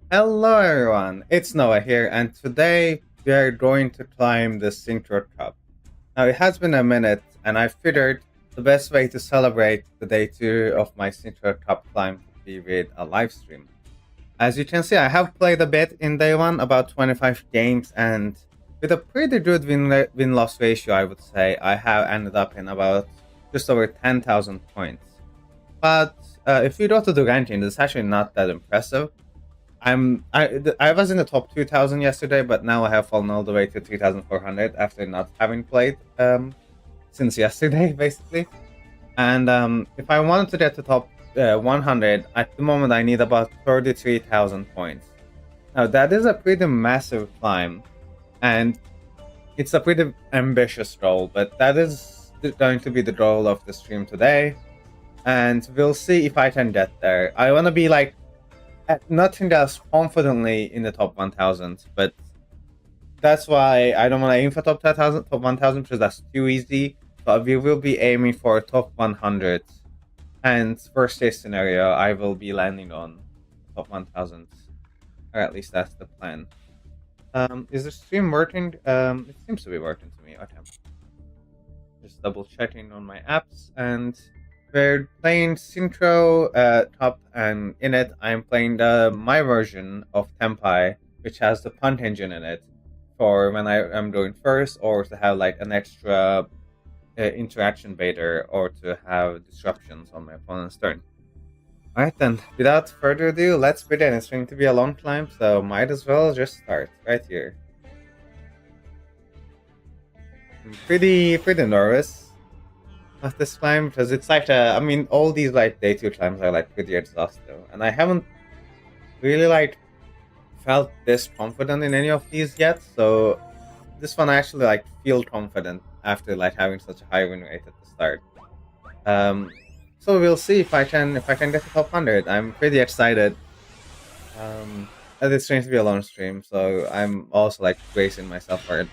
Hello everyone, it's Noah here, and today we are going to climb the Synchro Cup. Now it has been a minute, and I figured the best way to celebrate the day 2 of my Synchro Cup climb would be with a live stream. As you can see, I have played a bit in day 1, about 25 games, and with a pretty good win-loss ratio, I would say, I have ended up in about just over 10,000 points. But if you go to the ranking, it's actually not that impressive. I was in the top 2,000 yesterday, but now I have fallen all the way to 3,400 after not having played since yesterday, basically. And if I wanted to get to top 100, at the moment I need about 33,000 points. Now that is a pretty massive climb, and it's a pretty ambitious goal, but that is going to be the goal of the stream today, and we'll see if I can get there. I want to be like nothing else confidently in the top 1000, but that's why I don't want to aim for top 10,000, top 1000 because that's too easy. But we will be aiming for top 100, and worst case scenario, I will be landing on top 1000, or at least that's the plan. Is the stream working? It seems to be working to me. Okay, just double checking on my apps, and we're playing Synchro Cup, and in it I'm playing my version of Tenpai, which has the punt engine in it for when I am going first, or to have like an extra interaction baiter, or to have disruptions on my opponent's turn. Alright then, without further ado, let's begin. It's going to be a long climb, so might as well just start right here. I'm pretty nervous of this climb because it's like I mean, all these like day 2 climbs are like pretty exhaustive, and I haven't really like felt this confident in any of these yet. So this one I actually like feel confident after like having such a high win rate at the start. So we'll see if I can get to top 100. I'm pretty excited. It's going to be a long stream, so I'm also like bracing myself for it.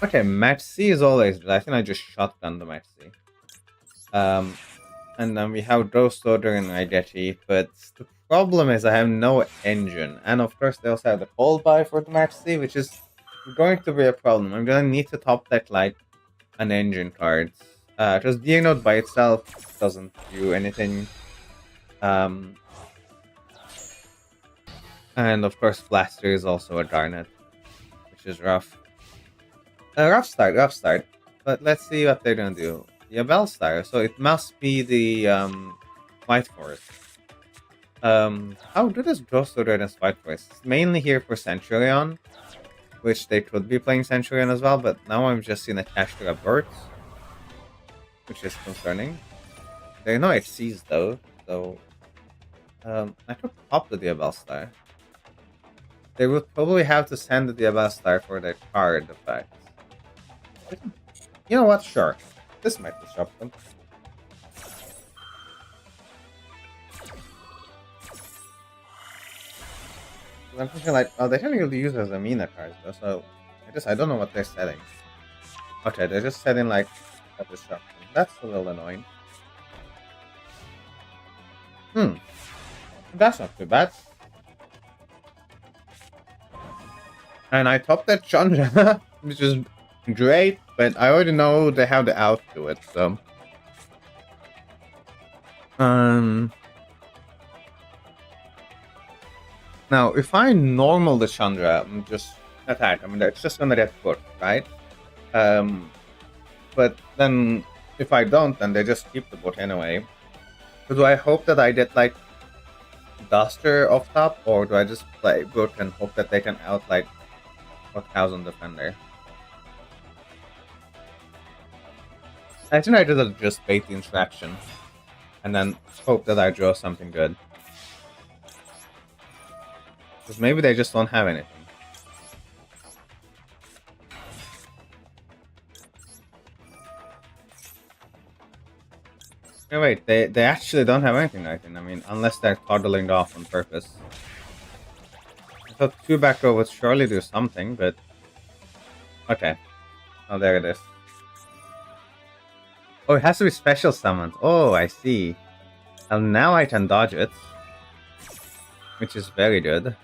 Okay, match C is always good. I think I just shotgunned the match C. And then we have Ghost Order and Identity, but the problem is I have no engine, and of course they also have the cold buy for the match C, which is going to be a problem. I'm gonna need to top deck like an engine card. Just Note by itself doesn't do anything. And of course Blaster is also a Garnet, which is rough. Rough start. But let's see what they're gonna do. Yeah, Bellstar, so it must be the White Forest. How good is Ghost Order against White Forest? It's mainly here for Centurion, which they could be playing Centurion as well, but now I'm just seeing a cash to Abort, which is concerning. There are no HCs though, so I could pop the Diabellstar. They would probably have to send the Diabellstar for their card effect. You know what? Sure. This might disrupt them. I'm thinking like, oh, they technically use as Amina cards though, so I don't know what they're setting. Okay, they're just setting like a disruption. That's a little annoying. That's not too bad. And I topped that Chandra, which is great, but I already know they have the out to it, so. Now, if I normal the Chandra, I'm just attack. I mean, it's just gonna get put, right? But then if I don't, then they just keep the boot anyway. So do I hope that I get like Duster off top, or do I just play boot and hope that they can out like 1,000 defender? I think I just bait the interaction and then hope that I draw something good. Because maybe they just don't have anything. Oh, wait, they actually don't have anything, I think. I mean, unless they're toggling off on purpose. I thought 2 back row would surely do something, but... Okay. Oh, there it is. Oh, it has to be special summoned. Oh, I see. And now I can dodge it. Which is very good.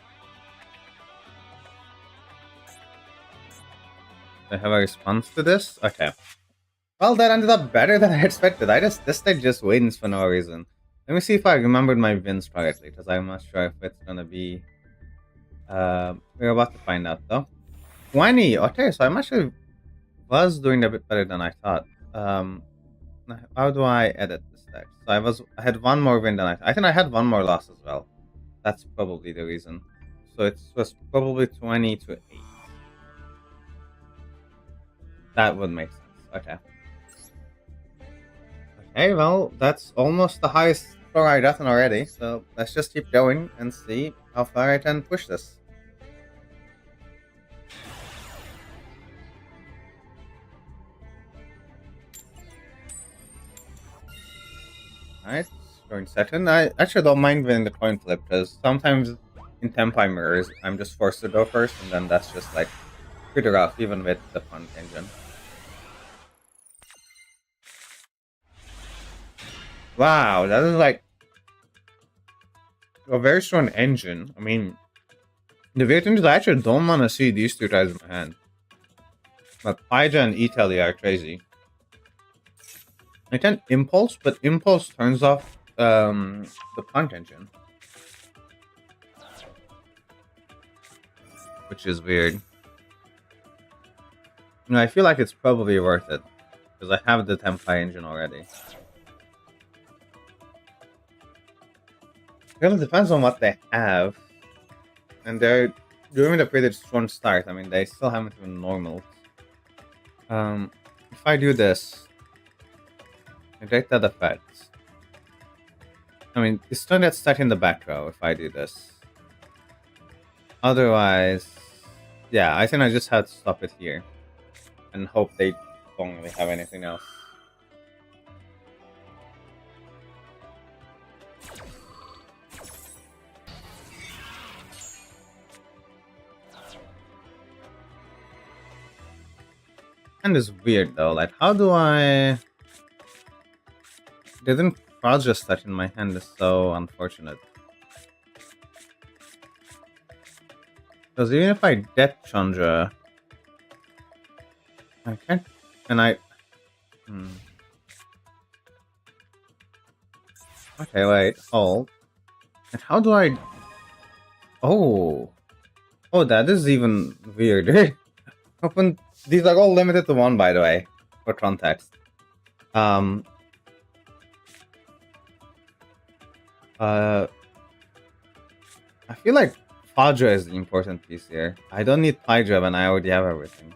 I have a response to this? Okay. Well, that ended up better than I expected. This deck just wins for no reason. Let me see if I remembered my wins correctly, because I'm not sure if it's gonna be... we're about to find out, though. 20! Okay, so I'm actually was doing a bit better than I thought. How do I edit this deck? So I had one more win than I think I had one more loss as well. That's probably the reason. So it was probably 20 to 8. That would make sense. Okay. Okay, well, that's almost the highest score I've gotten already. So let's just keep going and see how far I can push this. Alright, going second. I actually don't mind winning the coin flip, because sometimes in Tenpai mirrors, I'm just forced to go first, and then that's just like pretty rough, even with the P.U.N.K engine. Wow, that is like a very strong engine. I mean, the weird thing is I actually don't want to see these two guys in my hand. But Paija and Italy are crazy. I can Impulse, but Impulse turns off the P.U.N.K engine. Which is weird. I feel like it's probably worth it, because I have the Tenpai engine already. It really depends on what they have. And they're doing a pretty strong start. I mean, they still haven't even normal. If I do this, I get that effect. I mean, it's still gets stuck in the back row if I do this. Otherwise, yeah, I think I just had to stop it here. And hope they don't really have anything else. And it's weird though, like how do I... Didn't cross just stuck in my hand is so unfortunate. Because even if I get Chandra, I can't... And I... Okay, wait, hold. And how do I... Oh! Oh, that is even weirder. Open... These are all limited to 1, by the way, for context. I feel like Fadra is the important piece here. I don't need Paija when I already have everything.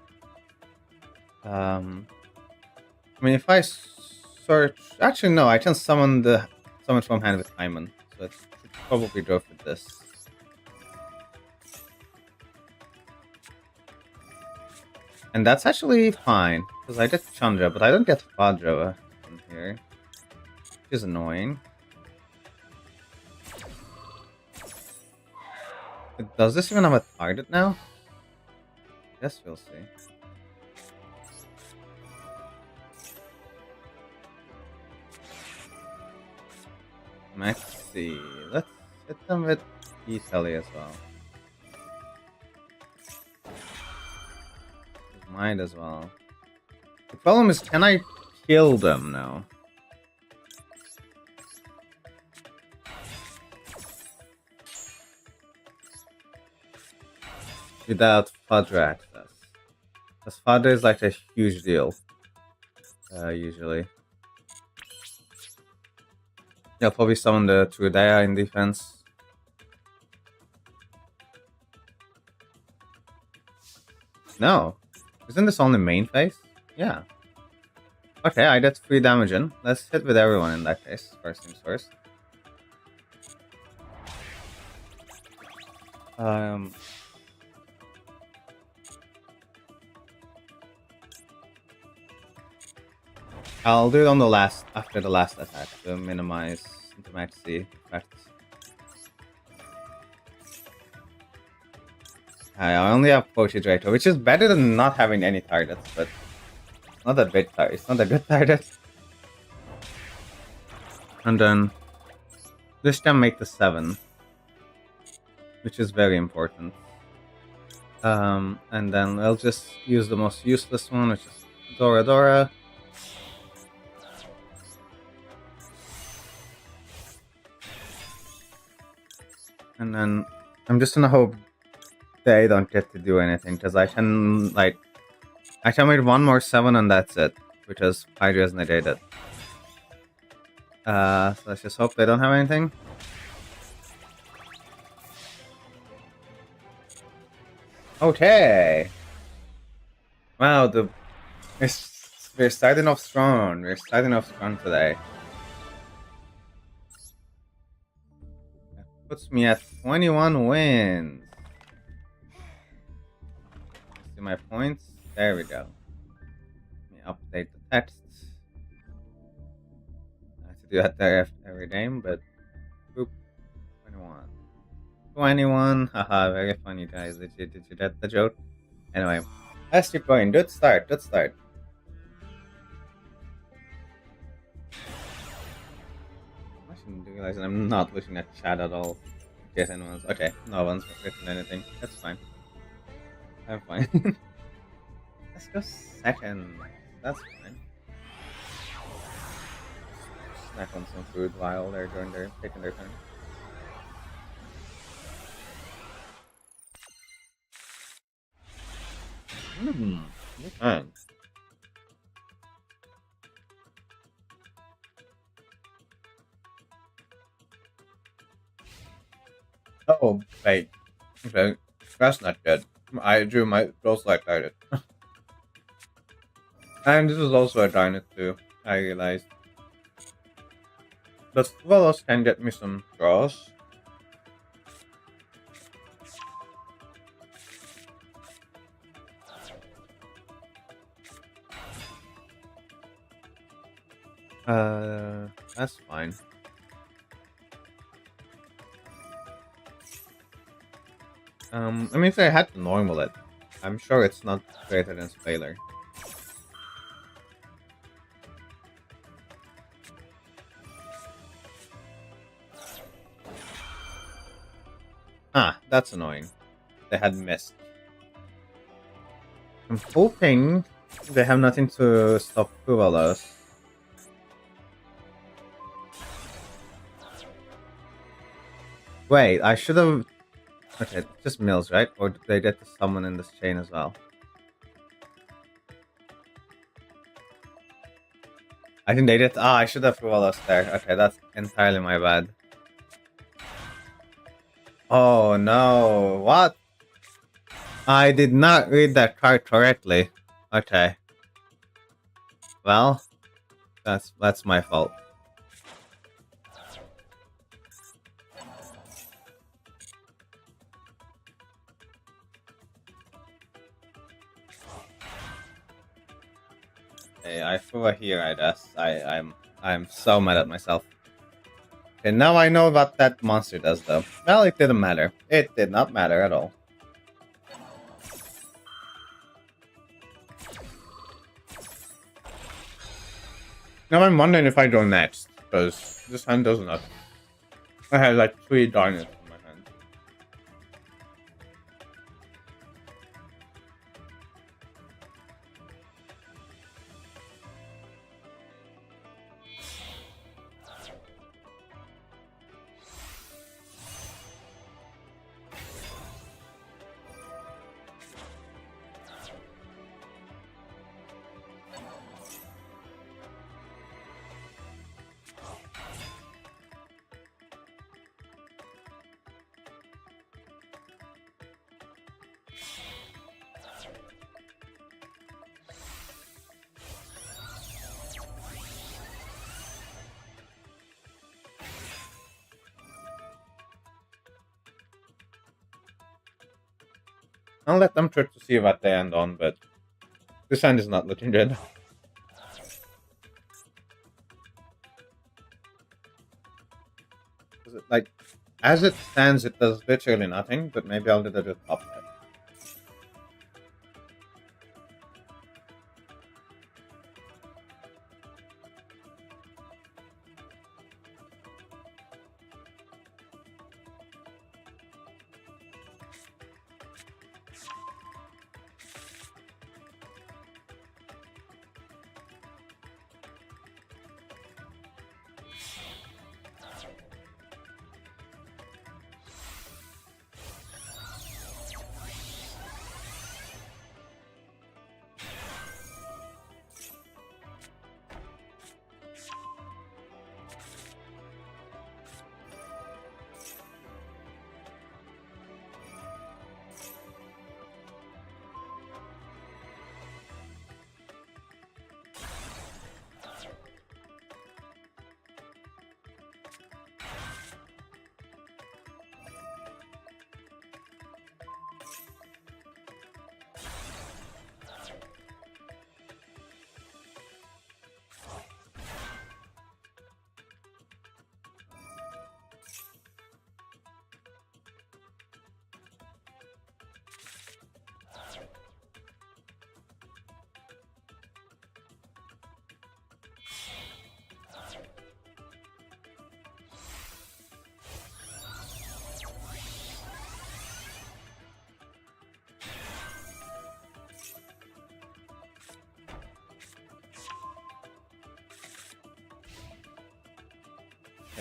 I mean, if I search... Actually, no, I can summon from hand with Hyman. So it should probably go for this. And that's actually fine, because I get Chandra, but I don't get Fadra from here. Which is annoying. Does this even have a target now? Yes, we'll see. Let's see. Let's hit them with Italy as well. Might as well. The problem is, can I kill them now? Without Fadra access. Because Fadra is like a huge deal. Usually. Yeah, probably summon the Trudea in defense. No. Isn't this only main phase? Yeah. Okay, I get 3 damage in. Let's hit with everyone in that case. First things first. I'll do it on the last, after the last attack to minimize the maxi effects. I only have Pochi Draco, which is better than not having any targets, but not a big target. It's not a good target. And then this can make the 7, which is very important. And then I'll just use the most useless one, which is Dora Dora. And then I'm just gonna hope they don't get to do anything, because I can wait one more 7 and that's it, which is Hydra's negated. So let's just hope they don't have anything. Okay. Wow, we're starting off strong. We're starting off strong today. That puts me at 21 wins. See my points? There we go. Let me update the text. I have to do that there every game, but boop, 21. 21. Haha, very funny, guys. Did you get the joke? Anyway, let's keep going. Good start. Good start. I shouldn't realize I'm not looking at chat at all. In case anyone's okay. No one's written anything. That's fine. I'm fine. Let's go second. That's fine. Snack on some food while they're taking their turn. Okay. Oh, wait. Okay. That's not good. I drew my close like target. And this is also a target too, I realized. But Volos can get me some draws. That's fine. I mean, if I had to normal it, I'm sure it's not greater than Spaler. Ah, that's annoying. They had missed. I'm hoping they have nothing to stop Puvalos. Wait, I should have... Okay, just Mills, right? Or did they get to summon in this chain as well? I think they did. Ah, I should have Puvalos there. Okay, that's entirely my bad. Oh no, what? I did not read that card correctly. Okay. Well, that's my fault. Hey, I threw a here, I guess. I'm so mad at myself. Okay, now I know what that monster does though. Well, it didn't matter. It did not matter at all. Now I'm wondering if I go next, because this hand does not. I had like 3 darnets in my hand. I'll let them try to see what they end on, but this hand is not looking good. Like, as it stands, it does literally nothing, but maybe I'll do the top step.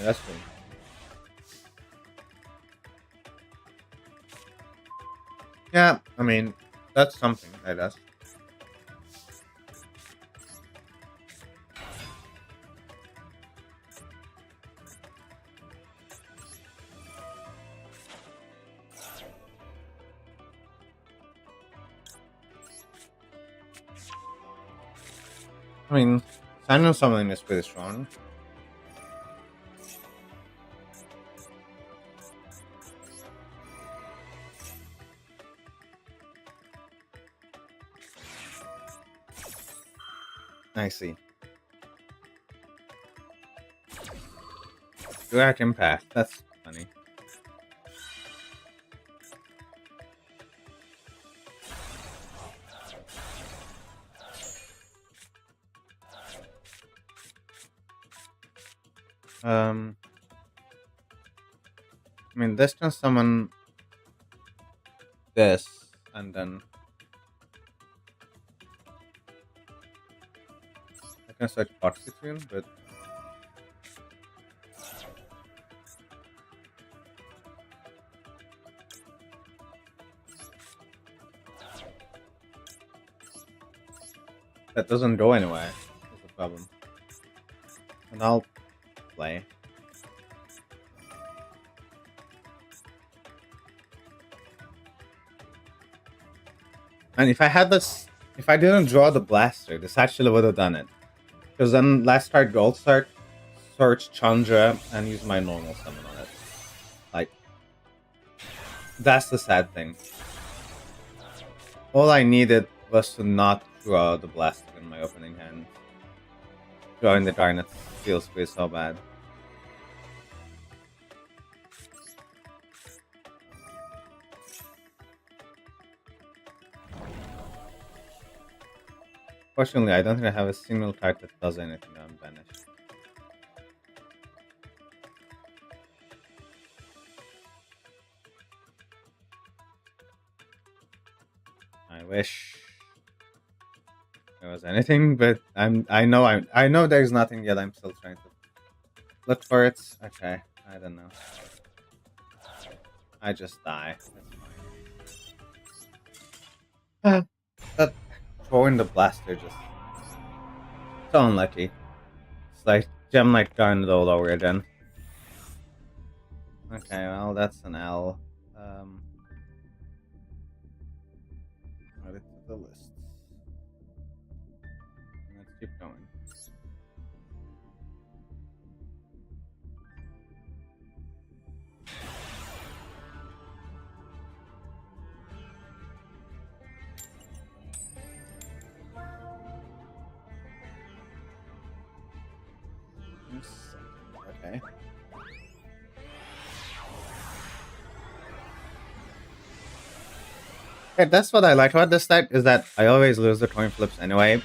Yeah, that's true. Yeah, I mean, that's something, I guess. I mean, Simon Summoning is pretty strong. I see. Direct impact. That's funny. I mean, this can summon this, and then I can search Oxygen, but that doesn't go anywhere. That's the problem. And I'll play. And if I had this, if I didn't draw the blaster, this actually would have done it. Because then last card gold start, search Chandra, and use my normal summon on it. Like, that's the sad thing. All I needed was to not draw the blaster in my opening hand. Drawing the Garnet feels pretty so bad. Fortunately, I don't think I have a single card that does anything on Banish. I wish there was anything, but I know there's nothing yet. I'm still trying to look for it. Okay, I don't know. I just die. That's fine. That throwing the blaster just so unlucky. It's like Gem Knight Garnet all over again. Okay, well that's an L. Add it to the list. Let's keep going. Okay. Yeah, that's what I like about this deck, is that I always lose the coin flips anyway.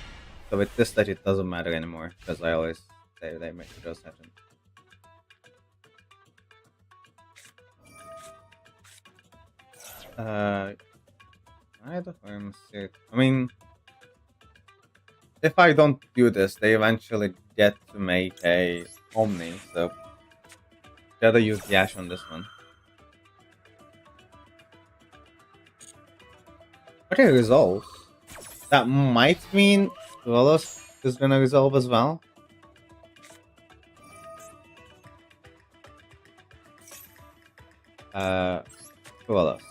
So with this deck, it doesn't matter anymore, because I always they make the draw session. I don't see. I mean, if I don't do this, they eventually get to make a Omni, so gotta use the Ash on this one. Okay, resolves. That might mean Duelos is gonna resolve as well. Who else?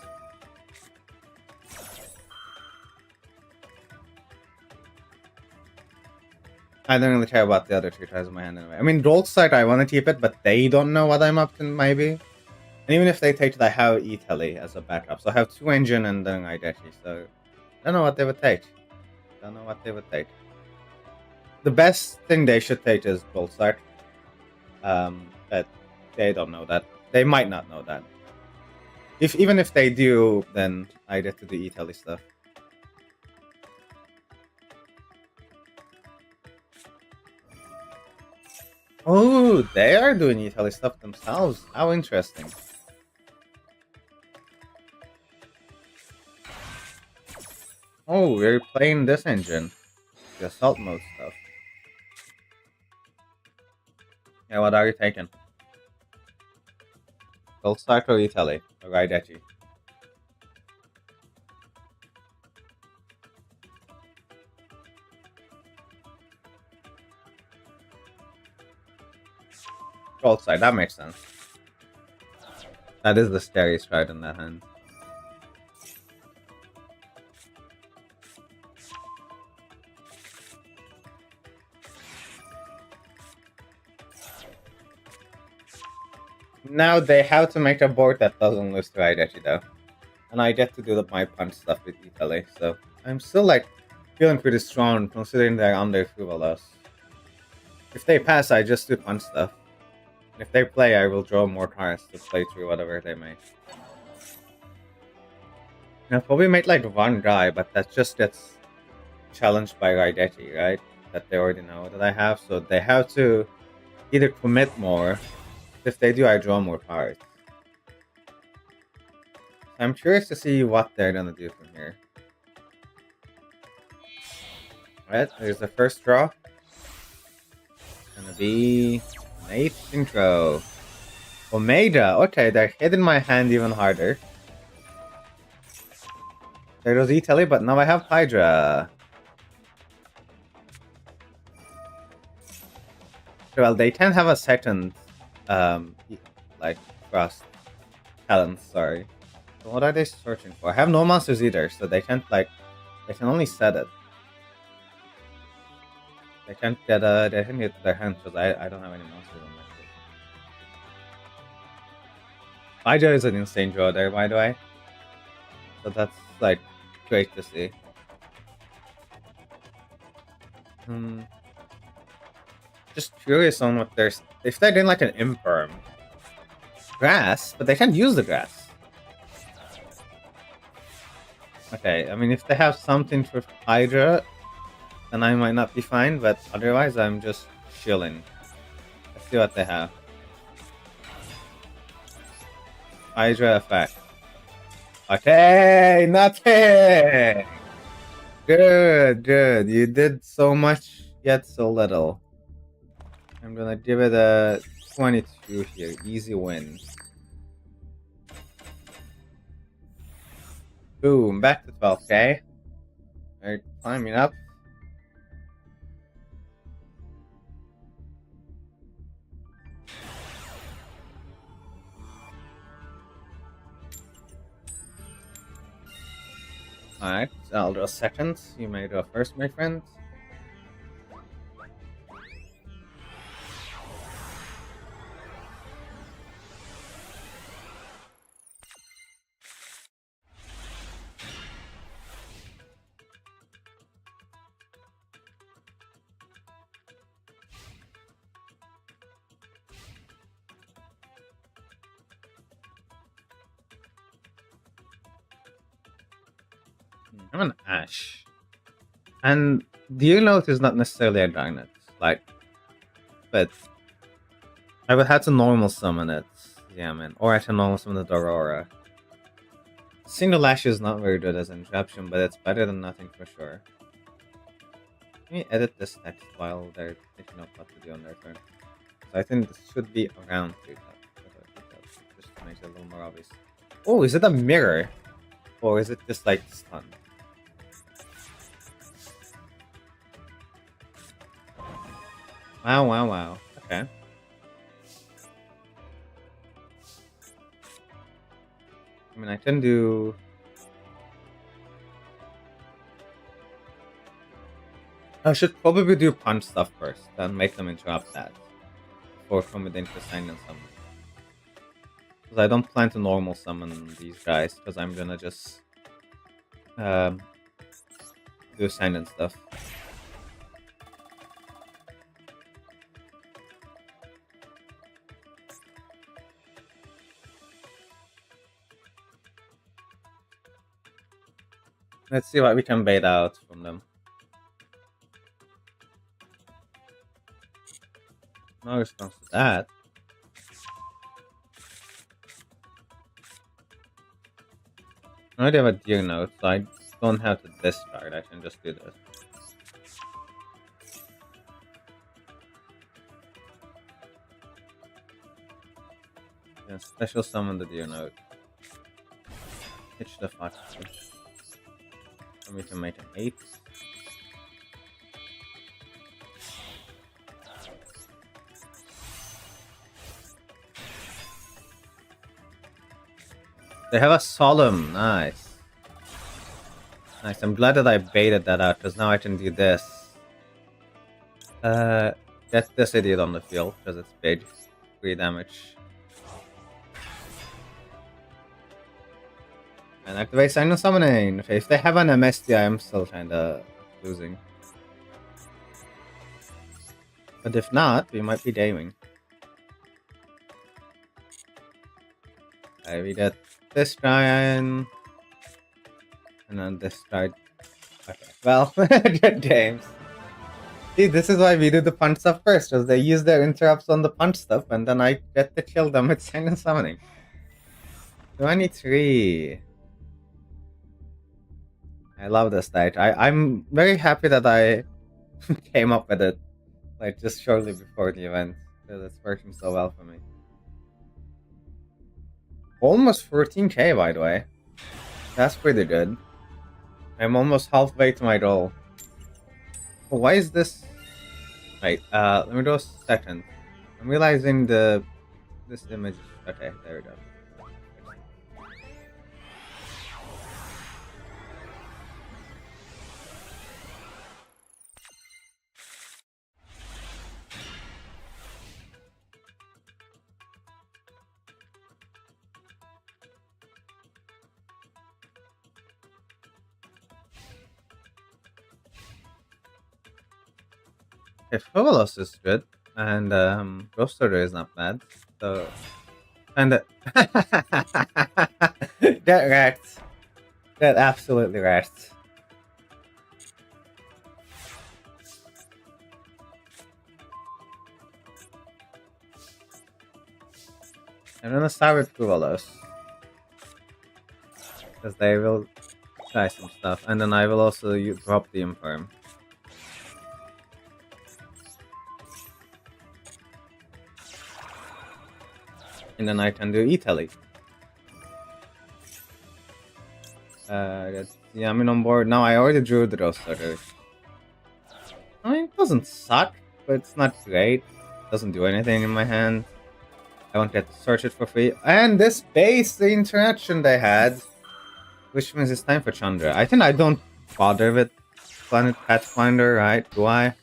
I don't really care about the other two tries in my hand anyway. I mean, Gold Side, I want to keep it, but they don't know what I'm up to, maybe. And even if they take it, I have E-Tele as a backup. So I have 2 engine and then Ideshi, so I don't know what they would take. Don't know what they would take. The best thing they should take is Gold Side. But they don't know that. They might not know that. Even if they do, then I get to do E-Tele stuff. Oh, they are doing E-Tele stuff themselves. How interesting. Oh, we're playing this engine. The assault mode stuff. Yeah, what are you taking? Gold start or Italy? Or Raidechi? Gold side, that makes sense. That is the scariest card in that hand. Now they have to make a board that doesn't lose to Raidechi though. And I get to do my punch stuff with Italy, so I'm still like feeling pretty strong considering they're under Fuvalos. If they pass, I just do punch stuff. And if they play, I will draw more cards to play through whatever they make. I'll probably make like one guy, but that just gets challenged by Raidechi, right? That they already know that I have, so they have to either commit more. If they do, I draw more cards. I'm curious to see what they're gonna do from here. Alright, there's the first draw. Gonna be an 8th Synchro. Omega! Okay, they're hitting my hand even harder. There goes Italy, but now I have Hydra. Well, they can have a second, like, frost talent, sorry. So what are they searching for? I have no monsters either, so they can't, like, they can only set it. They can't get, they can get their hand, because I don't have any monsters on my field. Hydra is an insane draw there, by the way. So that's, like, great to see. Just curious on what there's. If they're doing like an imperm grass, but they can't use the grass. Okay, I mean, if they have something for Hydra, then I might not be fine, but otherwise, I'm just chilling. Let's see what they have. Hydra effect. Okay, nothing! Good, good. You did so much, yet so little. I'm gonna give it a 22 here. Easy win. Boom, back to 12k. Alright, climbing up. Alright, I'll draw second. You may draw first, my friend. I'm an Ash. And Duel Note is not necessarily a Garnet, like, but I would have to normal summon it. Yeah, man. Or I can normal summon the Aurora. Single Lash is not very good as an interruption, but it's better than nothing for sure. Let me edit this text while they're thinking of what to do on their turn. So I think this should be around 3 cups, just to make it a little more obvious. Oh, is it a mirror? Or is it just like stun? Wow, wow, wow. Okay. I mean, I can do... I should probably do punch stuff first, then make them interrupt that. Before committing to sign and summon. Because I don't plan to normal summon these guys, because I'm gonna just... do sign and stuff. Let's see what we can bait out from them. No response to that. I already have a Deer Note, so I don't have to discard. I can just do this. And special summon the deer note. Hitch the fox. And we can make an 8. They have a solemn. Nice. Nice. I'm glad that I baited that out because now I can do this. Get this idiot on the field because it's big. 3 damage. And activate Synchro Summoning. Okay, if they have an MSD, I'm still kinda losing. But if not, we might be gaming. Okay, we get this guy in. And then this guy. Okay, well, good games. See, this is why we do the punch stuff first, because they use their interrupts on the punch stuff, and then I get to kill them with Synchro Summoning. 23. I love this stage. I'm very happy that I came up with it, like, just shortly before the event, because it's working so well for me. Almost 14k, by the way. That's pretty good. I'm almost halfway to my goal. Oh, why is this? Wait, let me do a second. I'm realizing this image. Okay, there we go. Frivolous is good, and Ghost Order is not bad. So, and get wrecked. Get absolutely wrecked. I'm gonna start with Frivolous because they will try some stuff, and then I will also drop the Infirm. And then I can do E-Tele. Get Yamin on board. Now I already drew the Ghost Order. I mean, it doesn't suck, but it's not great. It doesn't do anything in my hand. I won't get to search it for free. And this base, the interaction they had, which means it's time for Chandra. I think I don't bother with Planet Pathfinder, right? Do I?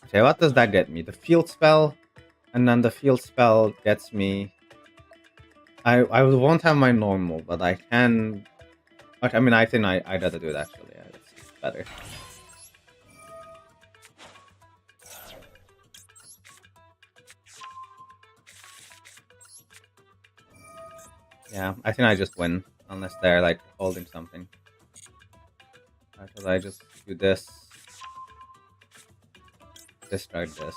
Okay, what does that get me? The field spell. And then the field spell gets me. I won't have my normal, but I can. I mean, I think I gotta do it actually. Yeah, it's better. Yeah, I think I just win unless they're like holding something. Because I just do this, discard this.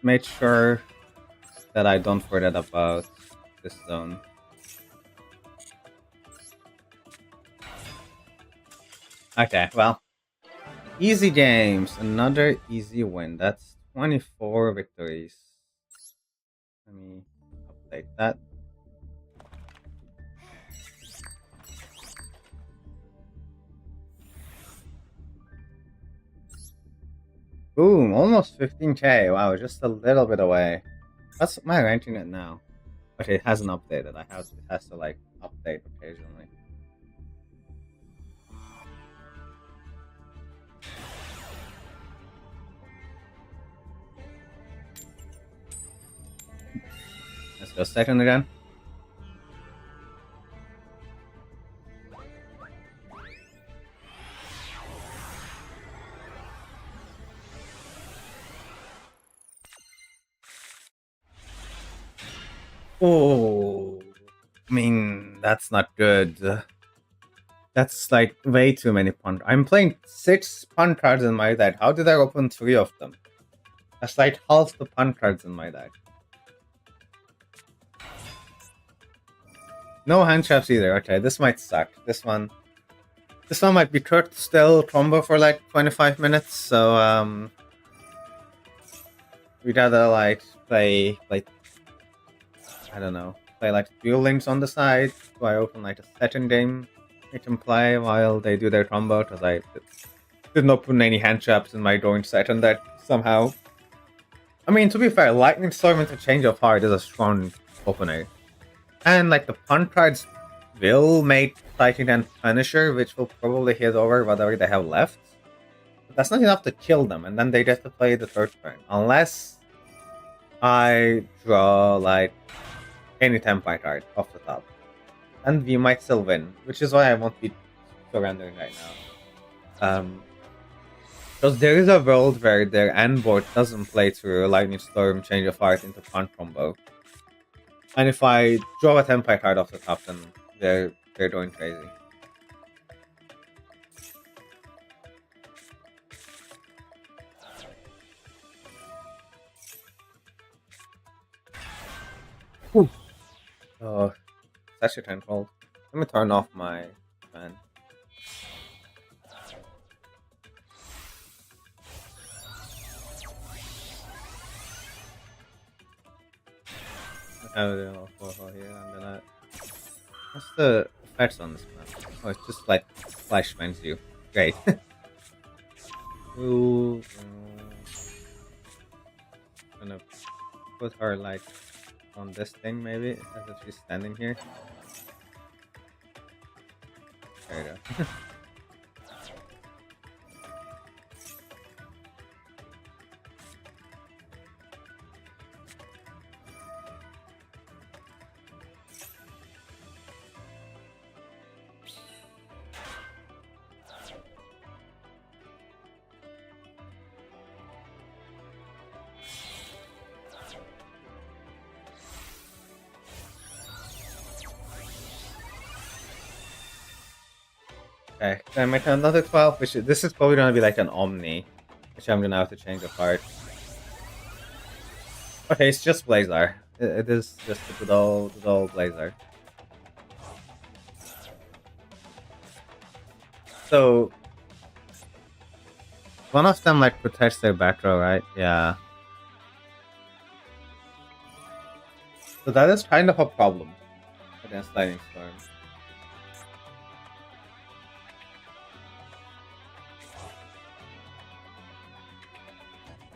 Make sure that I don't forget about this zone. Okay, well, easy games, another easy win. That's 24 victories. Let me update that. Boom, almost 15k. Wow, just a little bit away. That's my ranking it now. But it hasn't updated. It has to like update occasionally. Let's go second again. Oh, I mean, that's not good. That's like way too many punch. I'm playing 6 punch cards in my deck. How did I open 3 of them? That's like half the punch cards in my deck. No hand traps either. Okay, this might suck. This one might be cooked still combo for like 25 minutes. So we'd rather like play I don't know, play like Duel links on the side. So I open like a second game we can play while they do their combo, because I did not put any hand traps in my going set, and that somehow. I mean, to be fair, Lightning Storm into Change of Heart is a strong opener. And like the punch cards will make Titan and Punisher, which will probably hit over whatever they have left. But that's not enough to kill them, and then they get to play the third turn. Unless I draw like any Tenpai card off the top. And we might still win, which is why I won't be surrendering right now. Because there is a world where their end board doesn't play through Lightning Storm, Change of Heart into punch combo. And if I draw a Tenpai card off the top, then they're going crazy. Ooh. Oh, that's your tenfold. Let me turn off my fan. Have it all here, and then what's the effects on this map? Oh, it's just like flash spends you. Great. Ooh, gonna put her like on this thing maybe, as if she's standing here. There you go. Okay, then I make another 12, which this is probably gonna be like an Omni, which I'm gonna have to change apart. Okay, it's just Blazar. It is just the good old Blazar. So one of them like protects their back row, right? Yeah. So that is kind of a problem against Lightning Storm.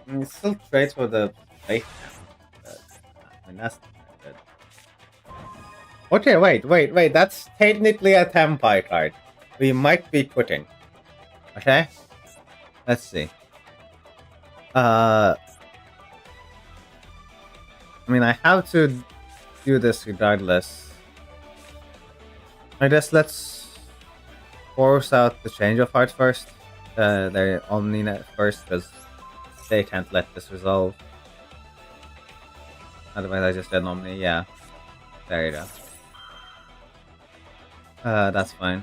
I mean, it still trades for the plate now, but I mean, that's not good. Okay, wait. That's technically a Tenpai card. We might be quitting. Okay? Let's see. I mean, I have to do this regardless. I guess let's force out the Change of Heart first. Their Omninet first, because they can't let this resolve. Otherwise, I just get an Omni. Yeah. There you go. That's fine.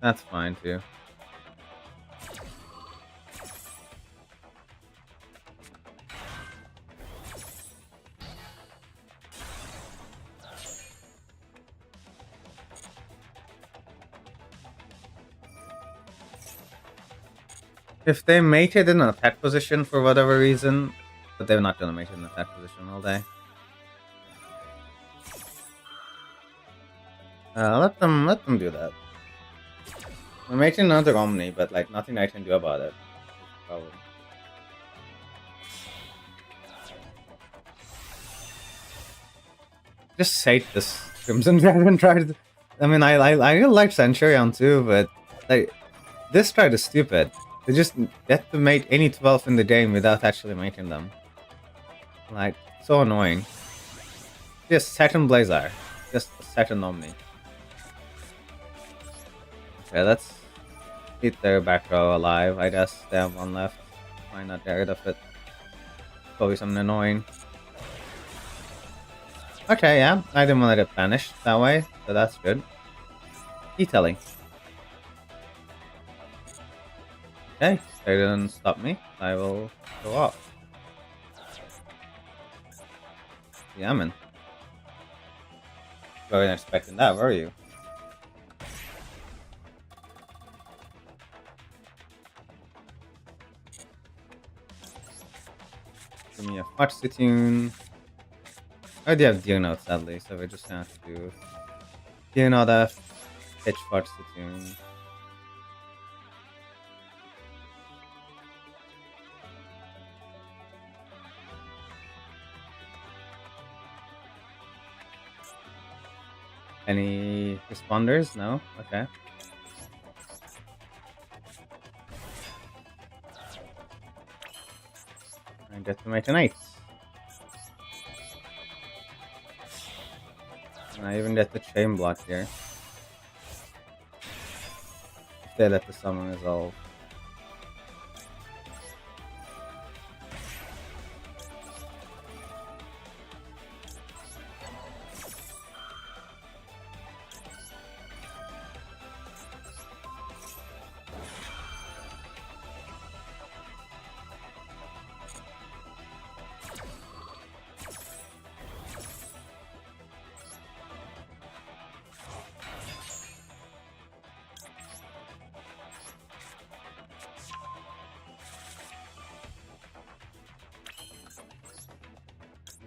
That's fine too. If they mate it in an attack position for whatever reason, but they're not gonna mate it in an attack position all day. Let them do that. I'm making another Omni, but like nothing I can do about it. Problem. Just sate this Crimson Dragon card. I mean, I really like Centurion too, but like this card is stupid. They just get to mate any 12 in the game without actually making them. Like, so annoying. Just second Blazar. Just a second Omni. Okay, let's keep their back row alive, I guess. They have one left. Why not get rid of it? Probably something annoying. Okay, yeah. I didn't want to get banished that way, so that's good. Detailing. Okay, they didn't stop me. I will go off. Yeah, man. Wasn't expecting that, were you? Give me a Foxy Tune. I already have Dino, sadly, so we just have to do Dino the pitch Foxy Tune. Any responders? No? Okay. I get to make an 8. And I even get the chain block here. If they let the summon resolve.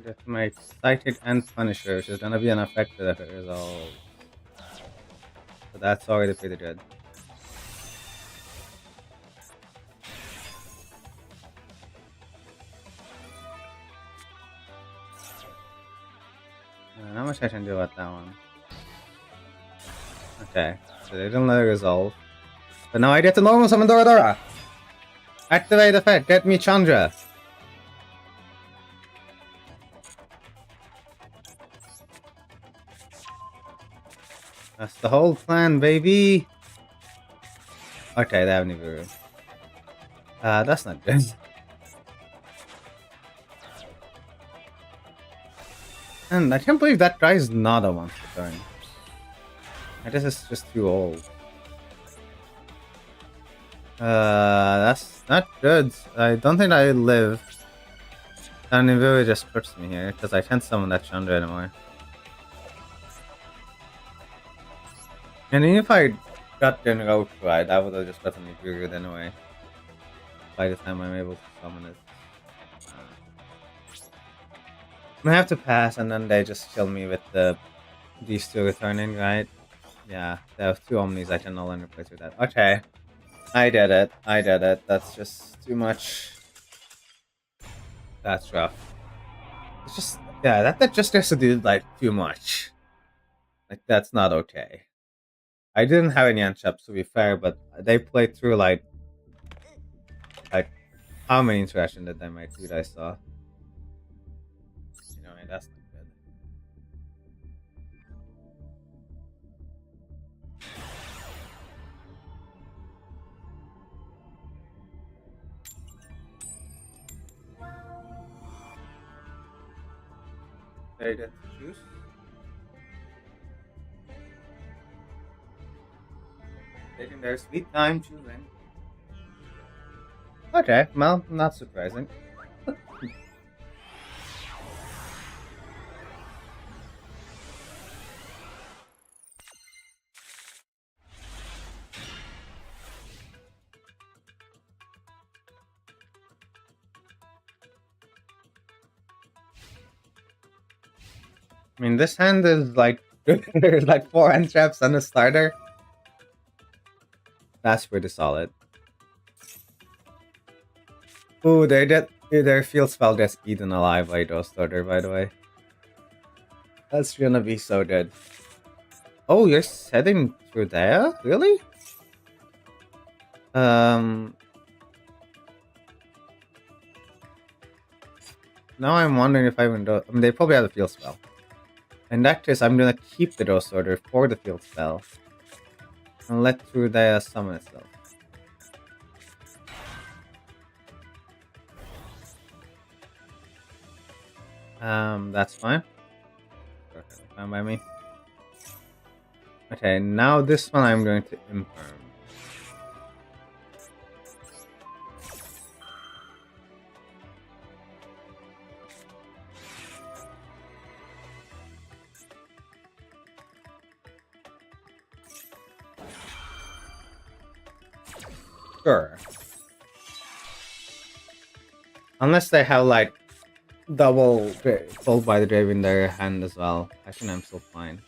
Get to make Psychic and Punisher, which is gonna be unaffected if it resolves. So that's already pretty good. Not much I can do about that one. Okay, so they didn't let it resolve. But now I get to normal summon Doradora! Activate effect, get me Chandra! That's the whole plan, baby! Okay, they have Nibiru. That's not good. And I can't believe that guy's not a monster turn. I guess it's just too old. That's not good. I don't think I live. And Nibiru just hurts me here, because I can't summon that Chandra anymore. And even if I got the route right, I would have just gotten Nibiru anyway. By the time I'm able to summon it. I have to pass, and then they just kill me with these two returning, right? Yeah, they have 2 Omnis I can no longer replace with that. Okay. I did it. I did it. That's just too much. That's rough. It's just, yeah, that just has to do, like, too much. Like, that's not okay. I didn't have any Unshaps, to be fair, but they played through, like how many interactions did they make dude I saw? You know, that's not good. They get to choose. Taking their sweet time choosing. Okay, well, not surprising. I mean, this hand is like there's like 4 end traps and a starter. That's pretty solid. Ooh, their field spell gets eaten alive by Ghost Starter, by the way. That's gonna be so good. Oh, you're heading through there? Really? Now I'm wondering if I even do. I mean, they probably have a field spell. In that case, I'm gonna keep the Ghost Order for the field spell. And let Trudea summon itself. That's fine. Perfectly fine by me. Okay, now this one I'm going to Infirm. Sure. Unless they have like double sold by the grave in their hand as well. I think I'm still fine.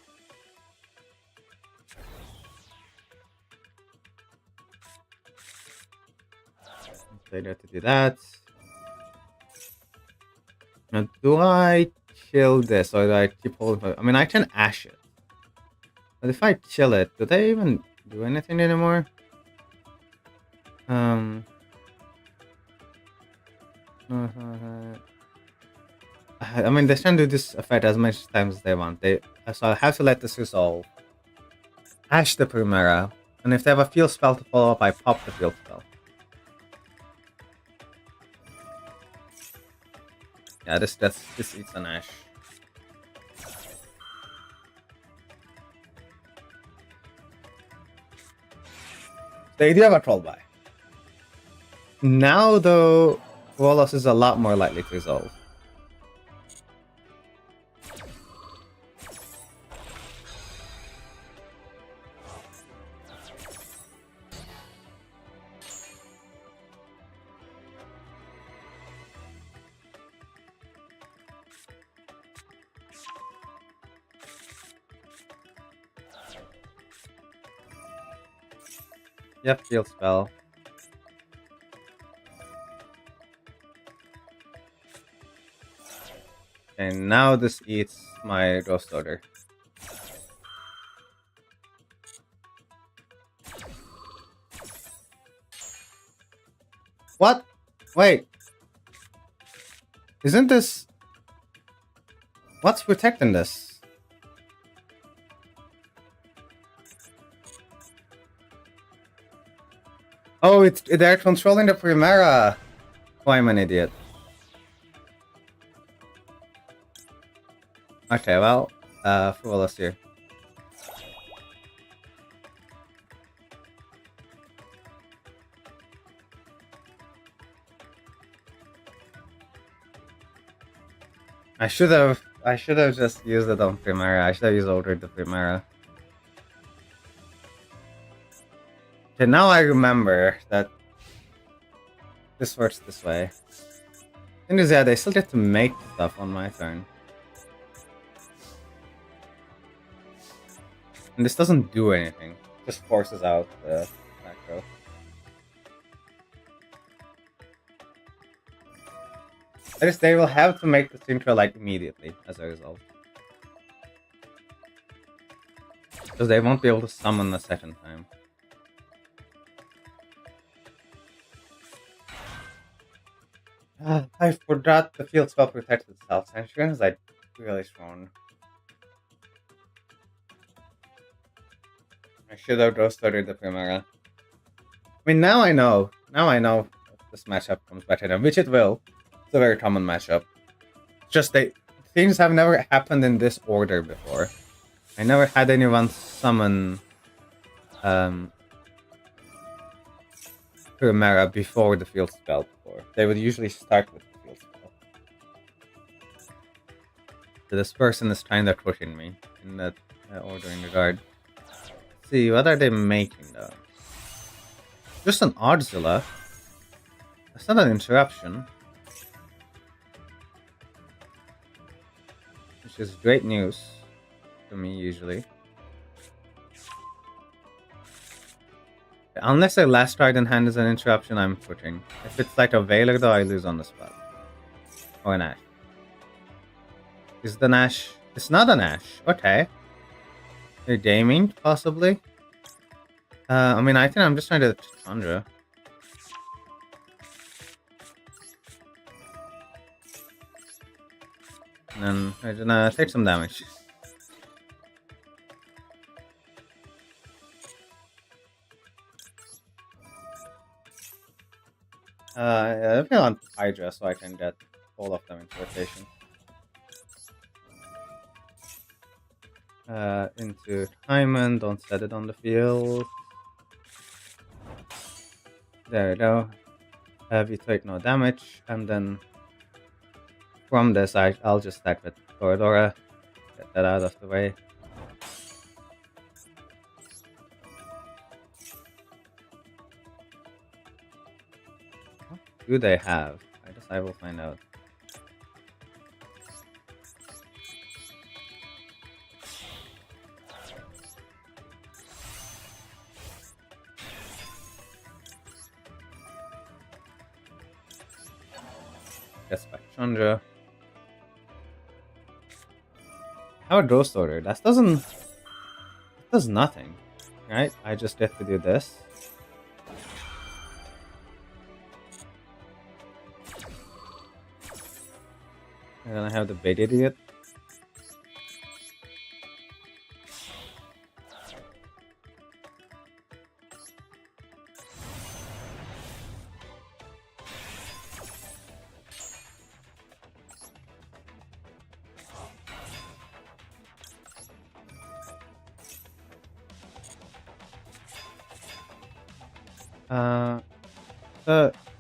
They get to do that. Now, do I chill this or do I keep holding? I mean, I can ash it. But if I chill it, do they even do anything anymore? I mean, they can do this effect as much times as they want. So I have to let this resolve. Ash the Primera. And if they have a field spell to follow up, I pop the field spell. Yeah, this eats an Ash. They do have a Troll by. Now, though, Volos is a lot more likely to resolve. Yep, field spell. And now this eats my Ghost Order. What? Wait. Isn't this... What's protecting this? Oh, they're controlling the Primera. Oh, I'm an idiot. Okay, well, follow us here. I should have just used it on Primera. I should have used ordered the Primera. Okay, now I remember that this works this way. Thing is, yeah, they still get to make stuff on my turn. And this doesn't do anything. It just forces out the macro. I guess they will have to make the Synchro like immediately as a result. Because they won't be able to summon a second time. I forgot the field spell protected itself. Sanctuary is like really strong. I should have Ghost Ordered the Primera. I mean, now I know. Now I know this matchup comes back to them, which it will. It's a very common matchup. Just things have never happened in this order before. I never had anyone summon Primera before the field spell before. They would usually start with the field spell. So this person is kind of pushing me in that order in regard. Let's see, what are they making though? Just an Oddzilla. That's not an interruption. Which is great news to me usually. Unless a last card in hand is an interruption, I'm pushing. If it's like a Veiler though, I lose on the spot. Or an Ash. Is it an Ash? It's not an Ash. Okay. They're gaming, possibly. I mean, I think I'm just trying to Chandra. And then I'm gonna take some damage. I feel on Hydra so I can get all of them into rotation. Into Hyman, don't set it on the field. There we go. You take no damage, and then from this I'll just stack with Toradora. Get that out of the way. What do they have? I guess I will find out. gets back Chandra. How a Ghost Order? That does nothing. Right? I just get to do this. And then I have the big idiot.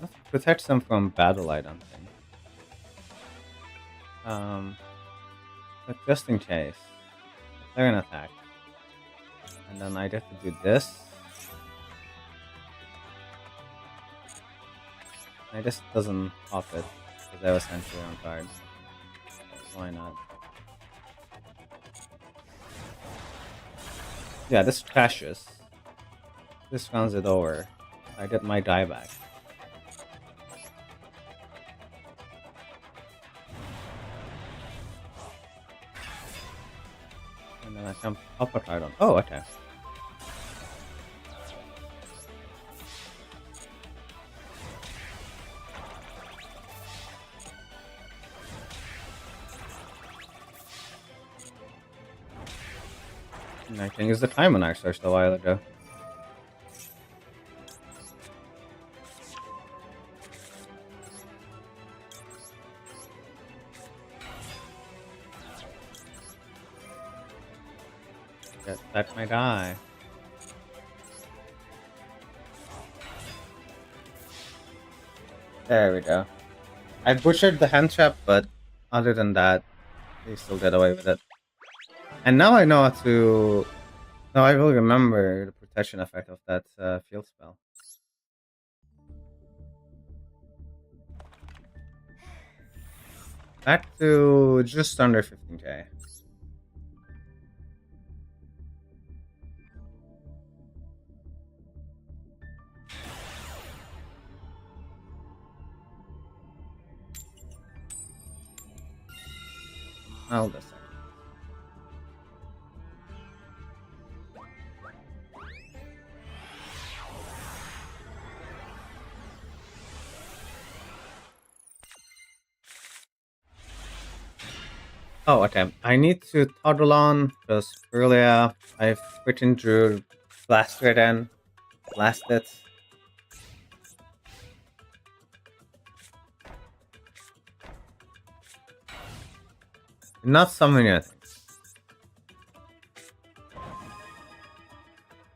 Let's protect them from battle, I don't think. But just in case. They're an attack. And then I get to do this. I just doesn't pop it because I was sentry on card. Why not? Yeah, this crashes. This rounds it over. I get my die back. And then I can pop a card on. Oh, okay. And I think it's the time when I searched a while ago. That's my die. There we go. I butchered the hand trap, but other than that, they still get away with it. And now I know how to... Now I will remember the protection effect of that field spell. Back to just under 15k. Hold a second. Oh, okay. I need to toddle on because earlier I freaking drew Blaster then. Blast it. Not summoning it.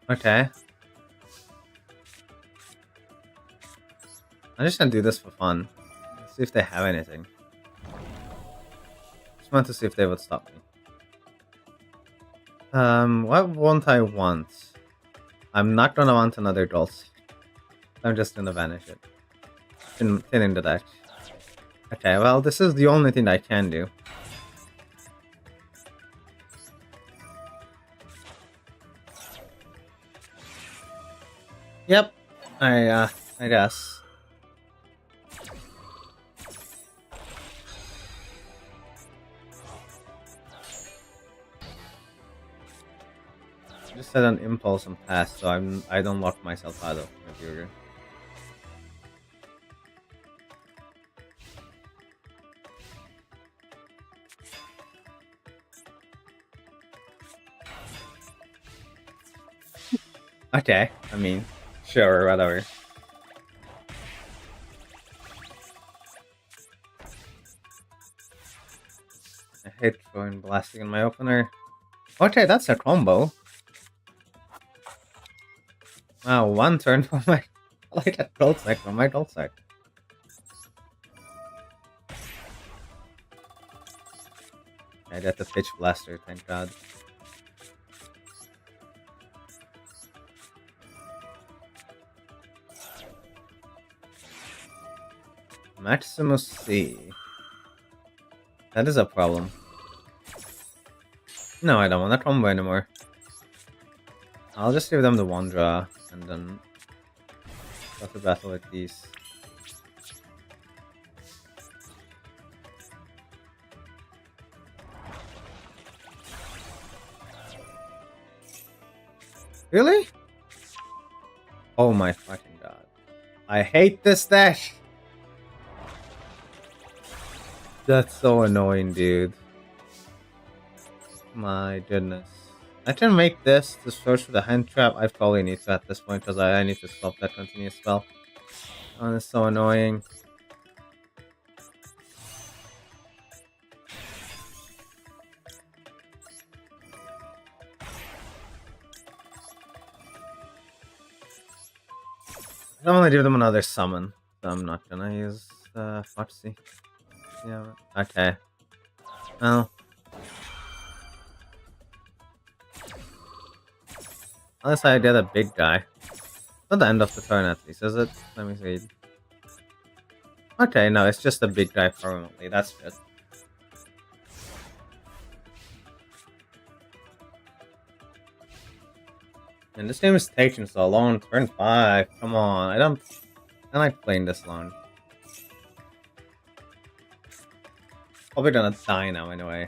Okay. I'm just gonna do this for fun. Let's see if they have anything. Just want to see if they would stop me. What won't I want? I'm not gonna want another Dulce. I'm just gonna vanish it. Thin in the deck. Okay, well, this is the only thing I can do. Yep, I guess. Just set an impulse and pass, so I don't lock myself out of my fury. Okay, I mean, sure, whatever. I hate throwing blasting in my opener. Okay, that's a combo. Wow, one turn for my... I like that gold side from my gold side. I got the pitch blaster, thank god. Maximus C. That is a problem. No, I don't want that combo anymore. I'll just give them the one draw and then go to battle with these. Really? Oh my fucking god. I hate this dash. That's so annoying, dude. My goodness. I can make this to search for the hand trap. I probably need to at this point because I need to stop that continuous spell. Oh, that's so annoying. I don't want to give them another summon, so I'm not gonna use Foxy. Yeah, okay. Well. Unless I get a big guy. Not the end of the turn at least, is it? Let me see. Okay, no, it's just a big guy permanently. That's good. And this game is taking so long. Turn 5. Come on. I like playing this long. Probably gonna die now anyway.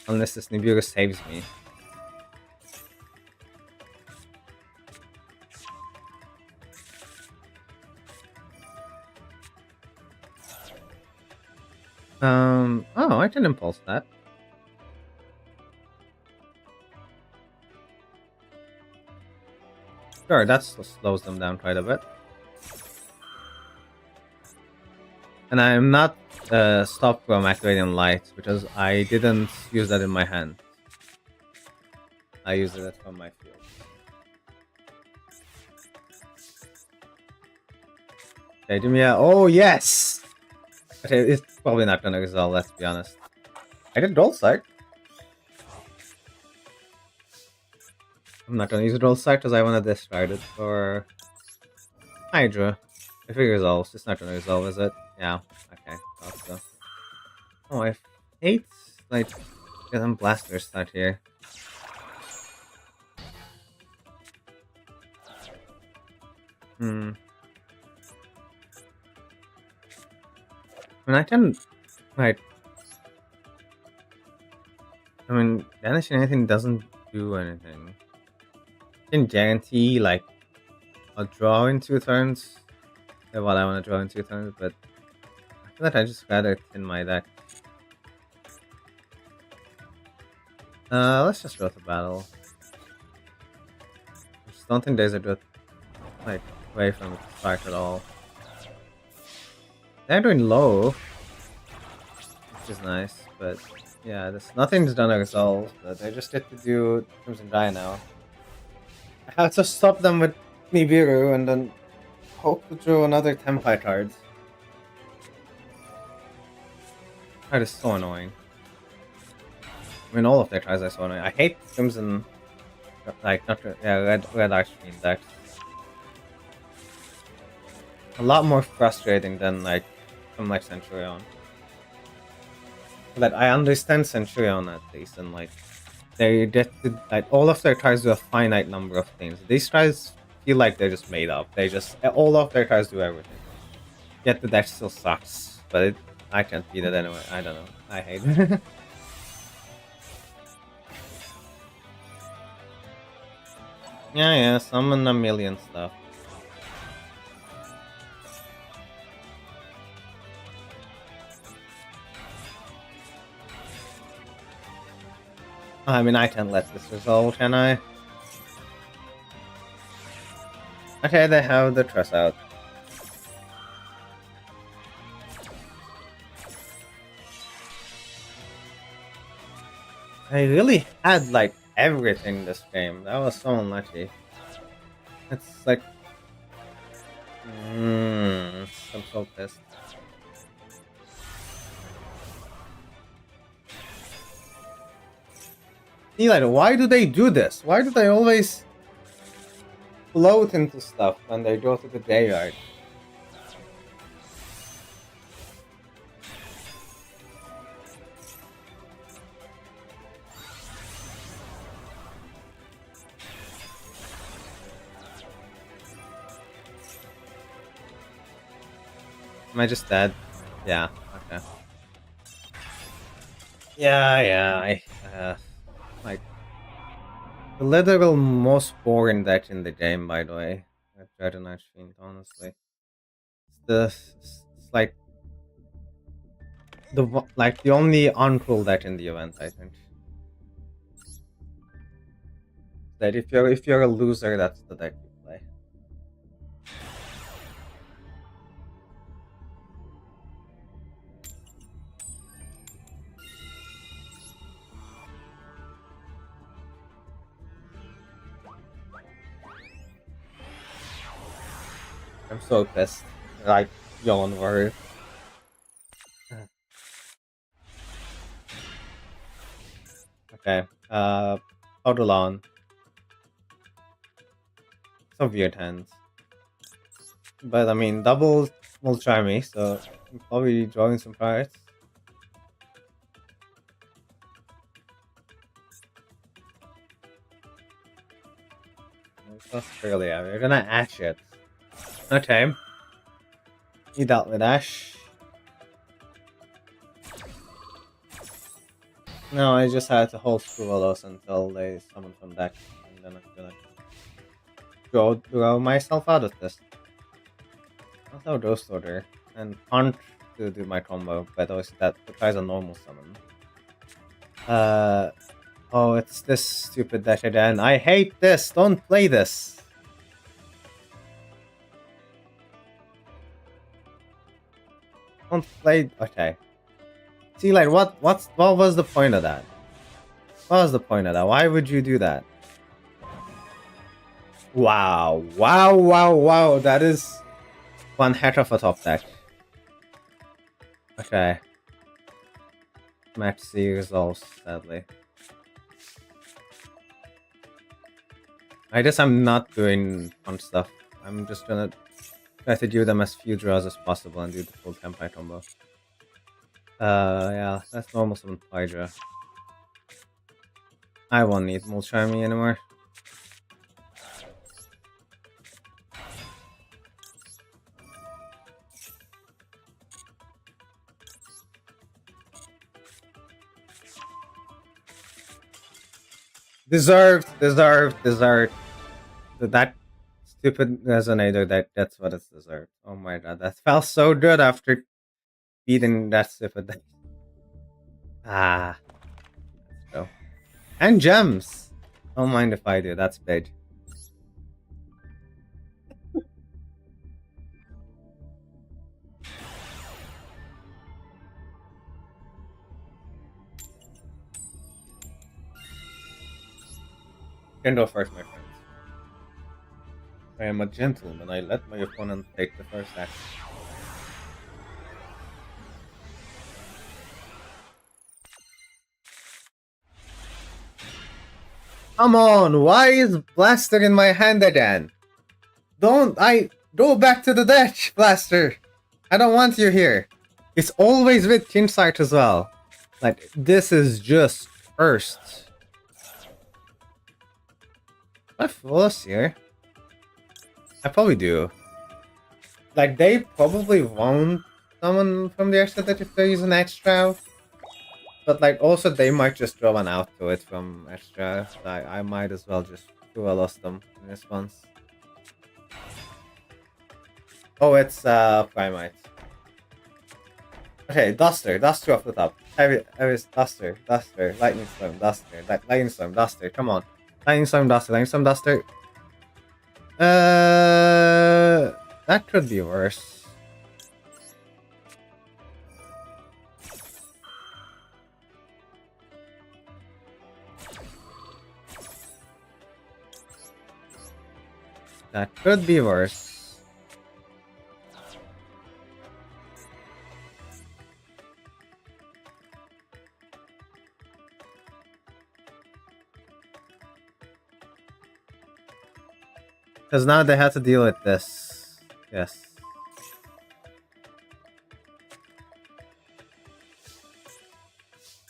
Unless this Nibiru saves me. Oh, I can impulse that. Sure, that slows them down quite a bit. And I'm not stopped from activating light because I didn't use that in my hand. I used it from my field. Okay, give me a... Oh, yes! Okay, it's probably not gonna resolve, let's be honest. I did Duel Sight. I'm not gonna use a Duel Sight because I want to discard it for Hydra. If it resolves, it's not gonna resolve, is it? Yeah, okay, thought so. Oh, I hate, like, getting blasters start here. I mean, I can, like... I mean, banishing anything doesn't do anything. I can guarantee, like, I'll draw in 2 turns. What I want to draw in 2 turns, but I feel like I just rather in my deck. Let's just go to battle. I just don't think there's a good, like, way from it to start at all. They're doing low, which is nice, but yeah, nothing's gonna resolve, but I just get to do Crimson Guy now. I have to stop them with Nibiru and then hope to draw another Tenpai card. That is so annoying. I mean, all of their cards are so annoying. I hate Crimson, like, not red Archfiend decks. A lot more frustrating than, like, from, like, Centurion. But I understand Centurion at least, and, like, they get to, like, all of their cards do a finite number of things. These cards feel like they're just made up. All of their cards do everything. Yet the deck still sucks, but I can't beat it anyway. I don't know. I hate it. Yeah, summon a million stuff. I mean, I can't let this resolve, can I? Okay, they have the Trust out. I really had, like, everything this game. That was so unlucky. It's like... I'm so pissed. Eli, why do they do this? Why do they always float into stuff when they go to the graveyard? Am I just dead? Yeah, okay. Yeah, like... The literal most boring deck in the game, by the way. That Dragonite Fiend, honestly. It's like the only uncool deck in the event, I think. That if you're a loser, that's the deck you play. I'm so pissed. Like, yawn worry. Okay. Hold on. Some weird hands. But I mean, double will try me, so I'm probably drawing some cards. That's fairly average. We're gonna Ash it. Okay. You dealt with Ash. No, I just had to hold Screwvalos until they summon from deck, and then I'm gonna draw myself out of this. Also Ghost Order, and Punch to do my combo, but also that requires a normal summon. Oh, it's this stupid deck again. I hate this! Don't play this! Don't play... Okay. See, like, what was the point of that? What was the point of that? Why would you do that? Wow. Wow, wow, wow. That is one heck of a top deck. Okay. Match C resolves, sadly. I guess I'm not doing fun stuff. I'm just gonna try to do them as few draws as possible and do the full Tenpai combo. Yeah, that's normal summon Hydra. I won't need Mulcharmy anymore. Deserved. That stupid resonator, that's what it's deserved. Oh my god, that felt so good after beating that stupid. Ah. Let's go. And gems! Don't mind if I do, that's big. You can go first, my friends. I am a gentleman. I let my opponent take the first action. Come on! Why is Blaster in my hand again? Go back to the deck, Blaster! I don't want you here. It's always with Kinsight as well. Like, this is just first. I Flawless here? I probably do. Like, they probably won't summon from the extra deck if they use an extra. But, like, also they might just draw one out to it from extra. Like, I might as well just lost them in response. Oh, it's Primite. Okay, Duster off the top. Heavy Duster, Lightning Storm, Lightning Storm, Duster, come on. Lightning Storm, Duster. That could be worse. That could be worse. Because now they have to deal with this. Yes.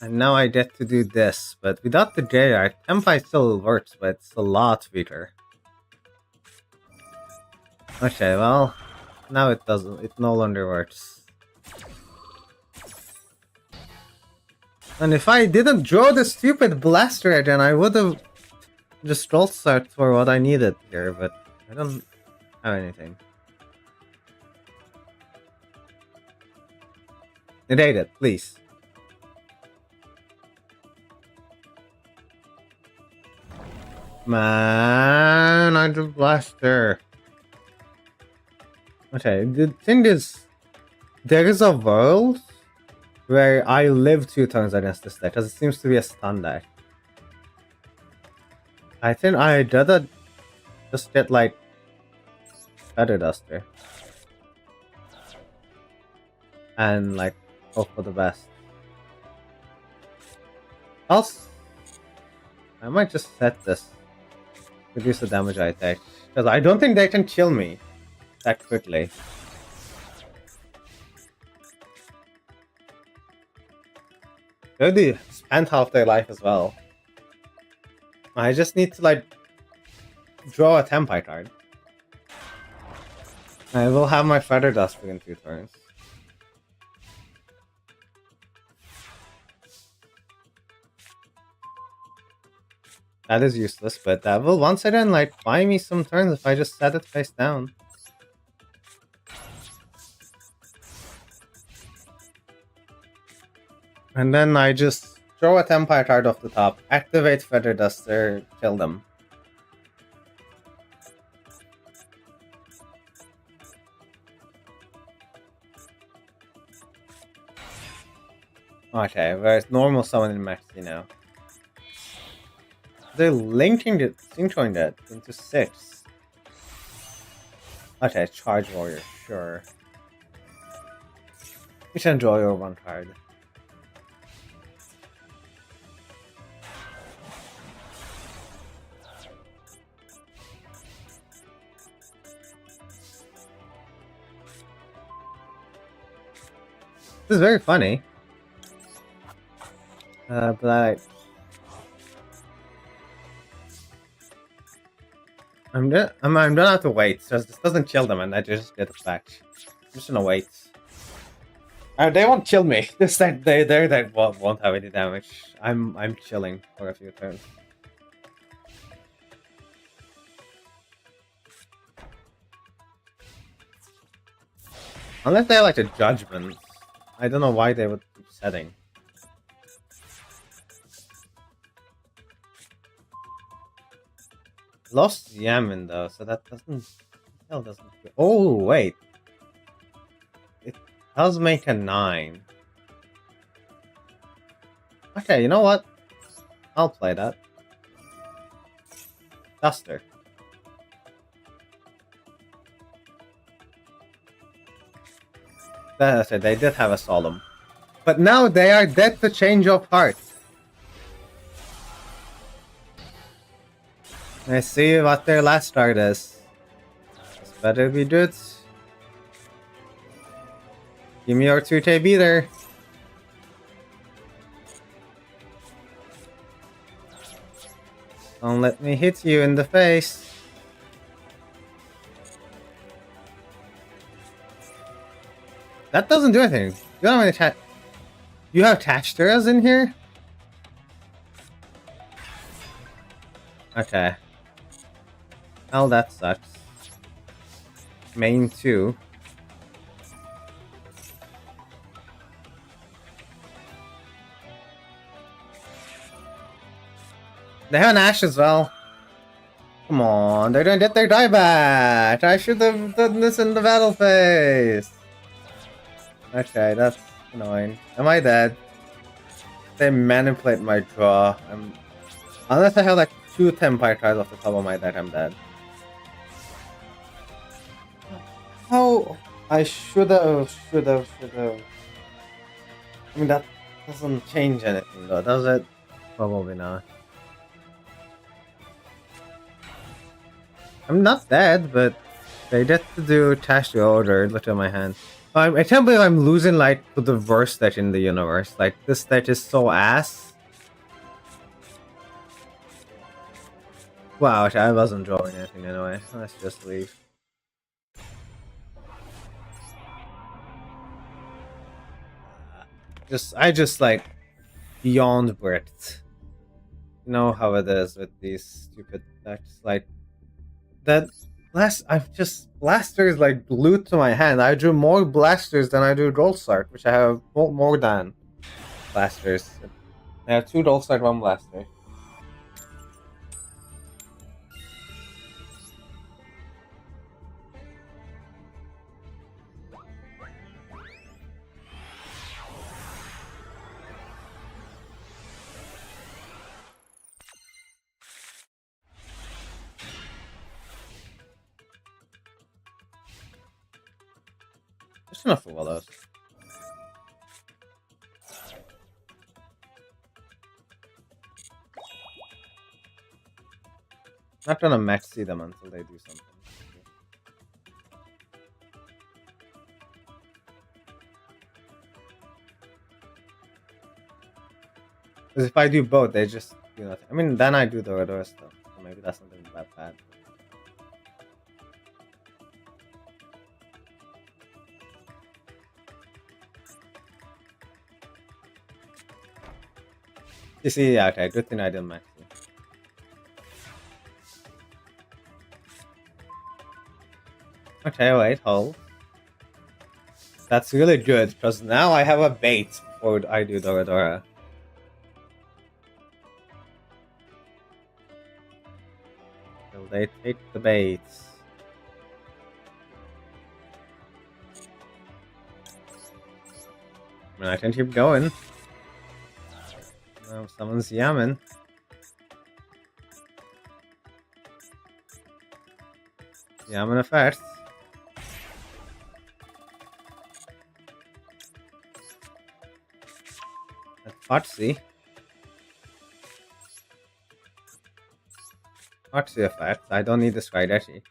And now I get to do this, but without the JR, Tenpai still works, but it's a lot weaker. Okay, well, now it doesn't. It no longer works. And if I didn't draw the stupid Blaster again, I would have just roll start for what I needed here, but I don't have anything. It ate it, please. Man, I just blaster. Okay, the thing is, there is a world where I live 2 turns against this deck, because it seems to be a stun deck. I think I'd rather just get, like, Feather Duster. And, like, hope for the best. Else, I might just set this. Reduce the damage I take. Because I don't think they can kill me that quickly. They already spent half their life as well. I just need to, like, draw a Tenpai card. I will have my Feather Dust within 2 turns. That is useless, but that will once again, like, buy me some turns if I just set it face down. And then I just throw a Tenpai card off the top, activate Feather Duster, kill them. Okay, where's normal summon in Maxi now? They're linking it, synchroing that into 6. Okay, Charge Warrior, sure. You can draw your 1 card. This is very funny. But I'm gonna have to wait. So this doesn't kill them, and I just get it back. I'm just gonna wait. They won't kill me. This that they won't have any damage. I'm chilling for a few turns. Unless they have like a judgment, I don't know why they would keep setting. Lost Yamin though, so that doesn't. Hell doesn't. Oh wait, it does make a 9. Okay, you know what? I'll play that. Duster. That's it. They did have a Solemn, but now they are dead to change of heart. Let's see what their last card is. This better be good. Give me your 2K beater. Don't let me hit you in the face. That doesn't do anything. You don't have any You have Tashtaras in here? Okay. Well, that sucks. Main 2. They have an Ash as well. Come on, they're gonna get their die back. I should have done this in the battle phase. Okay, that's annoying. Am I dead? They manipulate my draw. Unless I have like 2 Tenpai cards off the top of my deck, I'm dead. How I should have. I mean, that doesn't change anything though, does it? Probably not. I'm not dead, but they get to do Tash the Order. Look at my hand. I can't believe I'm losing like to the worst deck in the universe. Like, this deck is so ass. Wow, I wasn't drawing anything anyway. Let's just leave. I just like beyond bricked. You know how it is with these stupid decks. Like that I've just blasters like glued to my hand. I drew more blasters than I do Gold Start, which I have more than blasters. I have 2 Gold Start, 1 blaster. Just enough of all those. Not gonna maxi them until they do something. Because if I do both, they just do nothing. I mean, then I do the other stuff. So maybe that's not even that bad. You see, yeah, okay, good thing I didn't maxi. Okay, wait, hold. That's really good, because now I have a bait before I do Doradora. Will they take the bait? I mean, I can keep going. Someone's yamming. Yamming effect. That's Foxy. Foxy effect. I don't need this right, actually.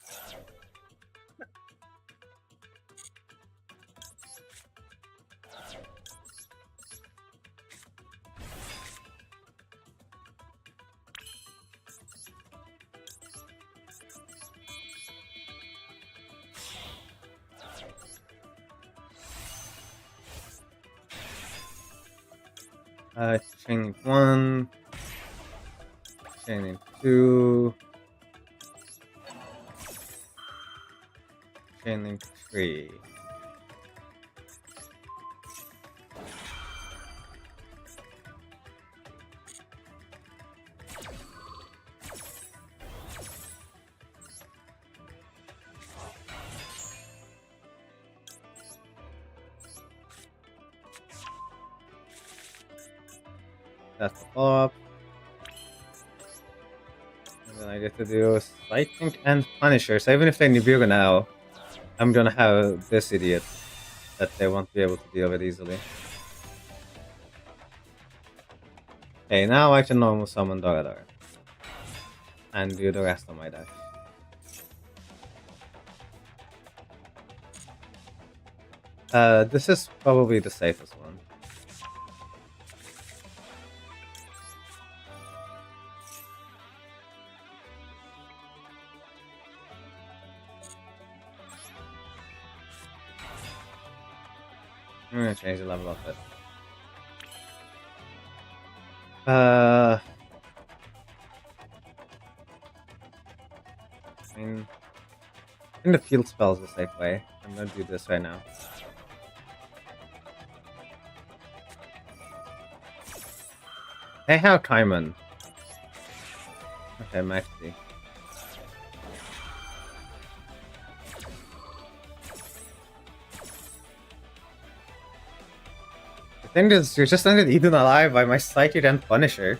Chain 1, chain 2, chain 3. That's the follow-up. And then I get to do Psychic and Punisher. So even if they Nibiru now, I'm gonna have this idiot that they won't be able to deal with easily. Okay, now I can normal summon Dorador. And do the rest of my deck. This is probably the safest one. I'm gonna change the level of it. I mean, I think the field spell is the safe way. I'm gonna do this right now. Hey, how Kaiman? Okay, Maxi. The thing is, you're just ended eaten alive by my Psychic and Punisher.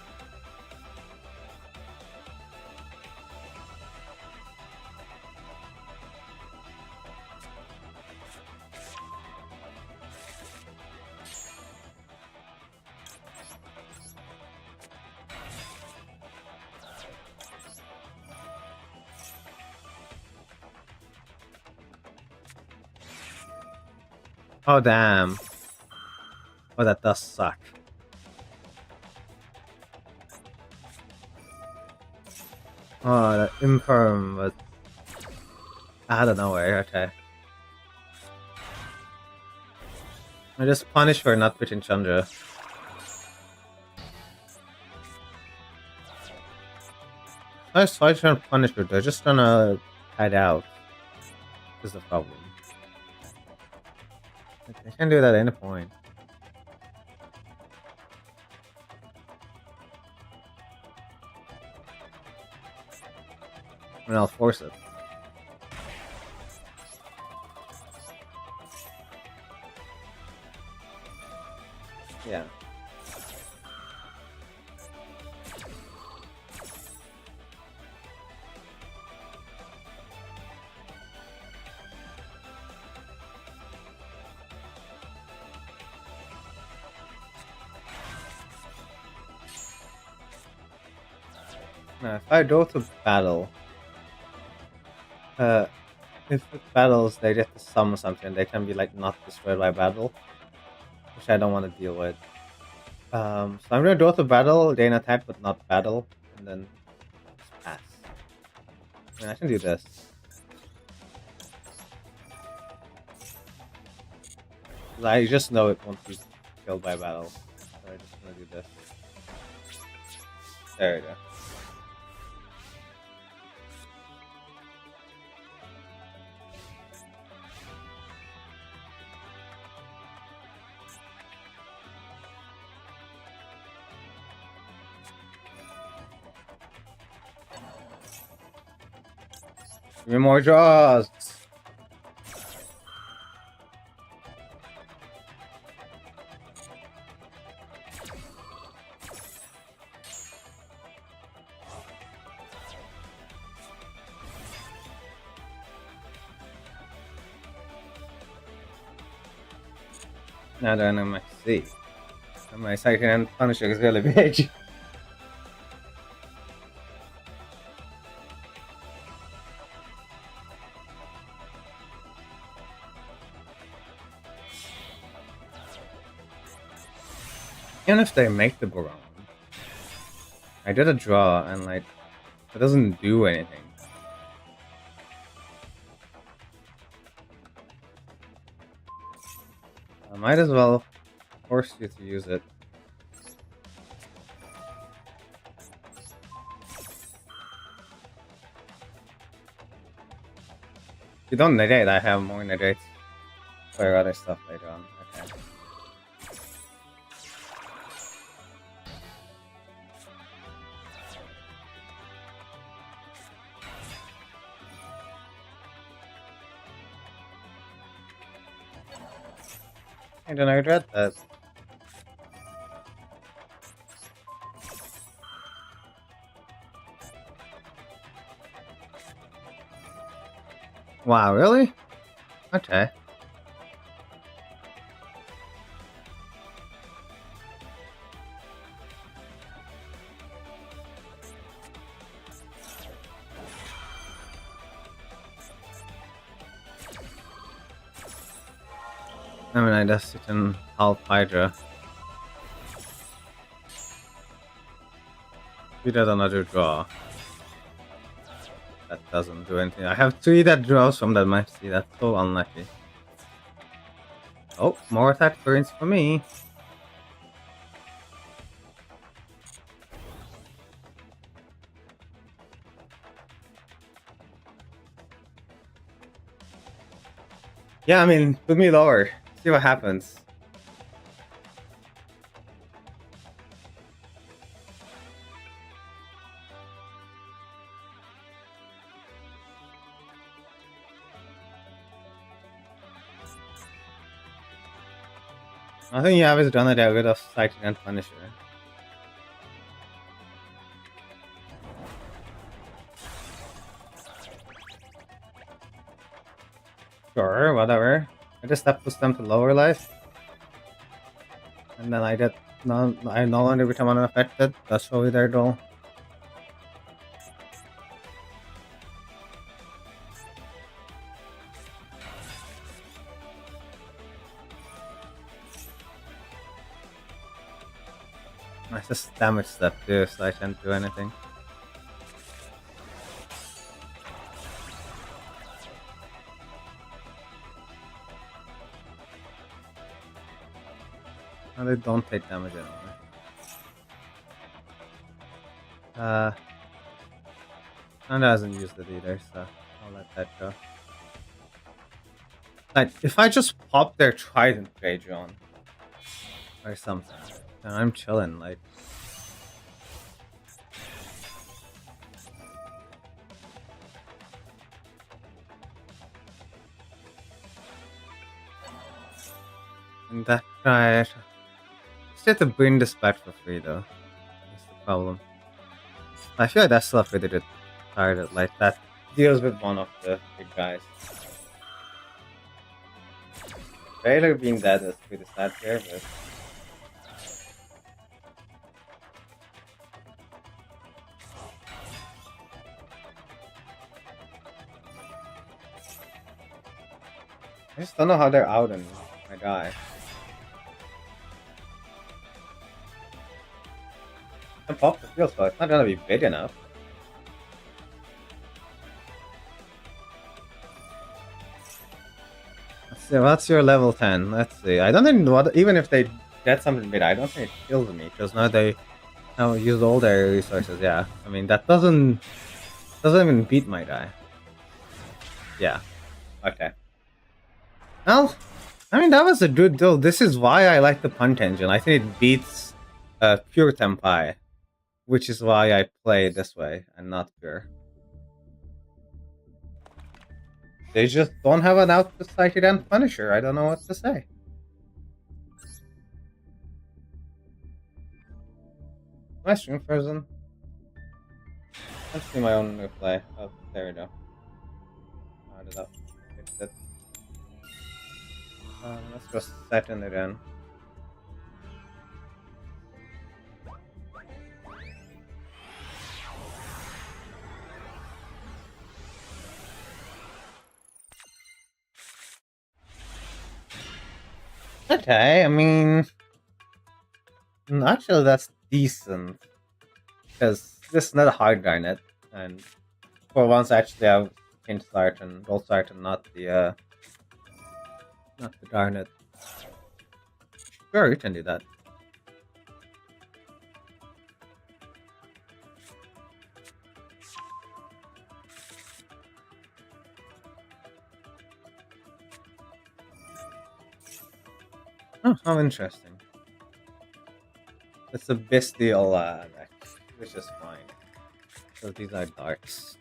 Oh, damn. Oh, that does suck. Oh, that Imperm was out of nowhere, okay. I just punished for not pitching Chandra. Nice fight and Punisher. They're just gonna hide out. Is the problem. They can't do that at any point. I mean, I'll force it. Yeah. Now, if I go to battle, if it battles they get to summon something, they can be like not destroyed by battle, which I don't want to deal with. So I'm gonna go to battle, gain attack but not battle, and then just pass. I mean, I can do this. I just know it won't be killed by battle, so I'm just gonna do this. There we go. Give me more draws! Now they're in my C. And my second Punisher is really big. Even if they make the Baron, I did a draw and like it doesn't do anything. I might as well force you to use it. If you don't negate, I have more negates for other stuff later on. Okay. And then I regret that. Wow, really? Okay. I mean, I guess you can help Hydra. He does another draw. That doesn't do anything. I have 3 that draws from that match. See, that's so unlucky. Oh, more attack points for me. Yeah, I mean, put me lower. See what happens. I think you have is done a good of Sighting and Punisher. Sure, whatever. I just have to push them to lower life. And then I no longer become unaffected. That's really their goal. I just damage step too, so I can't do anything. And they don't take damage anymore. And hasn't used it either, so I'll let that go. Like, if I just pop their Trident Rage on or something, then I'm chilling. Like, and that guy, just have to bring this back for free though. That's the problem. I feel like that's still a pretty good target. Like that deals with one of the big guys. Baylor being dead is pretty sad here, but I just don't know how they're out and my guy. I can pop the field spell, it's not gonna be big enough. Let's see, what's your level 10? Let's see. I don't think what even if they get something big, I don't think it kills me, because now they now use all their resources, yeah. I mean that doesn't even beat my guy. Yeah. Okay. Well, I mean, that was a good deal. This is why I like the Punch engine. I think it beats pure Tenpai, which is why I play this way and not pure. They just don't have an output Psychic and Punisher. I don't know what to say. My stream frozen. Let's see my own replay. Oh, there we go. Add it up. Fixed it. Let's just set in again. Okay, I mean, actually that's decent because this is not a hard garnet, and for once actually I have Pink Start and Gold Start and not the garnet. Sure, you can do that. Oh, how interesting. It's a bestial deck, which is fine. So these are darks.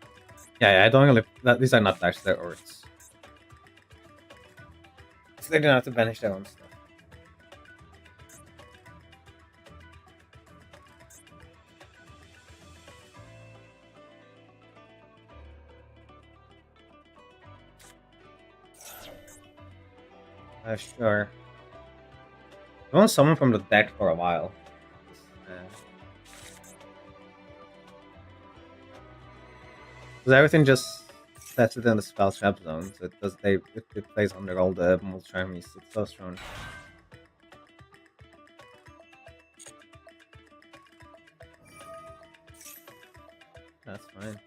Yeah, I don't really. These are not darks, they're orcs. So they don't have to banish their own stuff. Sure. I want someone from the deck for a while. Because everything just sets within the spell trap zone, so it plays under all the multi armies. It's so strong. That's fine.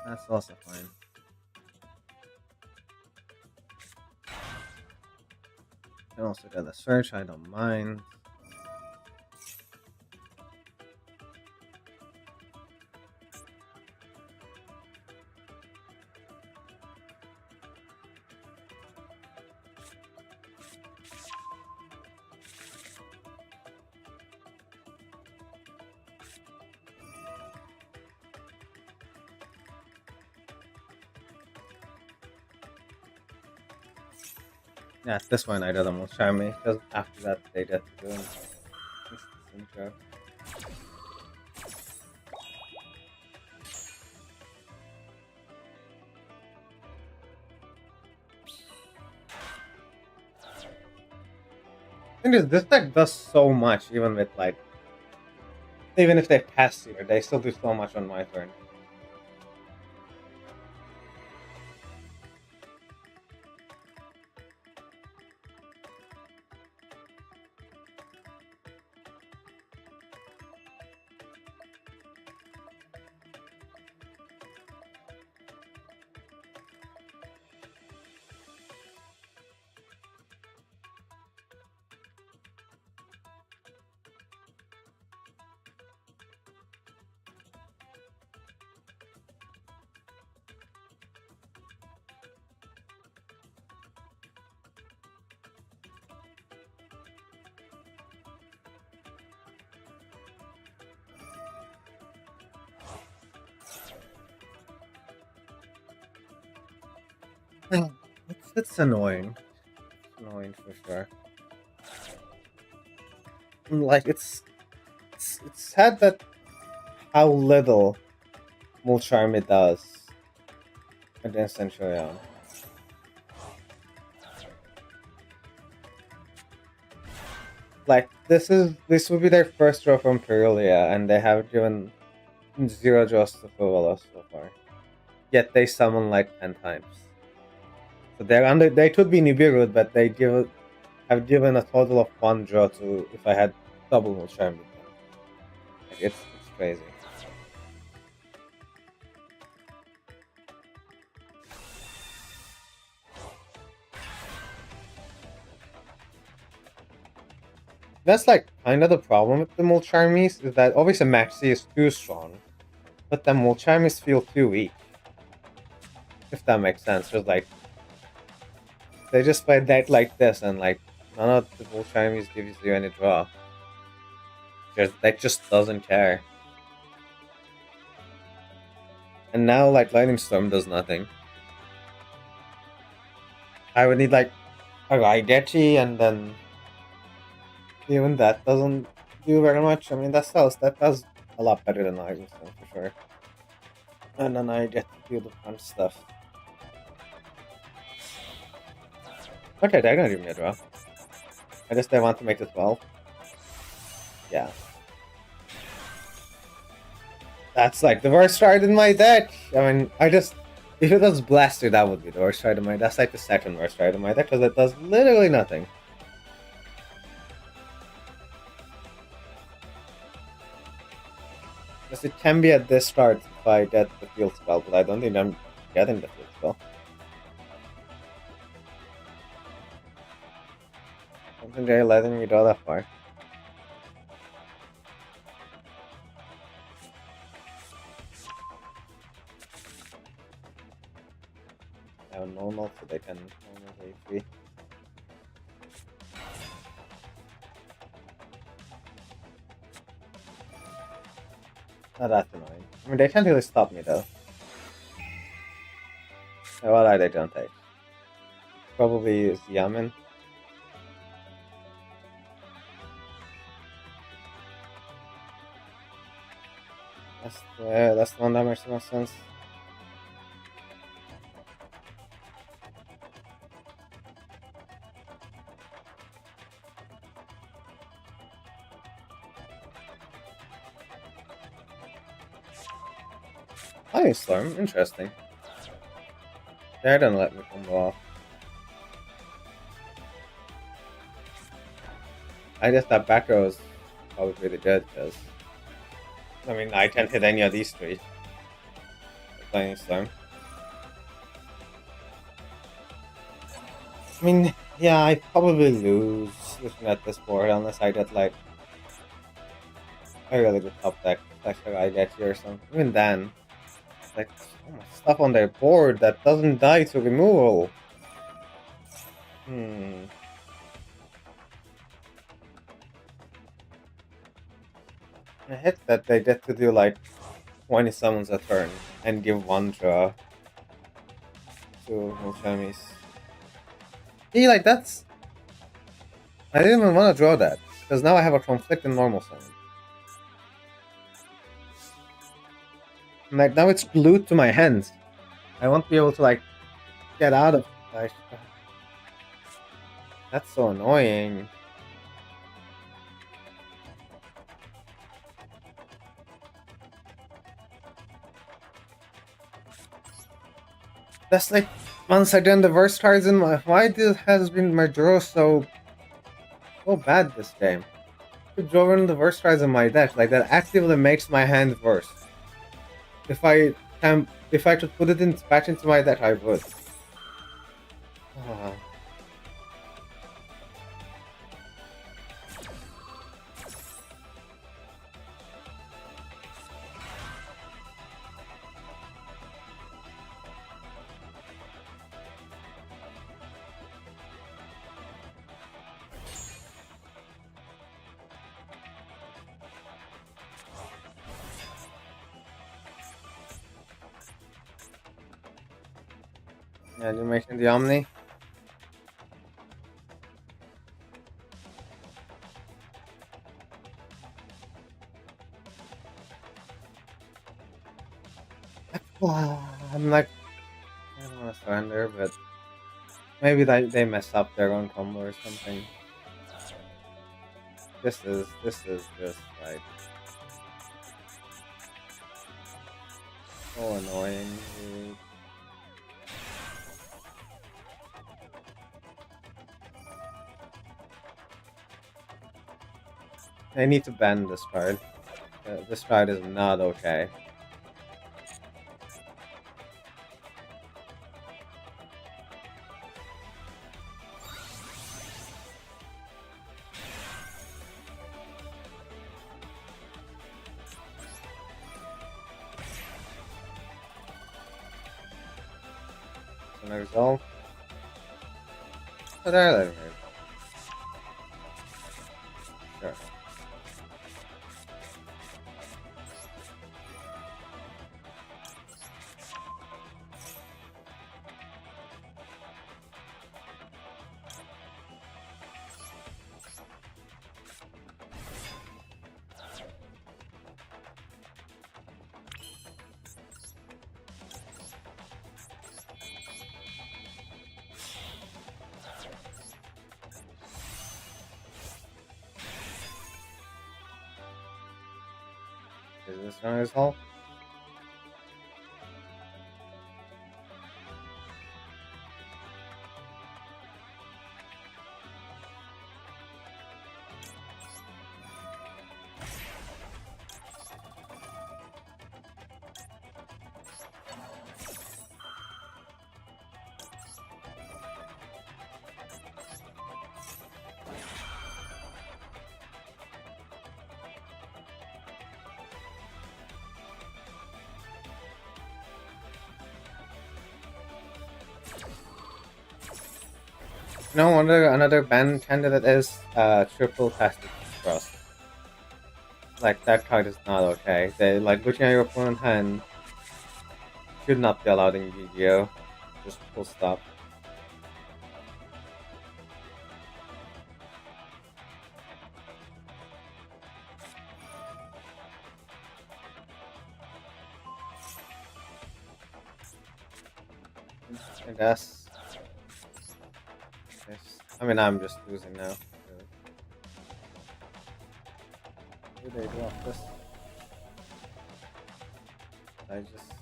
That's also fine. I can also get the search, I don't mind. Yeah, this one I did almost charm me, because after that they get to do Synchro. Thing is, this deck does so much, even with like, even if they pass here, they still do so much on my turn. It's annoying. It's annoying for sure. Like it's sad that how little Mulcharmy does against Centurion. Like this would be their first draw from Perulia, and they have given 0 draws to Fuvalo so far. Yet they summon like 10 times. So they're under. They could be Nibiru, but have given a total of 1 draw to if I had double Mulcharmy with them. Like it's crazy. That's like kind of the problem with the Mulcharmies is that obviously Maxi is too strong, but the Mulcharmies feel too weak. If that makes sense, just like they just play deck like this, and like none of the Mulcharmies gives you any draw. Deck just doesn't care. And now like Lightning Storm does nothing. I would need like a Raigechi, and then even that doesn't do very much. I mean that does a lot better than Lightning Storm for sure. And then I get to do the fun stuff. Okay, they're gonna give me a draw. I guess they want to make it 12. Yeah. That's like the worst card in my deck. I mean, if it was Blaster, that would be the worst card in my deck. That's like the second worst card in my deck because it does literally nothing. Because it can be at this card if I get the field spell, but I don't think I'm getting the field spell. I don't think they're letting me go that far. I have normal, so they can normal HP. Not that annoying. I mean, they can't really stop me though. So what are they gonna take? Probably use Yamen. That's the one that makes the most sense. Lightning Storm, interesting. They're gonna let me combo off. I guess that back row is probably pretty good because I mean I can't hit any of these three. Lightning Storm. I mean, yeah, I probably lose looking at this board unless I get like a really good top deck, like I get here or something. Even then, like so much stuff on their board that doesn't die to removal. I hate that they get to do like 20 summons a turn and give 1 draw to Mulchamis. See, like that's. I didn't even want to draw that because now I have a conflict in normal summon. Like now it's glued to my hands. I won't be able to like get out of. Like, that's so annoying. That's like once again the worst cards in my. Why has been my draw so bad this game? Drawing the worst cards in my deck like that actively makes my hand worse. If I could put it back into my deck, I would. Animation the Omni. I'm like, I don't want to surrender, but maybe they mess up their own combo or something. This is just like so annoying. Dude. They need to ban this card. This card is not okay. So no result. But I let it. Sure. Is this no result? No, another ban candidate is triple plastic cross. Like that card is not okay. They like looking at your opponent's hand should not be allowed in GGO. Just full stop. I guess. Yes. I mean, I'm just losing now. What do they do off this? I just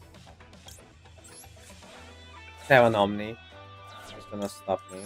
have an Omni. It's gonna stop me.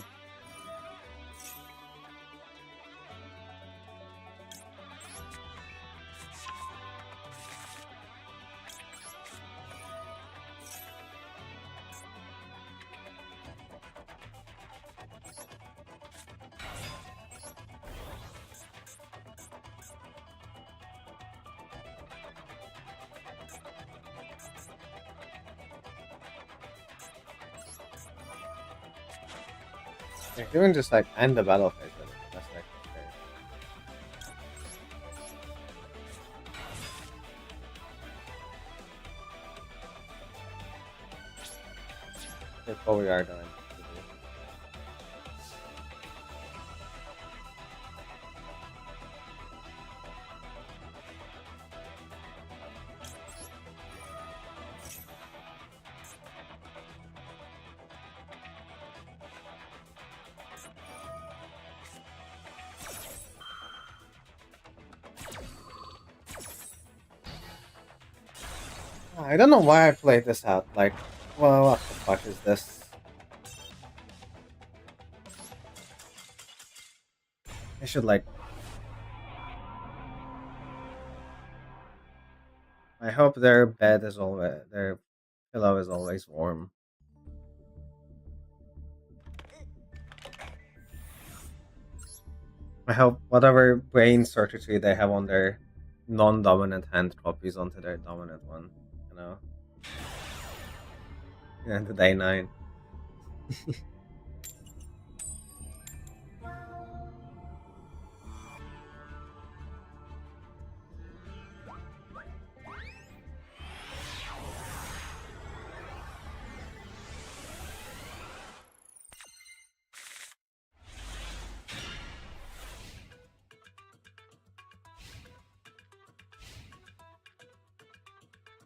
Like, even just like end the battle phase with it. That's like okay. That's what we are doing. I don't know why I played this out. Like, well, what the fuck is this? I should like. I hope their bed is always their pillow is always warm. I hope whatever brain circuitry they have on their non-dominant hand copies onto their dominant one. You know. And the day 9.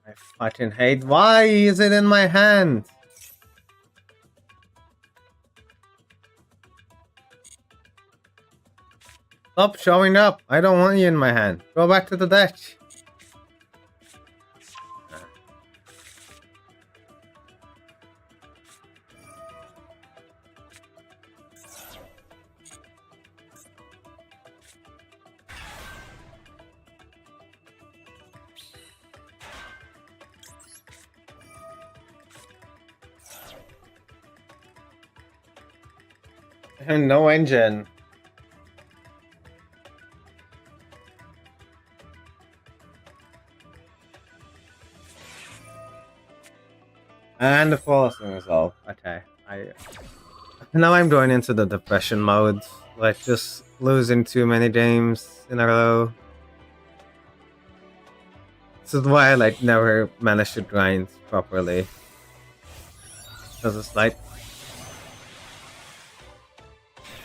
I fucking hate. Why is it in my hand? Stop showing up. I don't want you in my hand. Go back to the deck. No engine. And the flawless resolve. Okay. Now I'm going into the depression mode. Like just losing too many games in a row. This is why I like never managed to grind properly. Because it's like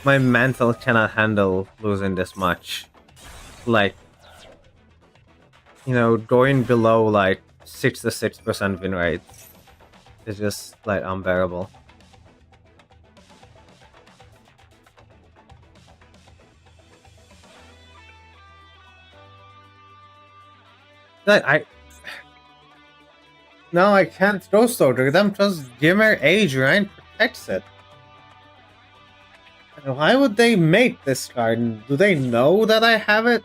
my mental cannot handle losing this much. Like, you know, going below like 66% win rate is just like unbearable. No, I can't throw soldier. Them just Gimmer Age Ryan protects it. Why would they make this card? Do they know that I have it?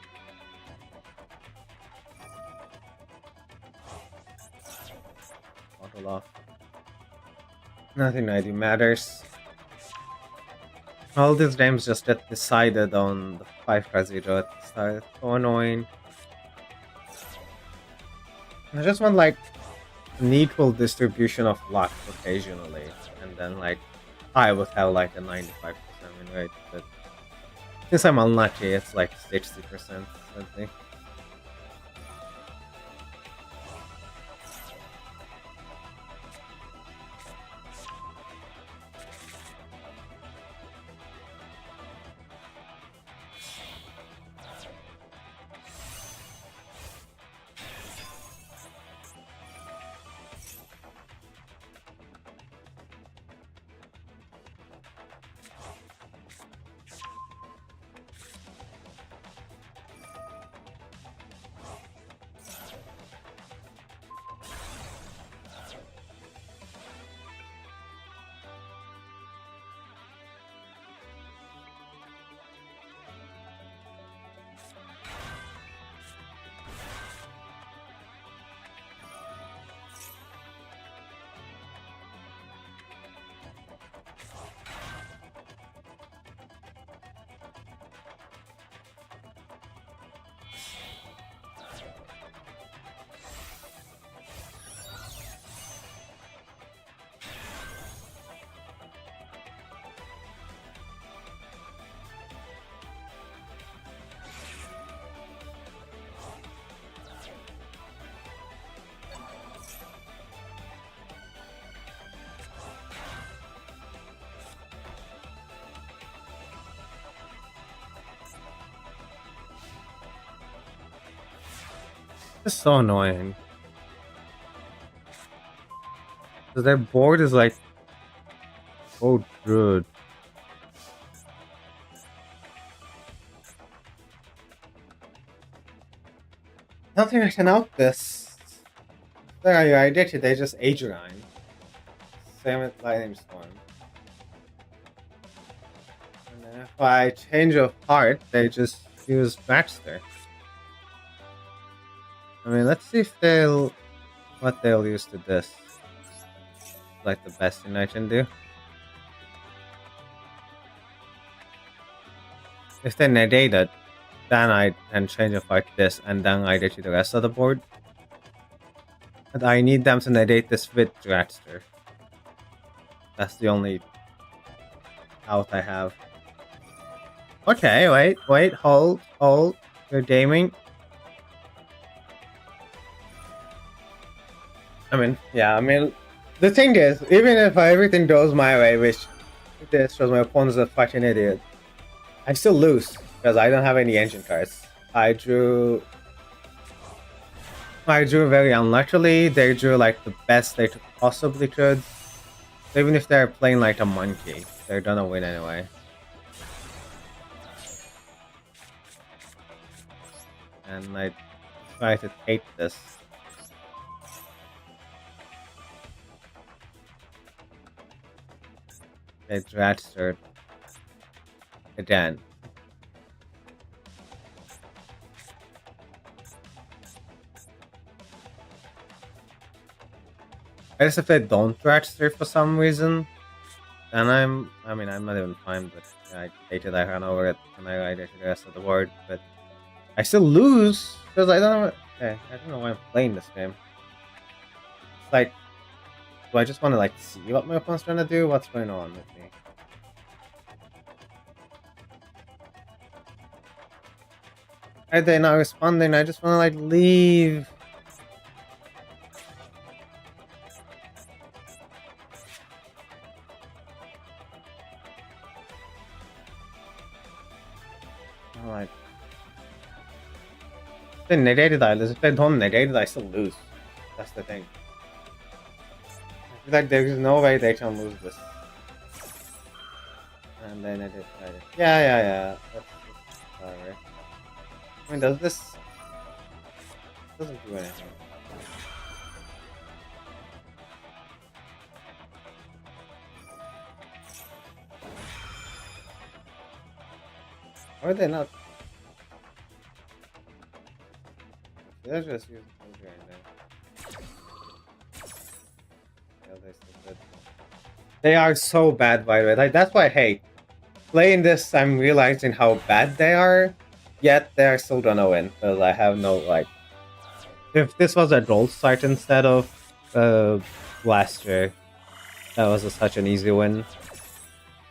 Bottle off. Nothing I do matters. All these games just get decided on the 5-0 at the start. It's so annoying. I just want like an equal distribution of luck occasionally, and then like I would have like a 95% win rate, but since I'm unlucky, it's like 60% something. It's so annoying. Cause their board is like, oh good. Nothing I can out this. There you are, I get you, they just age grind. Same with Lightning Storm. And then if I change of heart, they just use Baxter. I mean, let's see if what they'll use to this. Like the best thing I can do. If they negate it, then I can change it like this, and then I get you the rest of the board. But I need them to negate this with Dragster. That's the only out I have. Okay, wait, hold. You're gaming. I mean, the thing is, even if everything goes my way, which this shows my opponent's a fucking idiot, I still lose because I don't have any engine cards. I drew I drew very unluckily. They drew like the best they possibly could. So even if they're playing like a monkey, they're gonna win anyway. And I try to take this. They dragster again. I guess if they don't dragster for some reason, then I'm not even fine, but yeah, I hated I ran over it and I lied to the rest of the board, but I still lose because I don't know. Okay, I don't know why I'm playing this game. It's like, do I just want to like see what my opponent's trying to do? What's going on with me? Are they not responding? I just want to like leave. I'm like, if they negated I lose. If they don't negate it, I still lose. That's the thing. I feel like there's no way they can lose this. And then I did. Yeah. That's whatever. I mean, does this? It doesn't do anything. Or are they not? They're just using the right now. Yeah, they're so good. They are so bad, by the way. Like that's why I hate playing this. I'm realizing how bad they are. Yet they are still gonna win because I have no like. If this was a gold site instead of last year, that was such an easy win.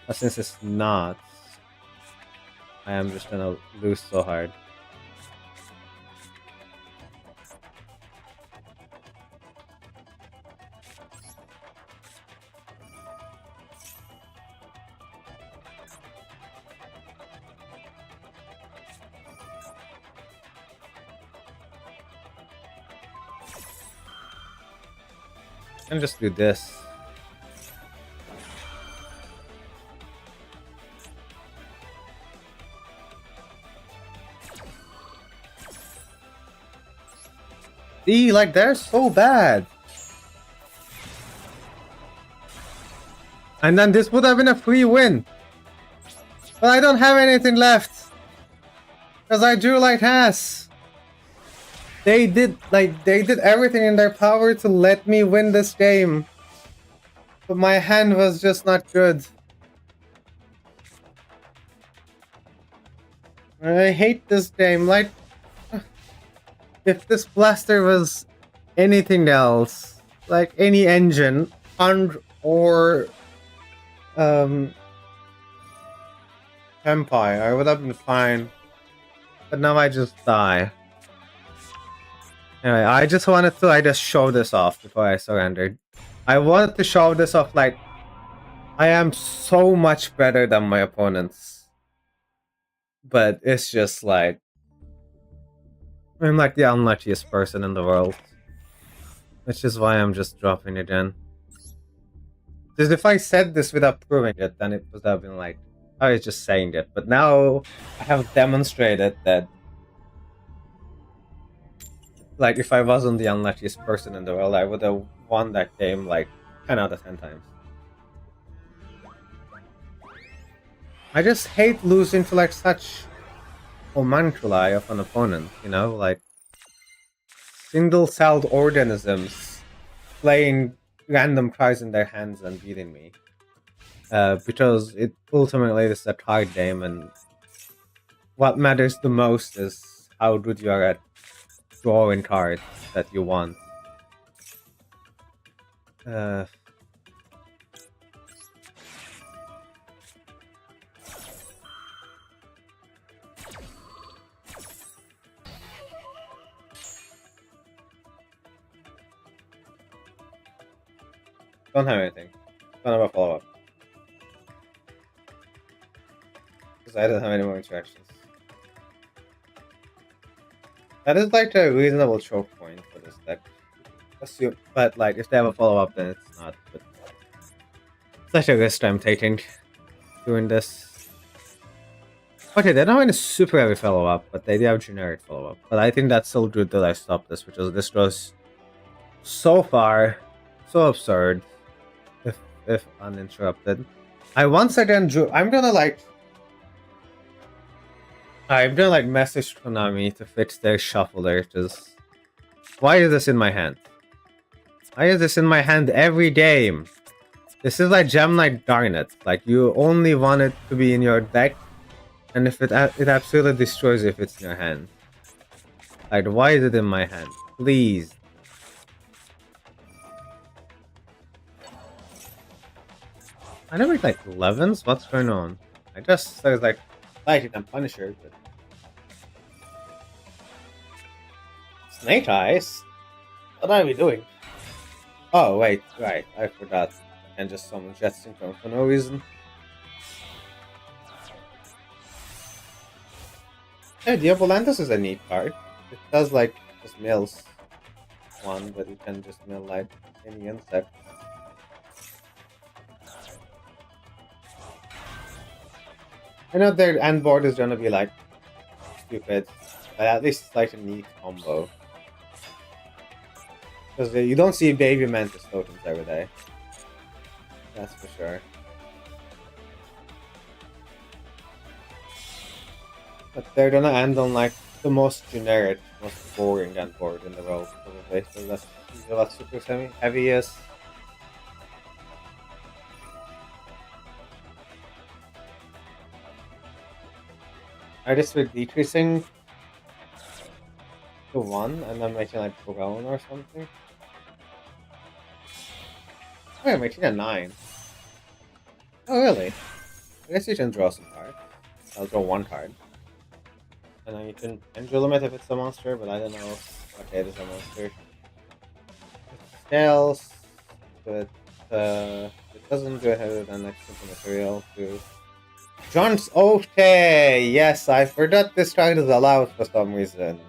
But since it's not, I am just gonna lose so hard. And just do this. See, like they're so bad. And then this would have been a free win. But I don't have anything left. Because I drew like ass. They did everything in their power to let me win this game. But my hand was just not good. I hate this game. Like, if this blaster was anything else, like any engine, or Tenpai, I would have been fine. But now I just die. Anyway, I just show this off before I surrendered. I wanted to show this off, like, I am so much better than my opponents. But it's just like, I'm like the unluckiest person in the world. Which is why I'm just dropping it in. Because if I said this without proving it, then it would have been like, I was just saying it. But now I have demonstrated that, like, if I wasn't the unluckiest person in the world, I would have won that game like 10 out of 10 times. I just hate losing to like such homunculi of an opponent, you know, like single-celled organisms playing random cards in their hands and beating me. Because it ultimately is a card game, and what matters the most is how good you are at drawing cards that you want. Don't have anything. Don't have a follow-up. Because I don't have any more interactions. That is like a reasonable choke point for this deck. Assume, but like if they have a follow-up, then it's not. But such a risk I'm taking doing this. Okay, they don't have any super heavy follow-up, but they do have generic follow-up. But I think that's still good that I stopped this, because this was so far so absurd if uninterrupted. I once again drew. I'm gonna message Konami to fix their shuffle there, because why is this in my hand? Why is this in my hand every game? This is like Gem Knight Garnet. Like, you only want it to be in your deck, and if it absolutely destroys if it's in your hand. Like, why is it in my hand? Please. I never like 11s? What's going on? I just was like Lightning and Punisher, but Snake Eyes? What are we doing? Oh wait, right, I forgot. And just summon Jet Synchro for no reason. Hey, Diabolantis is a neat card. It does like just mills one, but you can just mill like any insect. I know their end board is gonna be like stupid, but at least it's like a neat combo. Because you don't see Baby Mantis tokens every day. That's for sure. But they're gonna end on like the most generic, most boring end board in the world, probably. So that's what super semi heavy is. I just with decreasing to 1 and then making like Brown or something. Oh, yeah, making a 9. Oh, really? I guess you can draw some cards. I'll draw 1 card. And then you can injure limit if it's a monster, but I don't know. Okay, it is a monster. It scales, but it doesn't do it other than next to material to John's. Okay, yes, I forgot this card is allowed for some reason.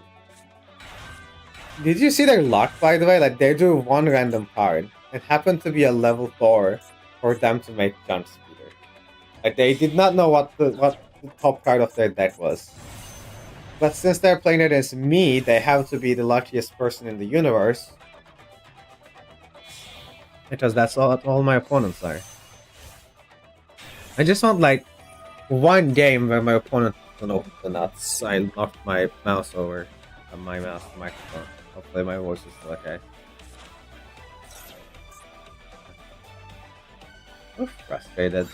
Did you see their luck, by the way? Like, they drew 1 random card. It happened to be a level 4 for them to make John Speeder. Like, they did not know what the top card of their deck was. But since they're playing it as me, they have to be the luckiest person in the universe. Because that's all my opponents are. I just want, like, 1 game where my opponent don't open the nuts. I knocked my mouse over. My mouse microphone. Hopefully my voice is still okay. I'm frustrated.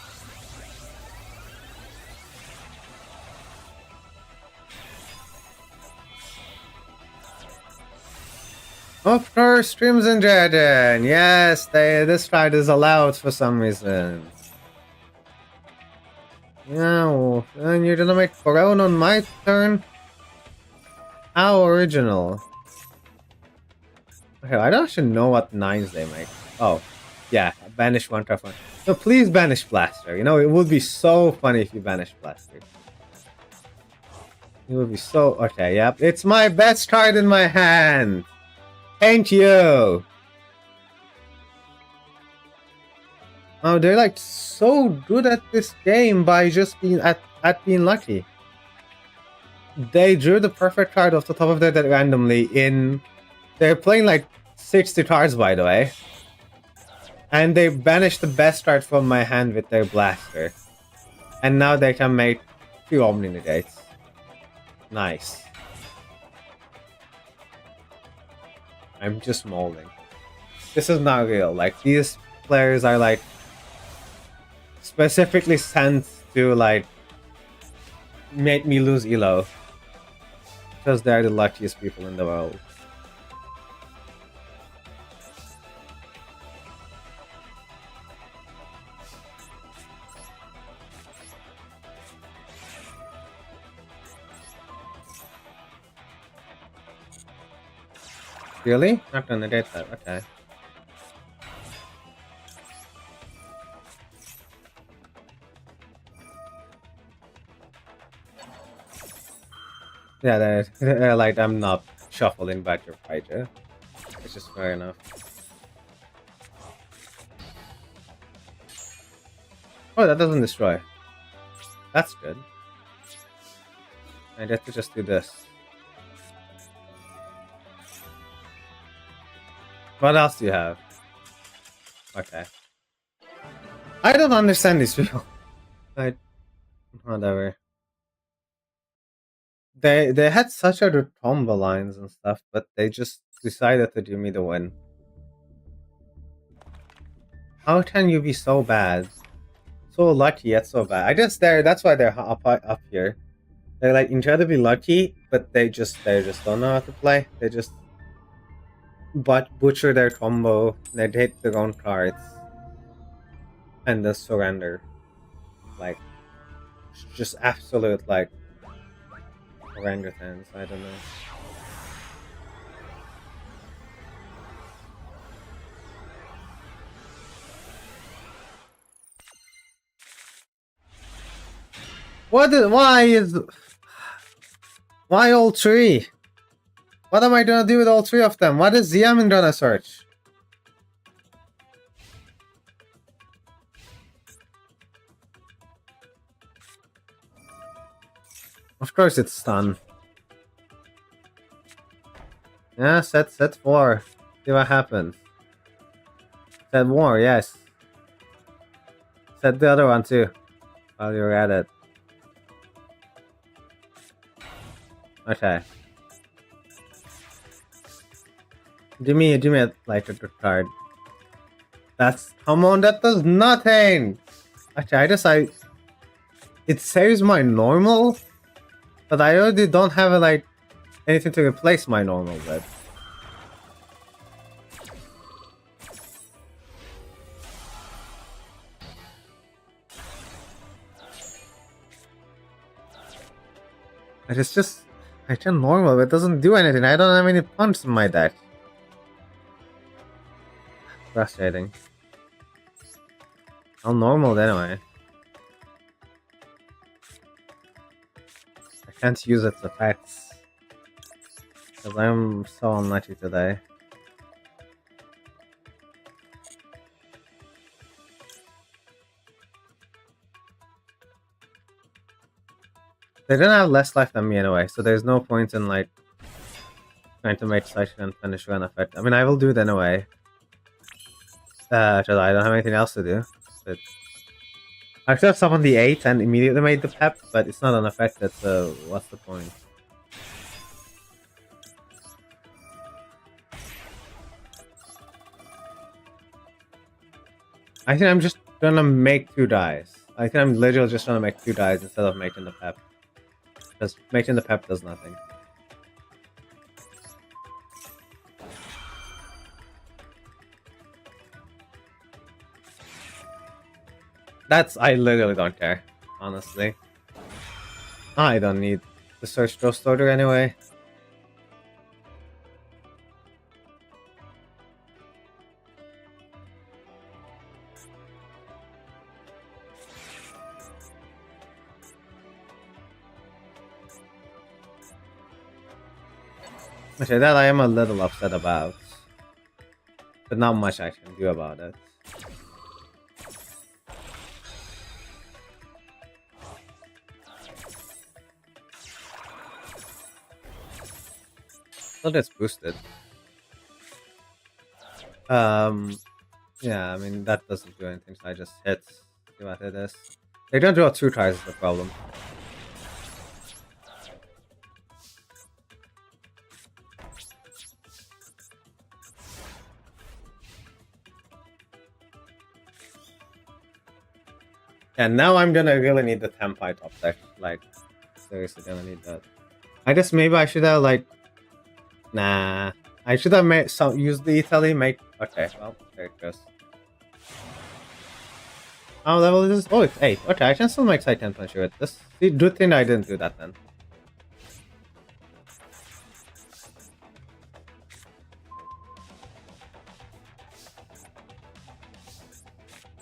Of course, Crimson Dragon! Yes, this card is allowed for some reason. No, and you're gonna make Brown on my turn? How original. Okay, I don't actually know what 9s they make. Oh, yeah, banish 1 tough one. So please banish Blaster. You know, it would be so funny if you banish Blaster. It would be so... Okay, yep. It's my best card in my hand! Thank you! Oh, they're like so good at this game by just being at being lucky. They drew the perfect card off the top of their deck randomly in... They're playing like 60 cards, by the way. And they banished the best card from my hand with their Blaster. And now they can make 2 Omni Negates. Nice. I'm just molding. This is not real. Like, these players are like specifically sent to like make me lose elo. Because they're the luckiest people in the world. Really? Not gonna negate that, okay. Yeah, they're like, I'm not shuffling back your Kaiju. Which is fair enough. Oh, that doesn't destroy. That's good. I get to just do this. What else do you have? Okay. I don't understand these people. Whatever. They had such other combo lines and stuff, but they just decided to give me the win. How can you be so bad? So lucky yet so bad. I guess that's why they're up here. They're like incredibly lucky, but they just don't know how to play. They just butcher their combo, they hit their own cards, and then surrender. Like just absolute like orangutans, I don't know. Why all three? What am I gonna do with all three of them? What is Yamin gonna search? Of course it's stun. Yeah, set 4. See what happens. Set more, yes. Set the other one too. While you're at it. Okay. Give me like a good card. Come on, that does nothing! Okay, it saves my normal, but I already don't have like anything to replace my normal with. It's just I can normal, but it doesn't do anything. I don't have any punch in my deck. Frustrating. I'll normal it anyway. I can't use its effects because I'm so unlucky today. They didn't have less life than me anyway, so there's no point in like trying to make such and finish run effect. I mean, I will do it anyway. Because I don't have anything else to do. But I should have summoned the 8 and immediately made the pep, but it's not unaffected, so what's the point? I think I'm just gonna make 2 dies. I think I'm literally just gonna make 2 dies instead of making the pep. Because making the pep does nothing. I literally don't care, honestly. I don't need the search ghost order anyway. Okay, that I am a little upset about. But not much I can do about it. Still gets boosted. Yeah, I mean, that doesn't do anything, so I just hit. See what it is. They don't draw 2 cards is the problem. And now I'm gonna really need the Tenpai top deck. Like, seriously gonna need that. I guess maybe I should have, like... Nah. I should have used the Italy, Okay, well, there it goes. How level is this? Oh, it's 8. Okay, I can still make Side 10 punch with this. See, good thing I didn't do that then.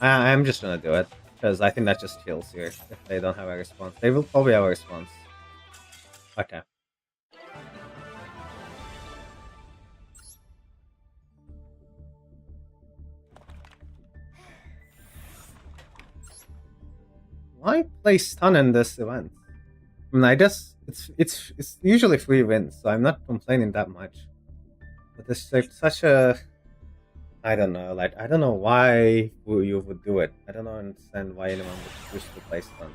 I'm just gonna do it. Because I think that just kills here if they don't have a response. They will probably have a response. Okay. why play stun in this event? I mean, it's usually free wins, so I'm not complaining that much. But it's like such a, I don't know, like I don't know why you would do it. I don't understand why anyone would choose to play stun.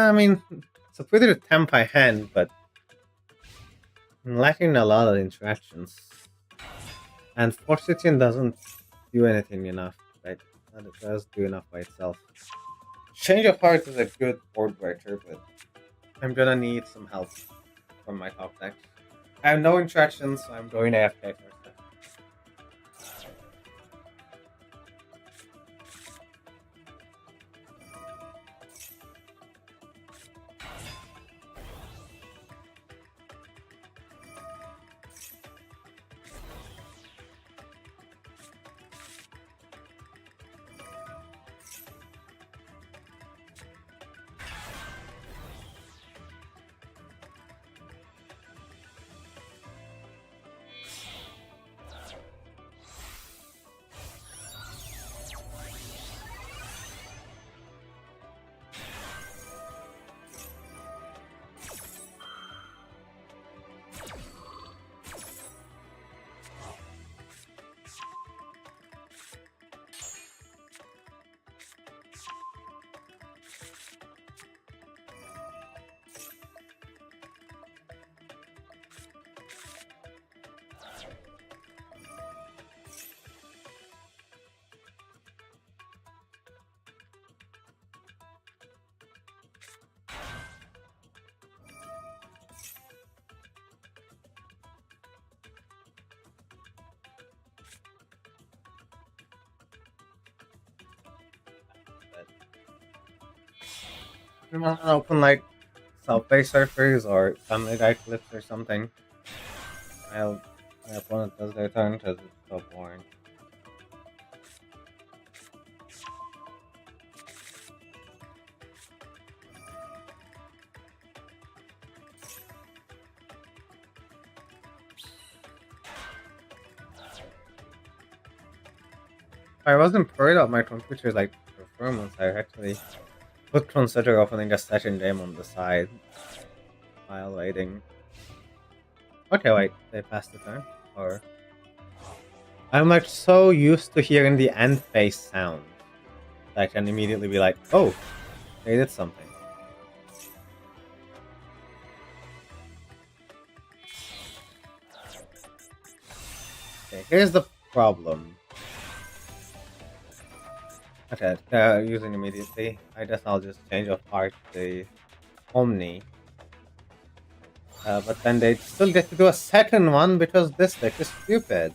I mean, it's a pretty Tenpai hand, but I'm lacking a lot of interactions. And Fortitude doesn't do anything enough, right? It does do enough by itself. Change of Heart is a good board breaker, but I'm gonna need some help from my top deck. I have no interactions, so I'm going AFK first. I'm gonna open like South Bay Surfers or Family Guy Clips or something. My opponent does their turn because it's so boring. I wasn't worried about my computer's like performance. I actually would consider opening a second game on the side while waiting. Okay, wait, they passed the turn? Or I'm like so used to hearing the end phase sound that I can immediately be like, oh, they did something. Okay, here's the problem. Okay, using immediately. I guess I'll just change apart the Omni. But then they still get to do a second one because this deck is stupid.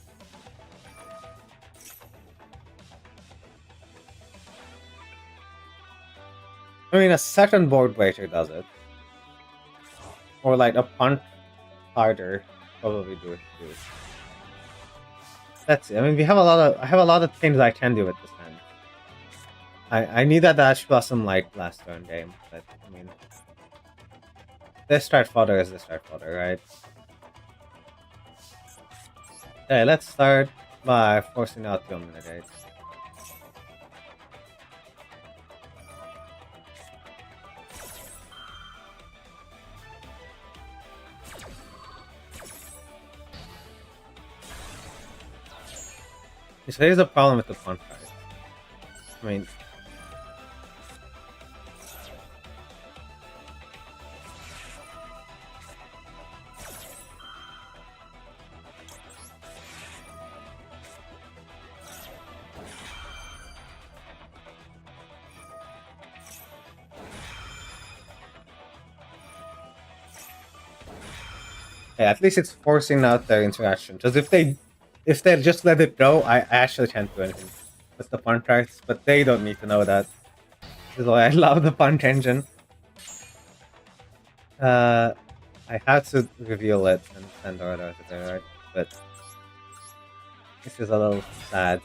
I mean, a second board breaker does it. Or like a punch harder probably do it too. That's it. I mean, I have a lot of things I can do with this hand. I need that Dash Blossom like last turn game, but I mean, this start fodder is the start fodder, right? Okay, let's start by forcing out the Omnigate. So here's the problem with the punch card. I mean, yeah, at least it's forcing out their interaction. Because if they just let it go, I actually can't do anything. That's the punch cards, but they don't need to know that. This is why I love the punch engine. I had to reveal it and send order to the right, but This is a little sad.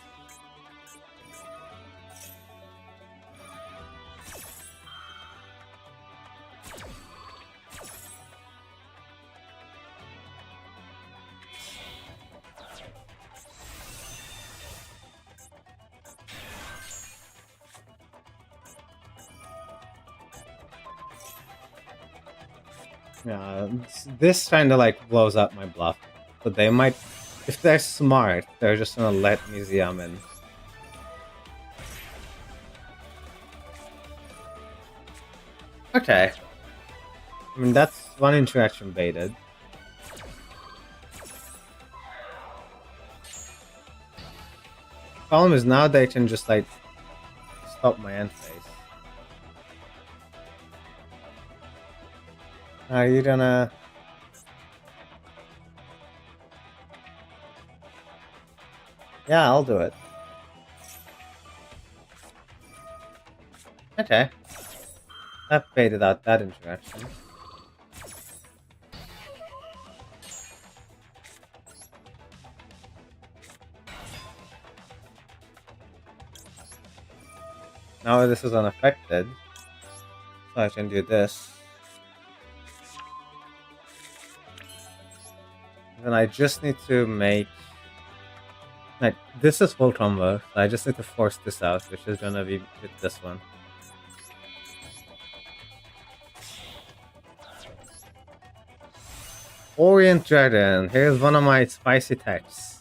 Yeah, this kind of like blows up my bluff. But they might, if they're smart, they're just gonna let me ZM in. Okay. I mean, that's one interaction baited. Problem is now they can just like stop my end phase. Are you gonna... Yeah, I'll do it. Okay. That baited out that interaction. Now this is unaffected. So I can do this. Then I just need to make... Like, this is full combo, so I just need to force this out, which is gonna be with this one. Orient Dragon, here's one of my spicy techs.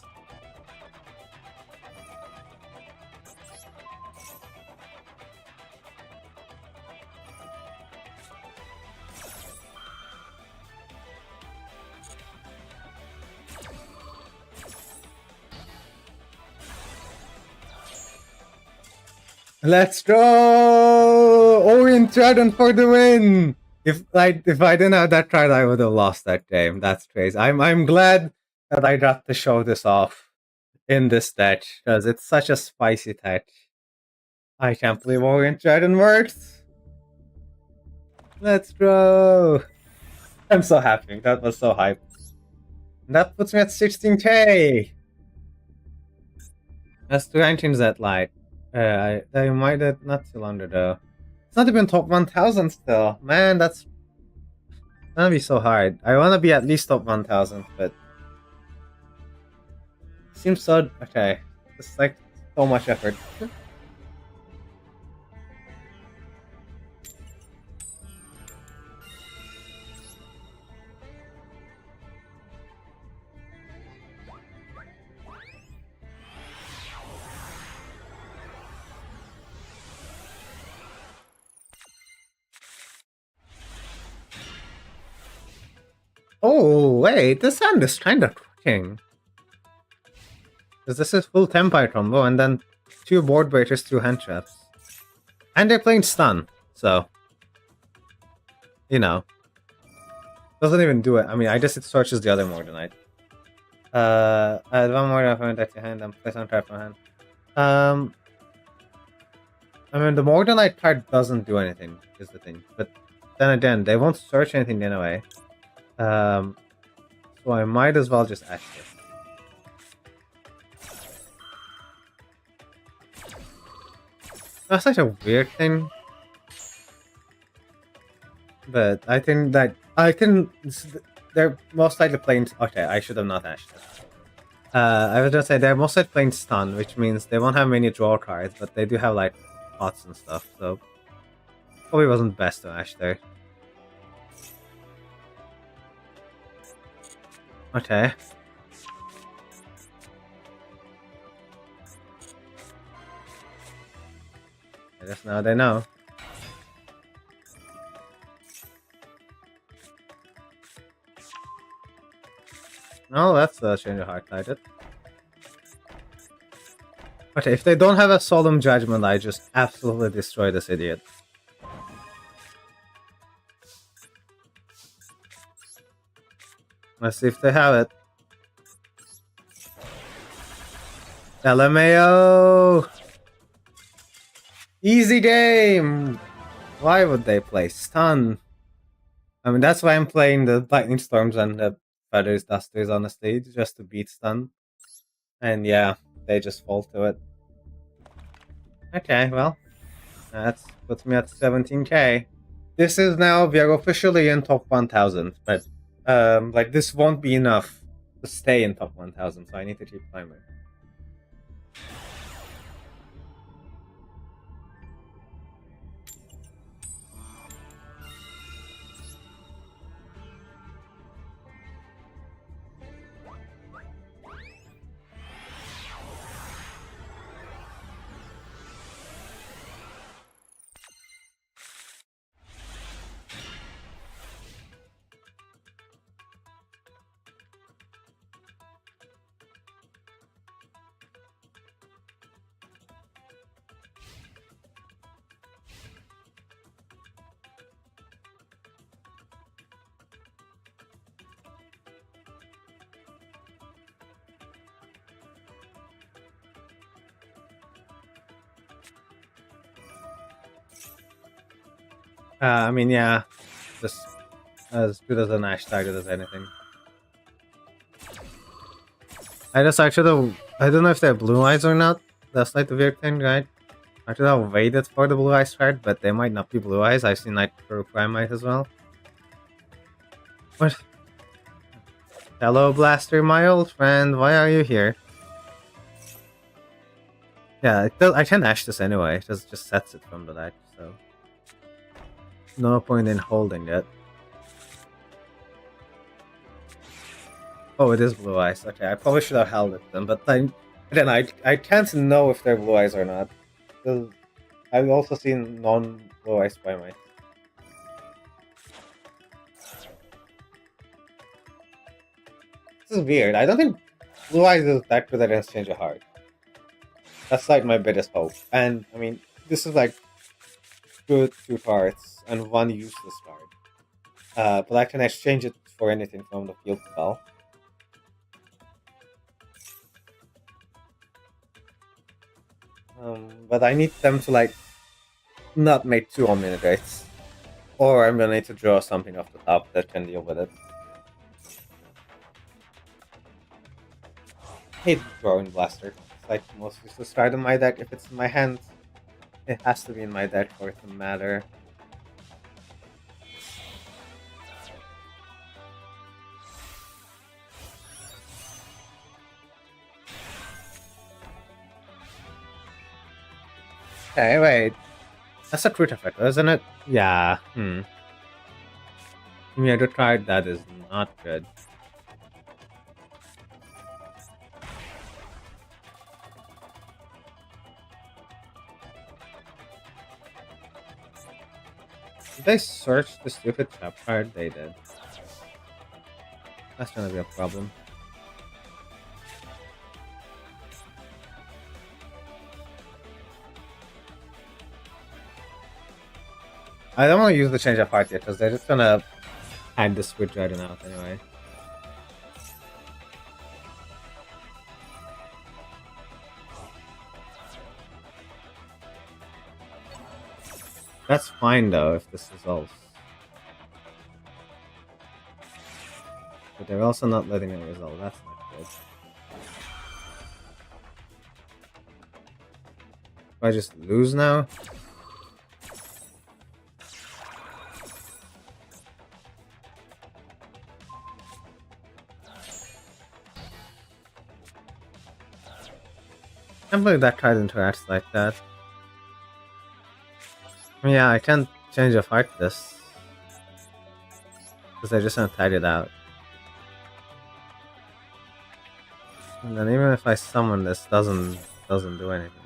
Let's go! Orient Dragon for the win! If I didn't have that card, I would have lost that game. That's crazy. I'm glad that I got to show this off in this deck, because it's such a spicy deck. I can't believe Orient Dragon works. Let's go! I'm so happy. That was so hype. That puts me at 16k! That's the rankings that like. They might have not too long though. It's not even top 1000 still. Man, that's gonna be so hard. I wanna be at least top 1000, but seems so okay. It's like so much effort. Oh wait, this hand is kinda cooking. Because this is full Tenpai combo and then 2 board breakers, 2 hand traps. And they're playing stun, so you know. Doesn't even do it. I mean, I guess it searches the other Morganite. Add one more opponent at your hand and place on trap on hand. I mean, the Morganite card doesn't do anything, is the thing. But then again, they won't search anything anyway. So I might as well just ash this. That's such a weird thing. But I think that they're most likely playing... Okay, I should have not ashed this. I was gonna say they're most likely playing stun, which means they won't have many draw cards, but they do have like pots and stuff, so probably wasn't best to ash there. Okay. I guess now they know. No, that's a change of heart lighted. Okay, if they don't have a solemn judgment, I just absolutely destroy this idiot. Let's see if they have it. LMAO! Easy game! Why would they play stun? I mean, that's why I'm playing the Lightning Storms and the Feathers Dusters, honestly, just to beat stun. And yeah, they just fall to it. Okay, well, that puts me at 17k. This is now, we are officially in top 1000, but like this won't be enough to stay in top 1000, so I need to keep climbing. I mean, yeah, just as good as an Ash target as anything. I don't know if they're blue eyes or not. That's like the weird thing, right? I should have waited for the blue eyes card, but they might not be blue eyes. I've seen Nitro Primite as well. What? Hello, Blaster, my old friend. Why are you here? Yeah, I can Ash this anyway. It just sets it from the deck, so no point in holding it. Oh, it is blue eyes. Okay, I probably should have held it then, but then I can't know if they're blue eyes or not. I've also seen non-blue eyes Primite. This is weird. I don't think blue eyes is that good against Change of Heart. That's like my biggest hope. And I mean, this is like good 2 cards and 1 useless card. But I can exchange it for anything from the field spell. But I need them to like not make 2 Omnigrates. Or I'm gonna need to draw something off the top that can deal with it. I hate drawing Blaster. It's like the most useless card in my deck. If it's in my hand, it has to be in my deck for it to matter. Okay, wait. That's a crit effect, isn't it? Yeah. Meteor card, that is not good. Did they search the stupid trap card? They did. That's gonna be a problem. I don't want to use the change of heart yet, because they're just gonna hide the Squid Dragon out anyway. That's fine though, if this resolves. But they're also not letting it resolve, that's not good. Do I just lose now? I can't believe that card interacts like that. Yeah, I can't change of heart this. Because I just gonna tag it out. And then even if I summon this, doesn't do anything.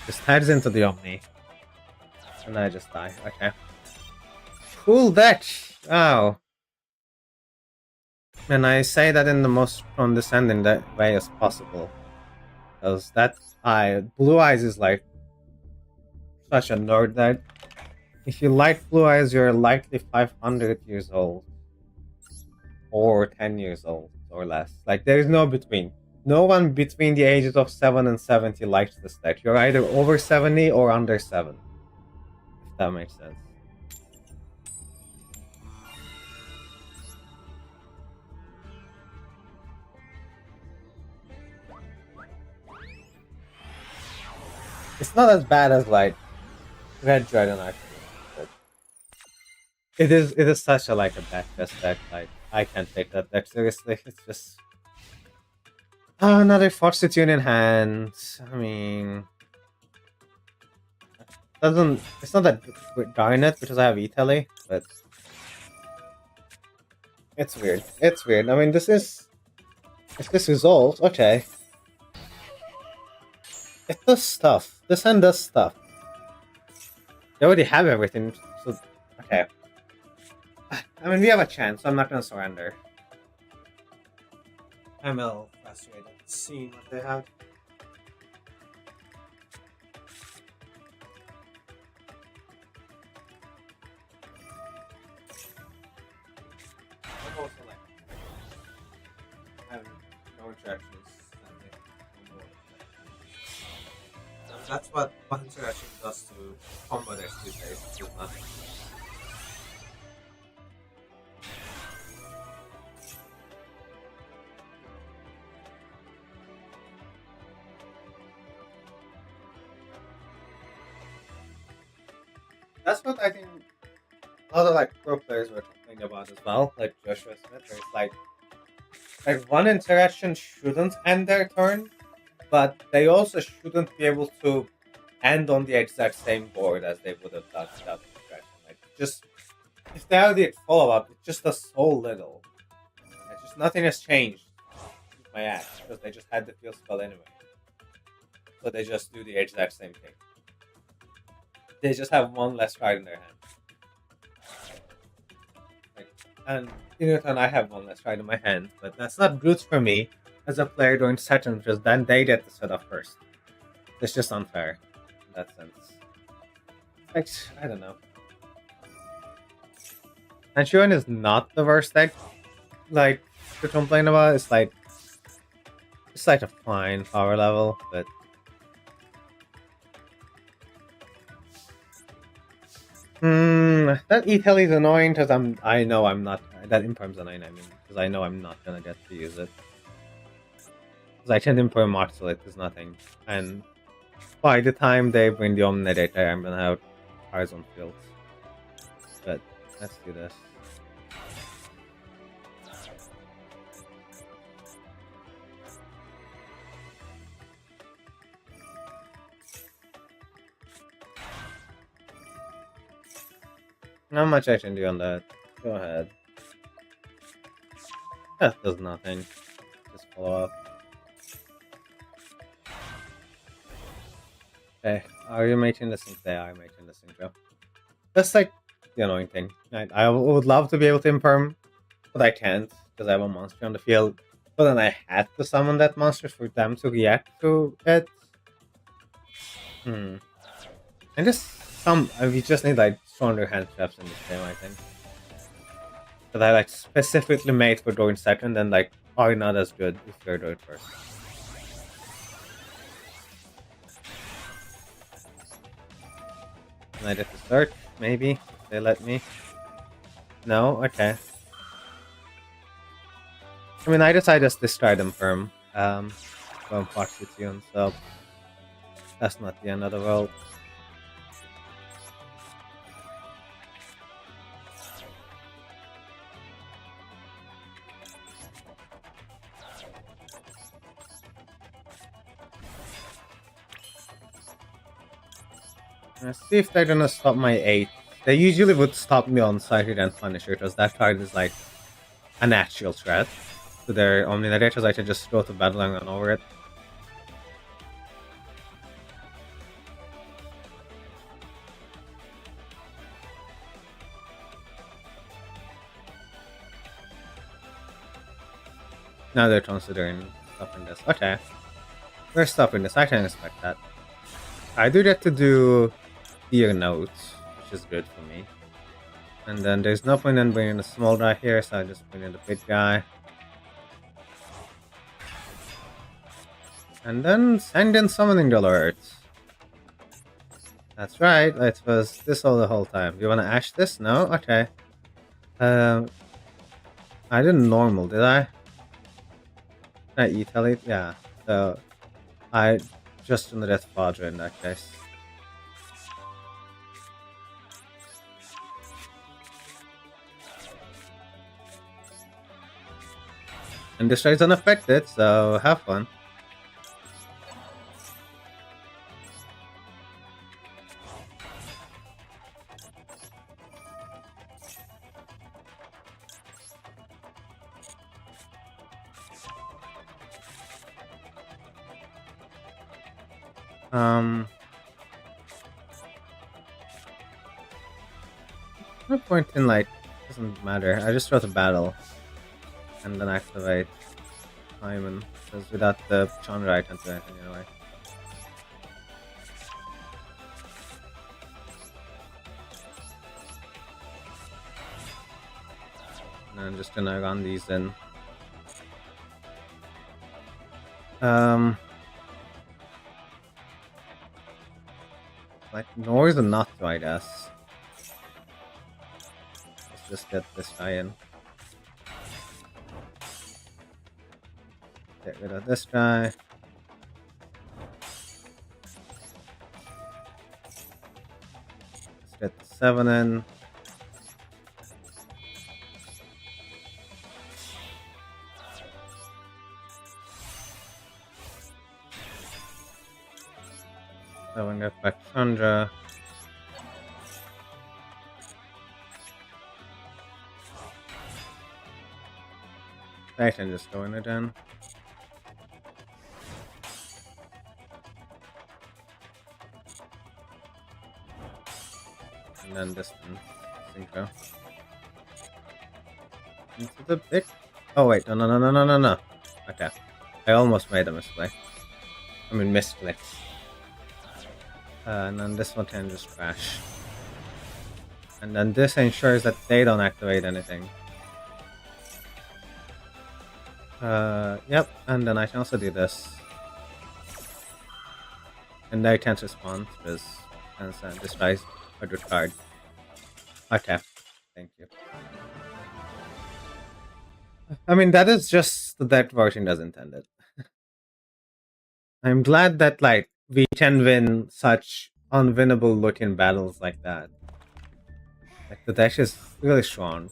Just tags into the Omni. And I just die. Okay. Cool deck! Wow. And I say that in the most condescending way as possible. Because Blue Eyes is like such a nerd deck. If you like Blue Eyes, you're likely 500 years old. Or 10 years old, or less. Like, there is no between. no one between the ages of 7 and 70 likes this deck. You're either over 70 or under 7. If that makes sense. It's not as bad as like Red Dragon actually, but it is such a like a backtest deck. Like I can't take that deck seriously. It's just another Fortitude in hand. I mean, doesn't it's not that darn it because I have Italy, but it's weird. It's weird. I mean, this is if this resolves, okay. It does stuff. This hand does stuff. They already have everything, so okay. I mean, we have a chance, so I'm not gonna surrender. I'm a little frustrated seeing what they have. I'm also like having no interactions. That's what one interaction does to combo decks these days. It's just nothing. That's what I think a lot of like pro players were talking about as well, like Joshua Smith, where it's like one interaction shouldn't end their turn, but they also shouldn't be able to end on the exact same board as they would have done without the interaction. Like just if they have the follow up, it just does so little. Like, just nothing has changed with my axe because they just had the field spell anyway. So they just do the exact same thing. They just have one less card in their hand. Like, and in return, I have one less card in my hand, but that's not good for me as a player during second because then they get the setup first. It's just unfair in that sense. Like, I don't know. And P.U.N.K is not the worst deck, like, to complain about. It's like a fine power level, but that E-Tel is annoying because I know I'm not that imperm's annoying. I mean, because I know I'm not gonna get to use it. Because I can imperm Moxel, it is nothing, and by the time they bring the Omnidator, I'm gonna have cards on field. But let's do this. Not much I can do on that. Go ahead. That does nothing. Just follow up. Okay, are you making the sync? They are making the synchro. That's like the annoying thing. I would love to be able to imperm, but I can't because I have a monster on the field. But then I had to summon that monster for them to react to it. And just we just need like stronger hand traps in this game, I think. That I like specifically made for going second and like are not as good if you're doing first. Can I get the search? Maybe if they let me. No, okay. I mean, I decided just discard them firm. From P.U.N.K, so that's not the end of the world. Let's see if they're gonna stop my 8. They usually would stop me on Sighted and Punisher because that card is like an actual threat to their Omnidator, because I can just go to battle and run over it. Now they're considering stopping this. Okay. We're stopping this. I can expect that. I do get to do Deer Notes, which is good for me. And then there's no point in bringing the small guy here, so I just bring in the big guy. And then send in summoning alert. That's right, it was this all the whole time. Do you want to ash this? No? Okay. I didn't normal, did I? Did I E-Telly? Yeah. So, I just under that Fodra in that case. And this trade's unaffected, so have fun. No point in like, doesn't matter. I just throw the battle and then activate Hyman, because without the Chandra I can't do anything anyway. And I'm just gonna run these in. Like north and not to, I guess. Let's just get this guy in. Get rid of this guy. Let's get the 7 in. So we get back Chandra. I can just go in again. And then this one, Synchro. Into the big. Oh wait, no. Okay, I almost made a mistake. I mean, misclick. And then this one can just crash. And then this ensures that they don't activate anything. Yep, and then I can also do this. And they can't respond because this guy's a good card. Okay, thank you. I mean, that is just the deck version as intended. I'm glad that, like, we can win such unwinnable looking battles like that. Like, the deck is really strong.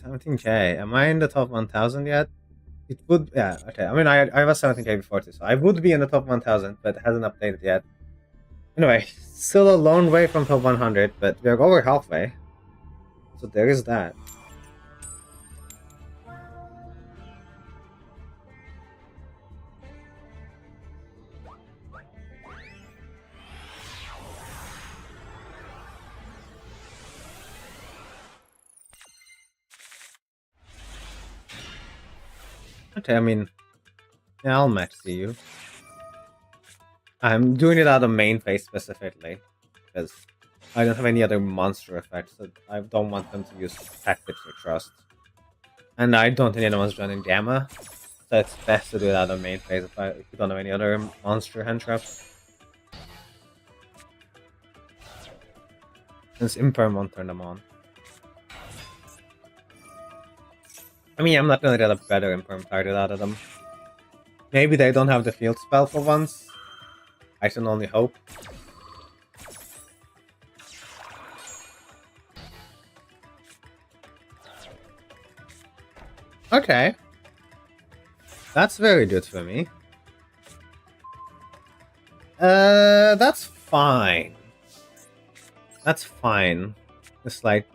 17k. Am I in the top 1000 yet? It would, yeah, okay. I mean, I was 17k before this, so I would be in the top 1000, but it hasn't updated yet. Anyway, still a long way from top 100, but we're over halfway. So there is that. Okay, I mean, yeah, I'll match you. I'm doing it out of main phase specifically, because I don't have any other monster effects, so I don't want them to use tactics or trust. And I don't think anyone's running Gamma, so it's best to do it out of main phase if you don't have any other monster hand traps. Since Imperm won't turn them on. I mean, I'm not gonna get a better Imperm target out of them. Maybe they don't have the field spell for once. I can only hope. Okay. That's very good for me. That's fine. That's fine. It's like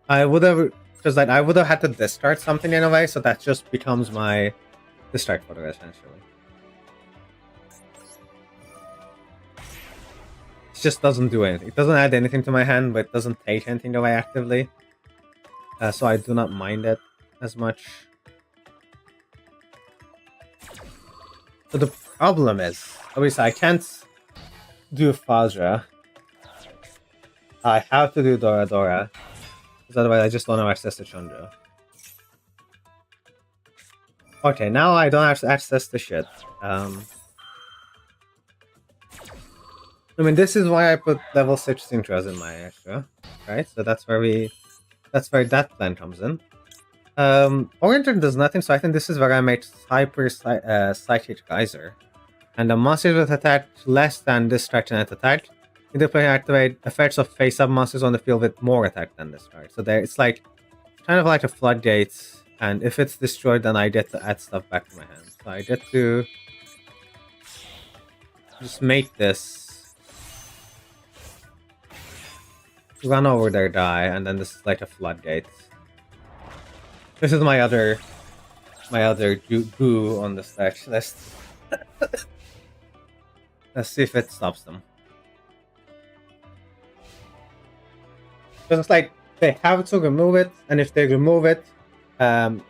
I would have, because like I would have had to discard something in a way, so that just becomes my discard photo essentially. It just doesn't do anything. It doesn't add anything to my hand, but it doesn't take anything away actively. So I do not mind it as much. So the problem is, obviously I can't do Fazra. I have to do Dora Dora, because otherwise I just don't have access to Chandra. Okay, now I don't have to access the shit. I mean, this is why I put level 6 Synchros in my extra, right? So that's where that plan comes in. Oriented does nothing, so I think this is where I made Hyper Psychic Geyser. And the monsters with attack less than this strike and attack, either player activate effects of face-up monsters on the field with more attack than this strike. So there, it's like kind of like a floodgate, and if it's destroyed, then I get to add stuff back to my hand. So I get to just make this run over their die, and then this is like a floodgate. This is my other goo on the stash list. Let's see if it stops them. Because it's like they have to remove it, and if they remove it, then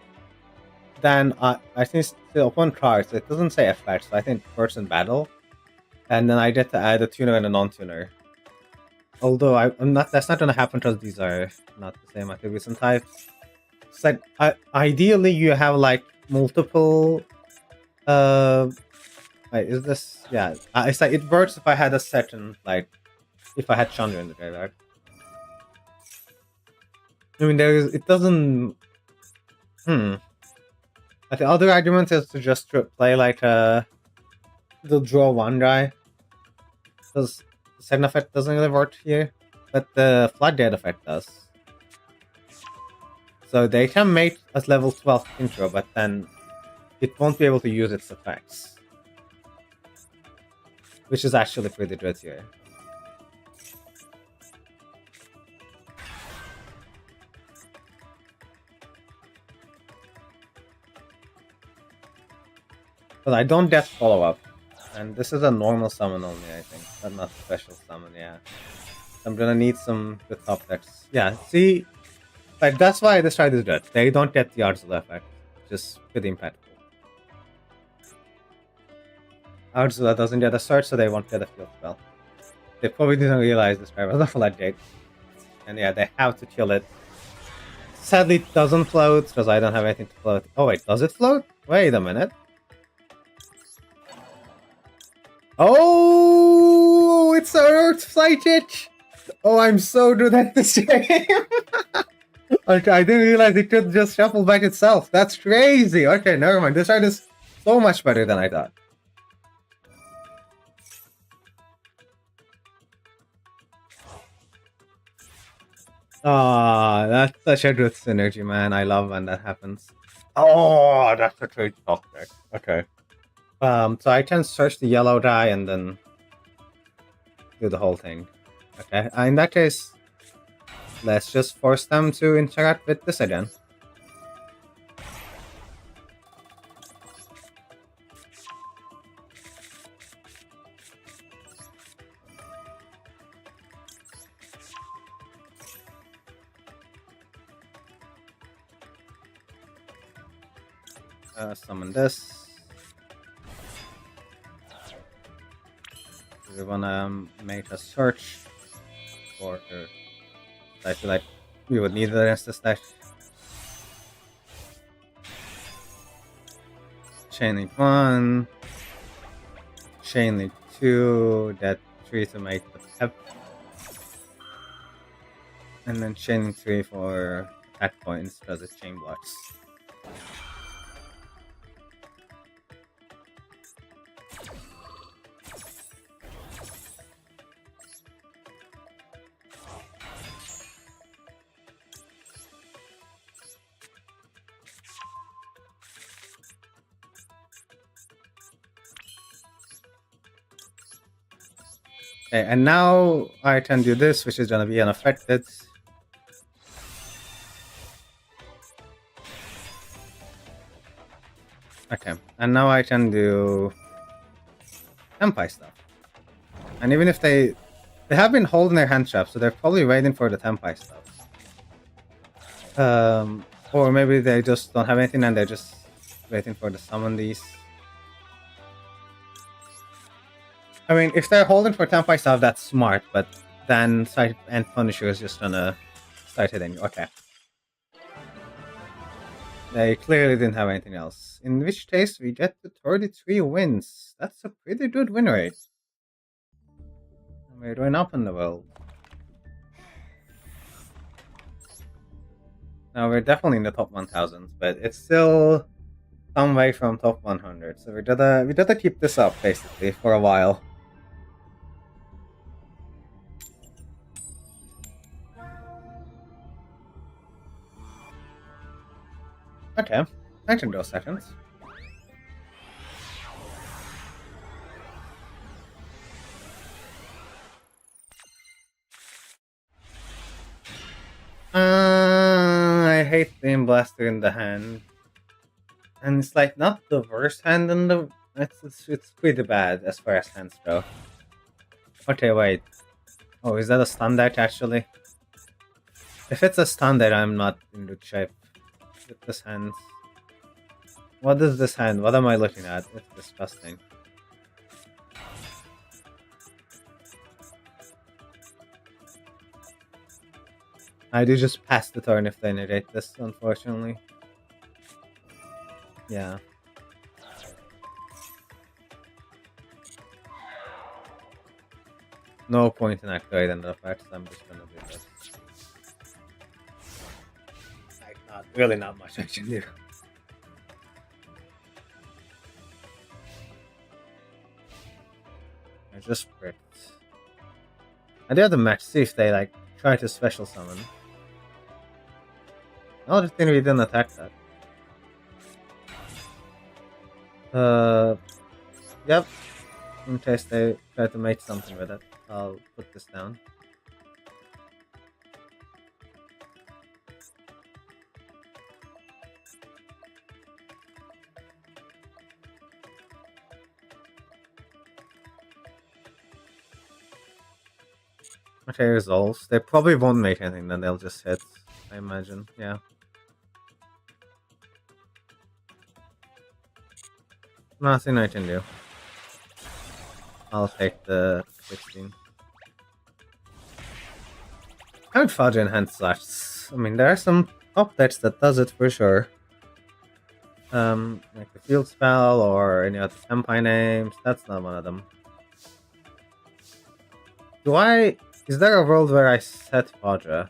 I think still upon card, so it doesn't say effect, so I think first in battle, and then I get to add a tuner and a non-tuner. Although I'm not, that's not going to happen because these are not the same attributes and types. It's like ideally you have like multiple. Wait, is this? Yeah, it's like it works if I had a second, like if I had Chandra in the graveyard. I mean, it doesn't. But the other argument is to just play like the draw one guy, because the second effect doesn't really work here, but the floodgate effect does. So they can make a level 12 intro, but then it won't be able to use its effects, which is actually pretty good here. But I don't get follow-up. And this is a normal summon only, I think. But not special summon, yeah. I'm gonna need some good top decks. Yeah, see? Like, that's why this ride is good. They don't get the Arzula effect. Just pretty impactful. Arzula doesn't get a search, so they won't get a field spell. They probably didn't realize this guy was a floodgate. And yeah, they have to kill it. Sadly, it doesn't float, because I don't have anything to float. Oh wait, does it float? Wait a minute. Oh, it's a Earth Psychic! Oh, I'm so good at this game! Okay, I didn't realize it could just shuffle back itself. That's crazy! Okay, never mind. This card is so much better than I thought. Ah, that's such a good synergy, man. I love when that happens. Oh, that's a great top deck. Okay. So I can search the yellow die and then do the whole thing. Okay, in that case, let's just force them to interact with this again. Summon this. We wanna make a search for her. I feel like we would need it against this deck. Chain link 1, chain link 2, that 3 to make the pep, and then chain link 3 for attack points because it chain blocks. Okay, and now I can do this, which is gonna be unaffected. Okay, and now I can do Tenpai stuff. And even if they have been holding their hand trap, so they're probably waiting for the Tenpai stuff. Or maybe they just don't have anything and they're just waiting for the summon these. I mean, if they're holding for Tenpai stuff, that's smart, but then Sight and Punisher is just gonna start hitting you. Okay. They clearly didn't have anything else. In which case, we get to 33 wins. That's a pretty good win rate. And we're going up in the world. Now, we're definitely in the top 1000, but it's still some way from top 100. So we gotta keep this up, basically, for a while. Okay, 19 those seconds. I hate being blasted in the hand. And it's like not the worst hand in the... It's pretty bad as far as hands go. Okay, wait. Oh, is that a standard actually? If it's a standard, I'm not in good shape with this hand. What is this hand? What am I looking at? It's disgusting. I do just pass the turn if they negate this, unfortunately. Yeah. No point in activating the effects, I'm just gonna do this. Like, really not much I can do. I just pricked. I do have to match, see if they like try to special summon. Oh, just think we didn't attack that. Yep. In case they try to make something with it, I'll put this down. Okay, resolves. They probably won't make anything, then they'll just hit, I imagine. Yeah. Nothing I can do. I'll take the 16. I would fudge enhance slash. I mean, there are some top decks that does it for sure. Like the field spell or any other Tenpai names. That's not one of them. Is there a world where I set Fodra?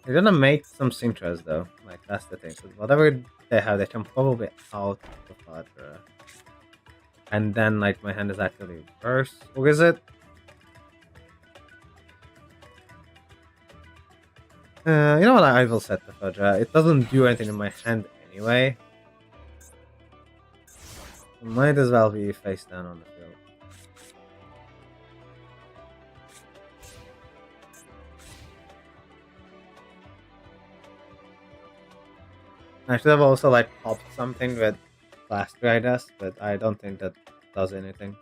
They're gonna make some Synchros though. Like, that's the thing. So whatever they have, they can probably out the Fodra. And then, like, my hand is actually worse. Or is it? You know what? I will set the Fodra. It doesn't do anything in my hand anyway. It might as well be face down on the field. I should have also like popped something with Blaster, I guess, but I don't think that does anything.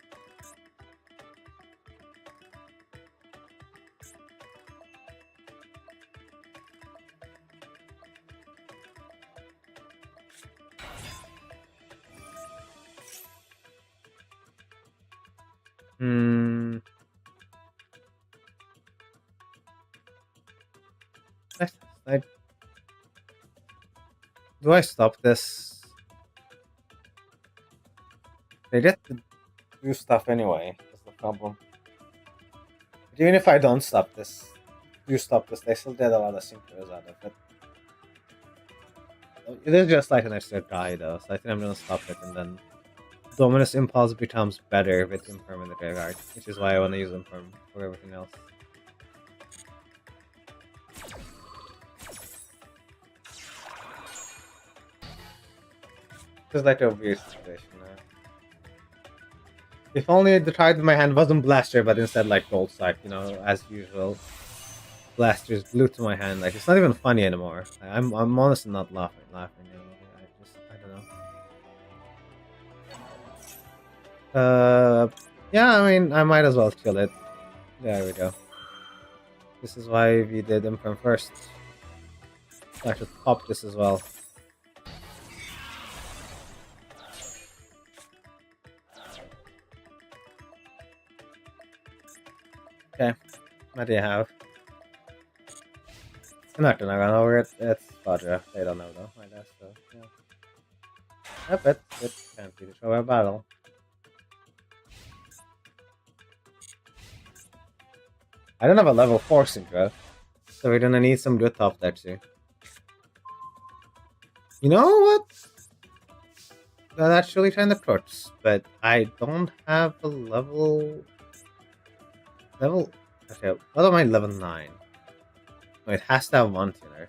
Like, do I stop this? They get to do stuff anyway. That's the problem. But even if I don't stop this, they still get a lot of synchros out of it. It is just like an extra guy though, so I think I'm gonna stop it, and then Dominus Impulse becomes better with Imperm in the graveyard, which is why I want to use Imperm for everything else. It's like a weird situation now. If only the card in my hand wasn't Blaster, but instead like Gold Strike, you know, as usual. Blaster is glued to my hand. Like, it's not even funny anymore. I'm honestly not laughing anymore. I don't know. Yeah, I mean, I might as well kill it. There we go. This is why we did Imperm first. I should pop this as well. Okay, what do you have? I'm not gonna run over it. It's Fodra. They don't know though, I guess so. Yep, it can't be the show a battle. I don't have a level 4 Synchro, so we're gonna need some good top there too. You know what? That actually kind of hurts, but I don't have a level... Okay, what am I level 9? Oh, it has to have one tuner.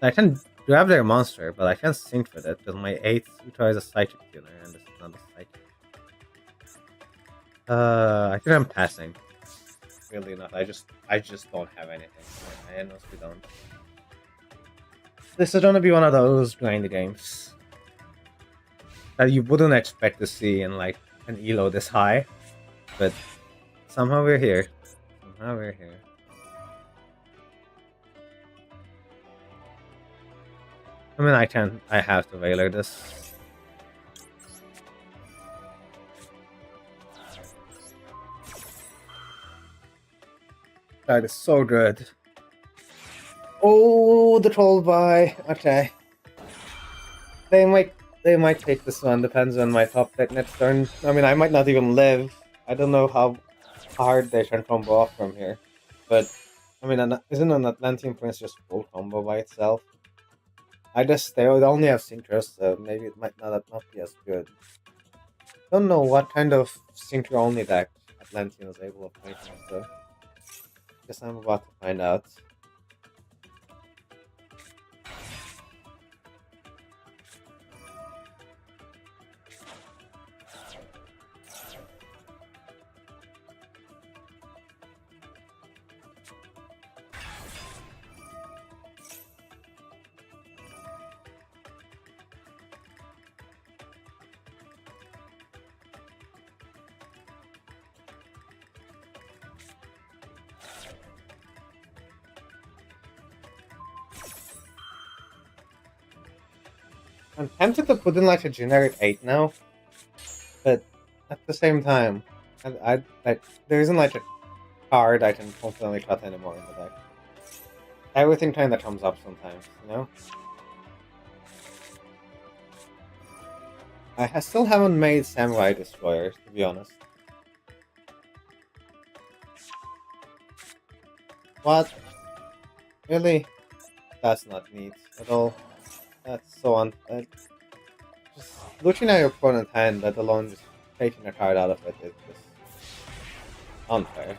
I can grab their monster, but I can't sync with it, because my 8th Synchro is a psychic tuner, and this is not a psychic. I think I'm passing. Really not. I just don't have anything. I honestly don't. This is gonna be one of those grindy games that you wouldn't expect to see in like an elo this high, but somehow we're here. Somehow we're here. I mean, I have to Veiler this. That is so good. Oh, the troll by. Okay. They might take this one, depends on my top deck next turn. I mean, I might not even live. I don't know how hard they can combo off from here. But, I mean, isn't an Atlantean Prince just full combo by itself? I guess they would only have Synchros, so maybe it might not be as good. Don't know what kind of Synchro only deck Atlantean is able to play, so guess I'm about to find out. I'm tempted to put in like a generic 8 now, but at the same time, I like there isn't like a card I can confidently cut anymore in the deck. Everything kind of comes up sometimes, you know? I still haven't made Samurai Destroyer, to be honest. What? Really? That's not neat at all. That's so just looking at your opponent's hand, let alone just taking a card out of it, is just unfair.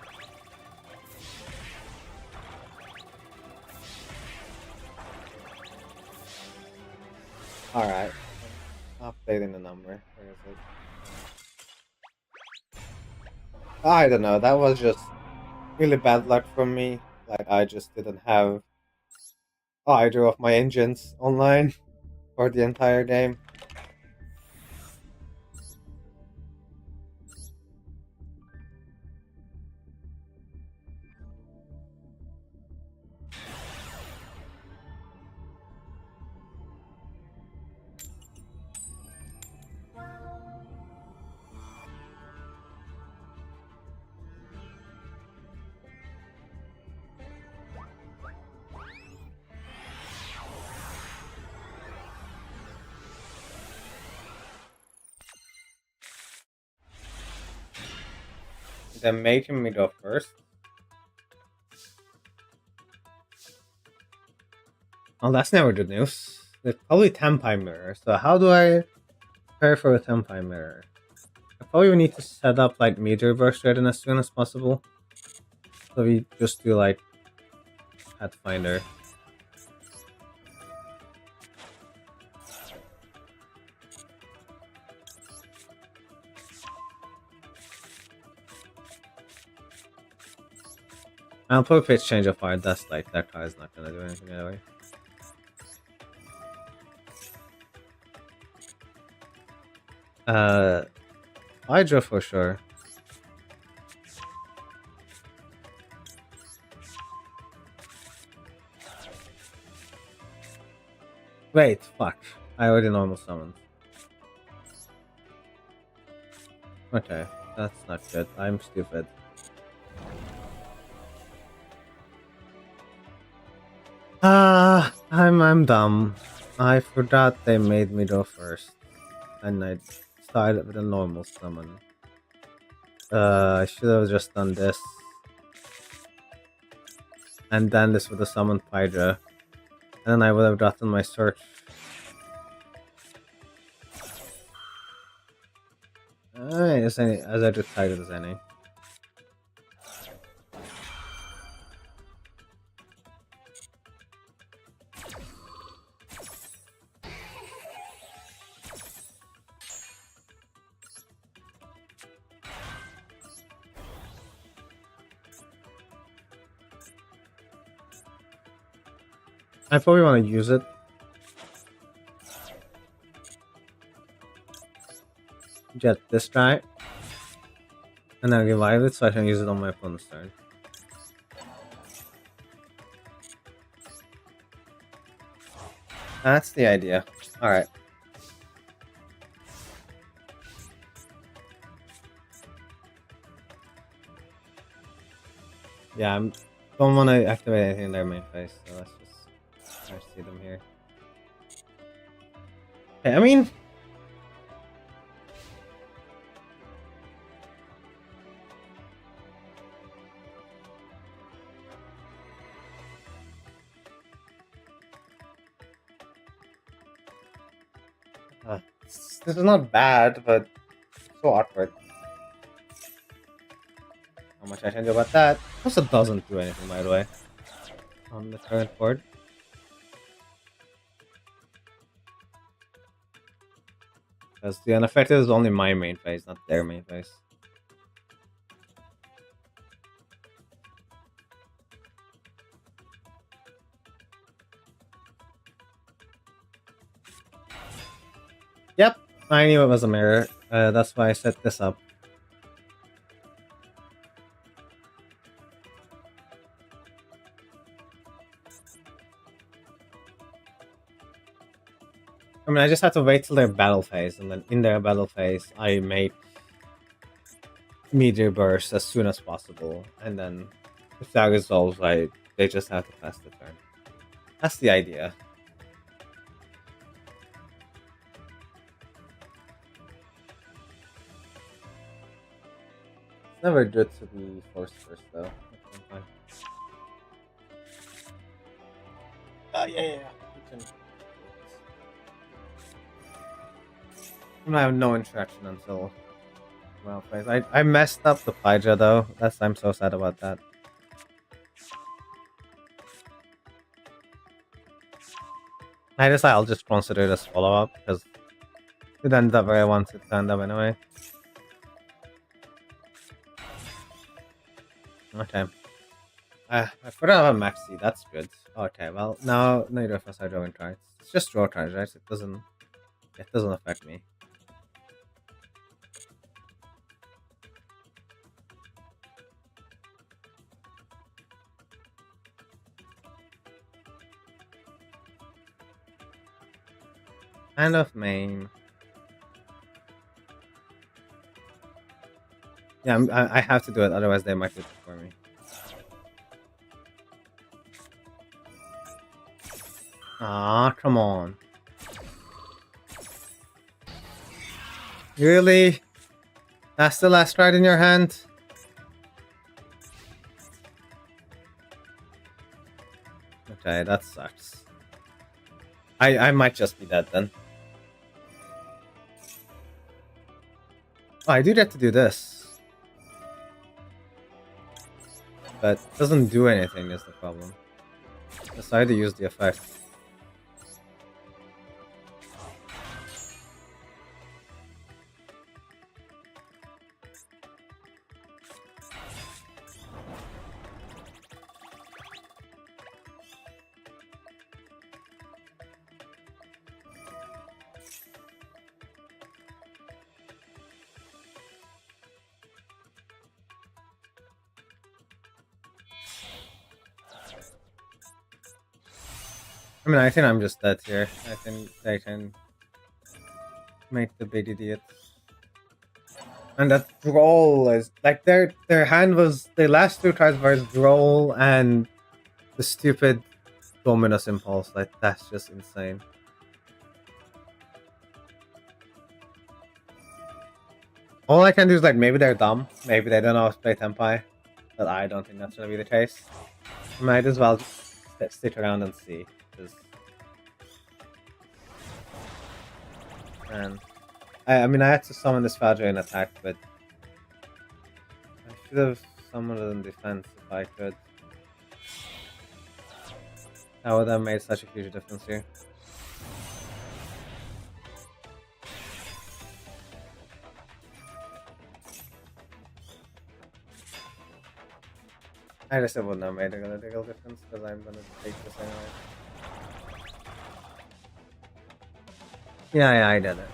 Alright. Updating the number. Where is it? I don't know, that was just really bad luck from me. Like, I just didn't have either of my engines online for the entire game. They're making me go first. Oh, that's never good news. There's probably Tenpai Mirror, so how do I prepare for a Tenpai Mirror? I probably need to set up like Meteor Burst readiness as soon as possible. So we just do like Pathfinder. I'll put pitch change of fire. That's like that card is not gonna do anything anyway. Hydra for sure. Wait, fuck. I already normal summoned. Okay, that's not good. I'm stupid. I'm dumb. I forgot they made me go first. and I started with a normal summon. I should have just done this. And then this would have summoned Hydra. And then I would have gotten my search. As excited as any. I probably want to use it. Get this guy. And then revive it so I can use it on my opponent's turn. That's the idea. Alright. Yeah, I don't want to activate anything in their main phase, so let's just try to see them here. Okay, I mean... this is not bad, but so awkward. How much I can do about that? Also doesn't do anything, by the way, on the current board. Because the unaffected is only my main phase, not their main phase. Yep, I knew it was a mirror. That's why I set this up. I mean, I just have to wait till their battle phase, and then in their battle phase, I make meteor burst as soon as possible, and then if that resolves, they just have to pass the turn. That's the idea. It's never good to be forced first, though. Yeah. I have no interaction until well phase. I messed up the Pydra though. I'm so sad about that. I decided I'll just consider this follow up because it ended up where I wanted it to end up anyway. Okay. I forgot about Maxi, that's good. Okay, well now neither of us are drawing cards. It's just draw cards, right? It doesn't affect me. Kind of main. Yeah, I have to do it, otherwise they might do it for me. Ah, come on. Really? That's the last card in your hand? Okay, that sucks. I might just be dead then. Oh, I do get to do this. But it doesn't do anything is the problem. Decide to use the effect. I mean, I think I'm just dead here. I think they can make the big idiot. And that Droll is like their hand was their last two cards were Droll and the stupid Dominus Impulse. Like that's just insane. All I can do is like maybe they're dumb, maybe they don't know how to play Tenpai, but I don't think that's gonna be the case. Might as well just stick around and see. And I mean, I had to summon this Fadra in attack, but I should have summoned it in defense if I could. That would have made such a huge difference here. I just wouldn't have made a real difference because I'm gonna take this anyway. Yeah, I did it.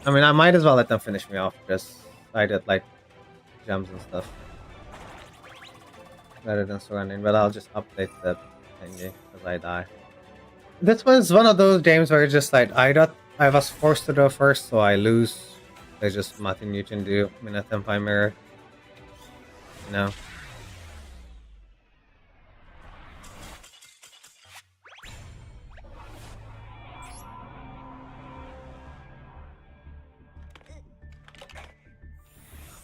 I mean, I might as well let them finish me off. Just I did like gems and stuff rather than surrendering. But I'll just update the thingy because I die. This was one of those games where it's just like I was forced to go first, so I lose. There's just nothing you can do in a Tenpai mirror. You know.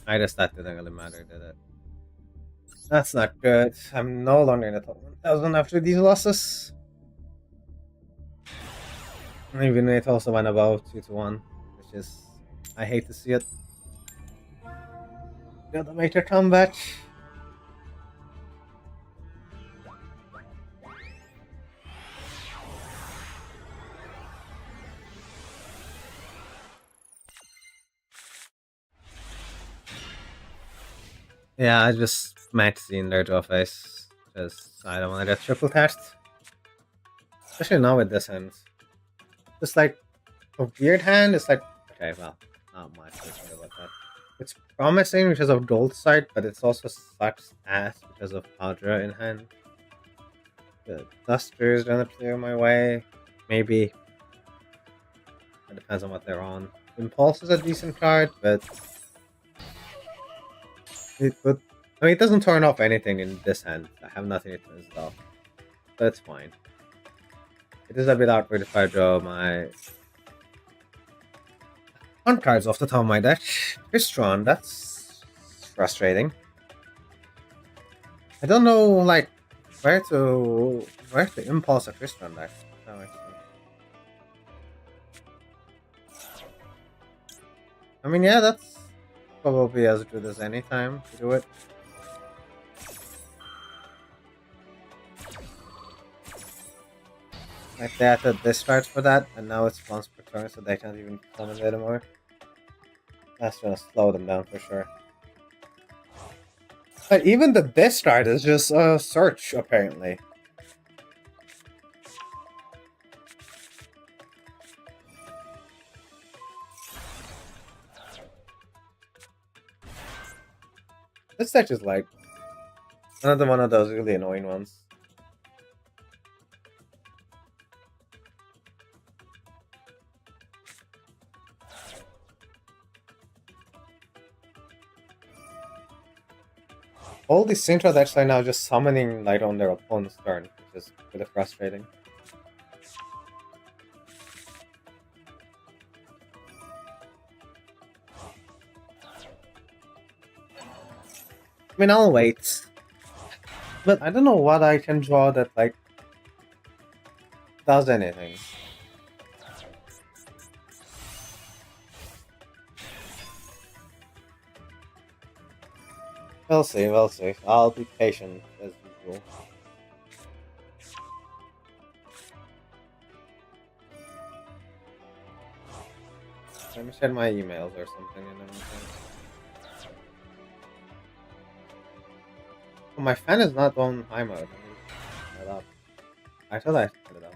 I just that didn't really matter, did it? That's not good. I'm no longer in the top 1,000 after these losses. Even it also went above 2-1, which is I hate to see it. Gotta make a comeback. Yeah, I just maxing their draw face because I don't want to get triple tasked. Especially now with this hand. Just like a weird hand, it's like, okay, well, not much to say about that. It's promising because of gold sight, but it's also sucks ass because of Padra in hand. The Duster is gonna clear my way. Maybe. It depends on what they're on. Impulse is a decent card, but it would. I mean, it doesn't turn off anything in this hand. I have nothing it turns it off. But it's fine. It is a bit awkward if I draw my one cards off the top of my deck. Tristron, that's frustrating. I don't know, like, where to impulse a Tristron deck. Oh, I mean, yeah, that's probably as good as any time to do it. Like, they had to discard for that, and now it's once per turn, so they can't even summon it anymore. That's gonna slow them down for sure. But even the discard is just a search, apparently. This deck is like another one of those really annoying ones. All these Synchro decks are now just summoning light on their opponent's turn, which is really frustrating. I mean, I'll wait. But I don't know what I can draw that, like, does anything. We'll see, we'll see. I'll be patient, as usual. Let me check my emails or something in the meantime. Oh, my fan is not on high mode. Let me set it up. I thought I set it up.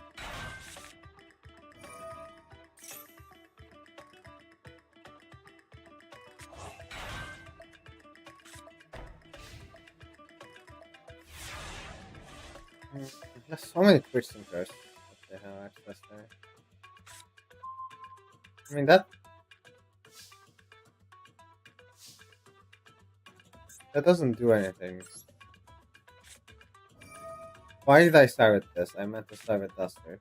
There's so many Twitch Synchros that they have access there. I mean, that doesn't do anything. Why did I start with this? I meant to start with Duster.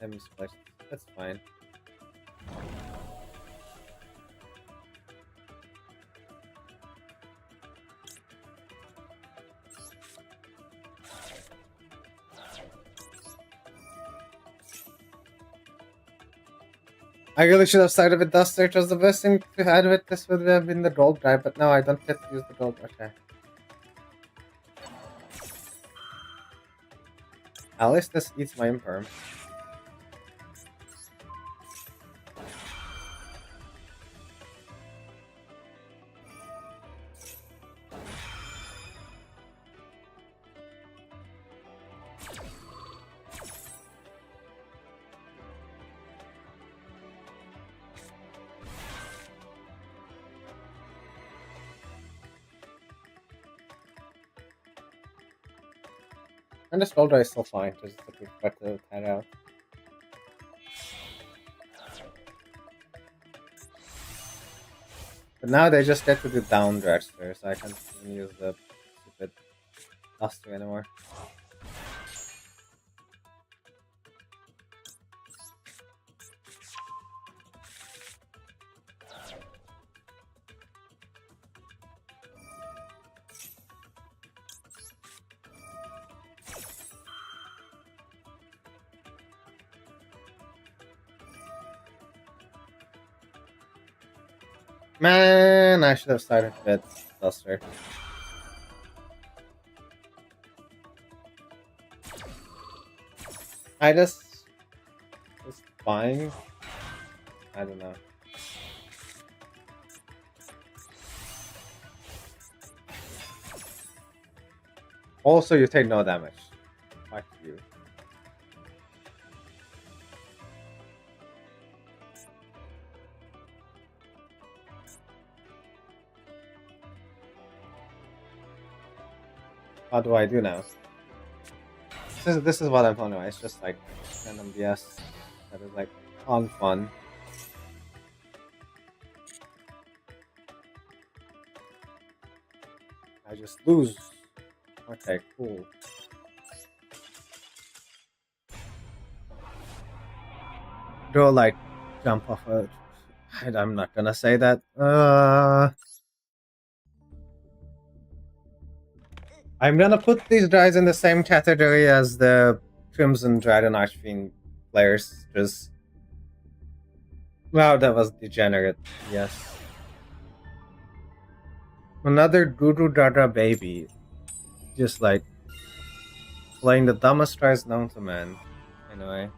I misplaced. That's fine. I really should have started with Dust Search as the best thing to add with this would have been the gold drive, but now I don't get to use the gold. Okay. At least this eats my imperm. And this gold drive is still fine, just to quick to head out. But now they just get to do down Dragster, so I can't even use the stupid Duster anymore. Man, I should have started with Duster. I just was fine. I don't know. Also, you take no damage. Fuck you. How do I do now? This is what I'm talking about. It's just like random BS that is like on fun. I just lose. Okay, cool. Do like jump off a. I'm not gonna say that. I'm gonna put these guys in the same category as the Crimson Dragon Archfiend players. Just wow, that was degenerate. Yes. Another Guru Dada baby. Just like playing the dumbest tries known to man. Anyway.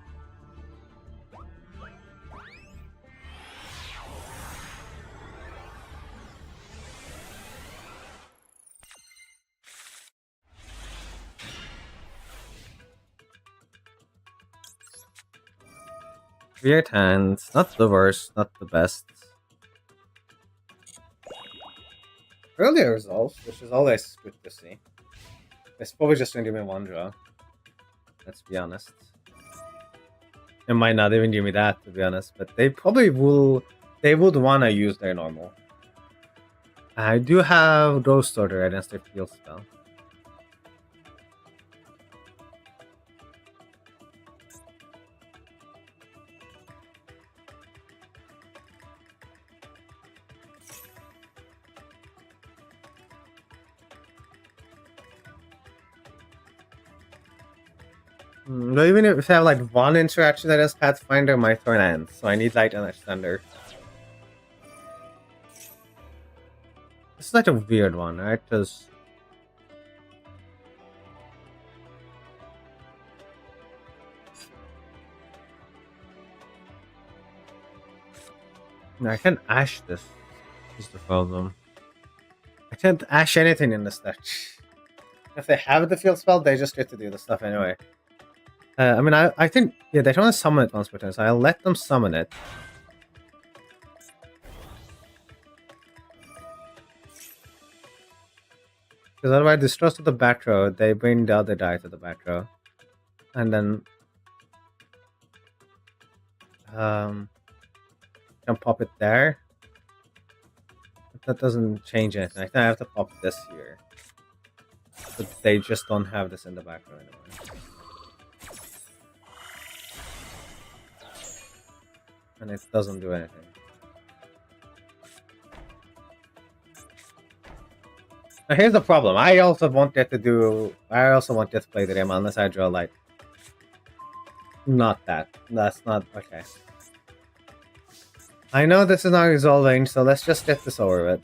Weird hands. Not the worst, not the best. Earlier results, which is always good to see. It's probably just gonna give me one draw. Let's be honest. It might not even give me that, to be honest, but they probably will. They would want to use their normal. I do have Ghost Order against their field spell. But even if I have like one interaction that has Pathfinder, my turn ends. So I need Light and Thunder. This is like a weird one, right? Because I can't Ash this. Is the problem. I can't Ash anything in this deck. If they have the field spell, they just get to do the stuff anyway. I mean, I think, yeah, they want to summon it once per turn, so I'll let them summon it. Because otherwise, distrust to the back row, they bring the other die to the back row. And then can pop it there. But that doesn't change anything. I think I have to pop this here. But they just don't have this in the back row anymore. And it doesn't do anything. Now here's the problem. I also want it to play the game unless I draw like not that. That's not okay. I know this is not resolving, so let's just get this over with.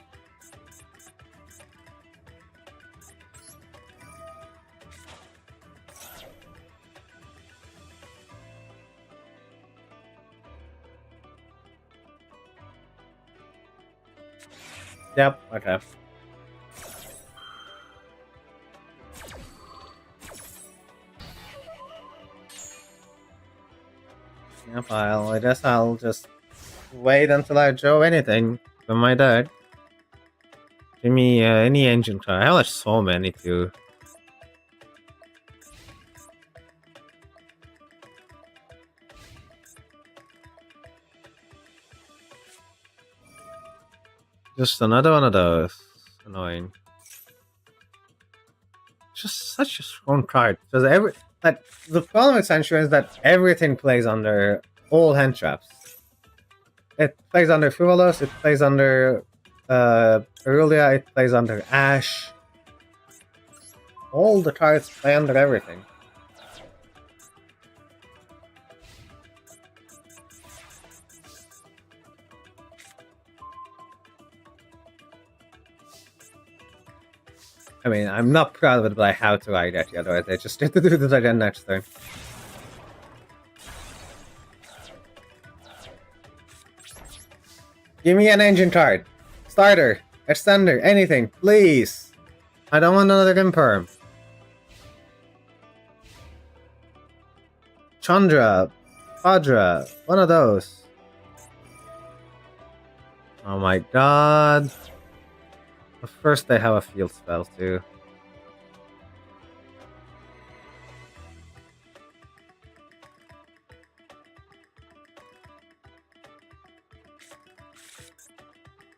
Yep, okay. Yep, I guess I'll just wait until I draw anything from my deck. Give me any engine card. I have like so many too. Just another one of those. Annoying. Just such a strong card. Because the problem with Synchro is that everything plays under all hand traps. It plays under Frivolous, it plays under Aurelia, it plays under Ash. All the cards play under everything. I mean, I'm not proud of it, but I have to write that, otherwise I just get to do this again next turn. Give me an engine card. Starter, extender, anything, please. I don't want another Imperm. Chandra, Padra, one of those. Oh my god. But first they have a field spell too.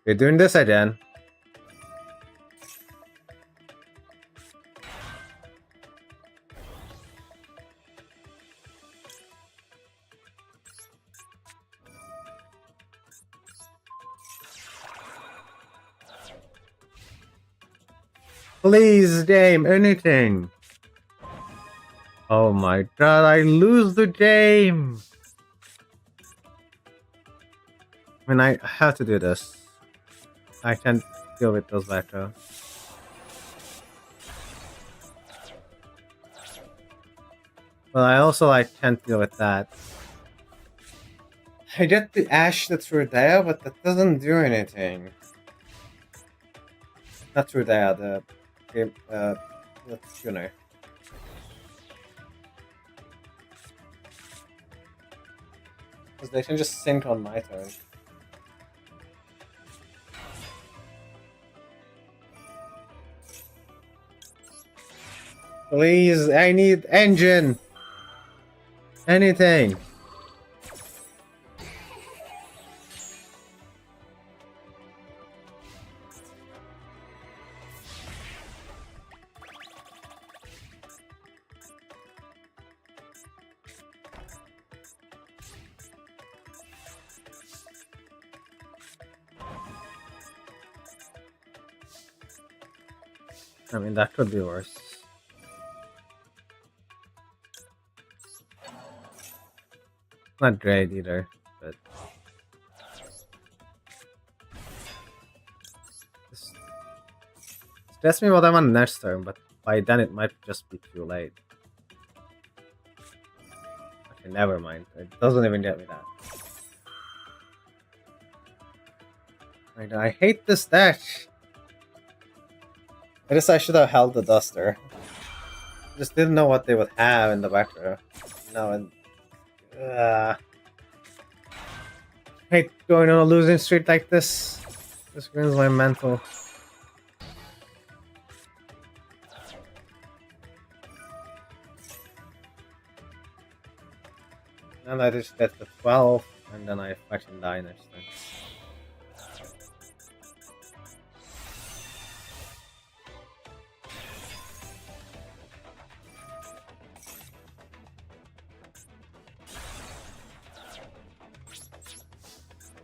You're doing this again. Please, game, anything. Oh my god, I lose the game. I mean, I have to do this. I can't deal with those back row. Well, I also can't deal with that. I get the Ash that's through there, but that doesn't do anything. Not through there, the tuner. Because they can just sync on my turn. Please, I need engine! Anything! I mean, that could be worse. Not great either, but stress me what I want next turn, but by then it might just be too late. Okay, never mind. It doesn't even get me that. I hate this deck. I guess I should have held the Duster. I just didn't know what they would have in the back row. No, and hate going on a losing streak like this. This ruins my mental. And I just get the 12, and then I fucking die next time.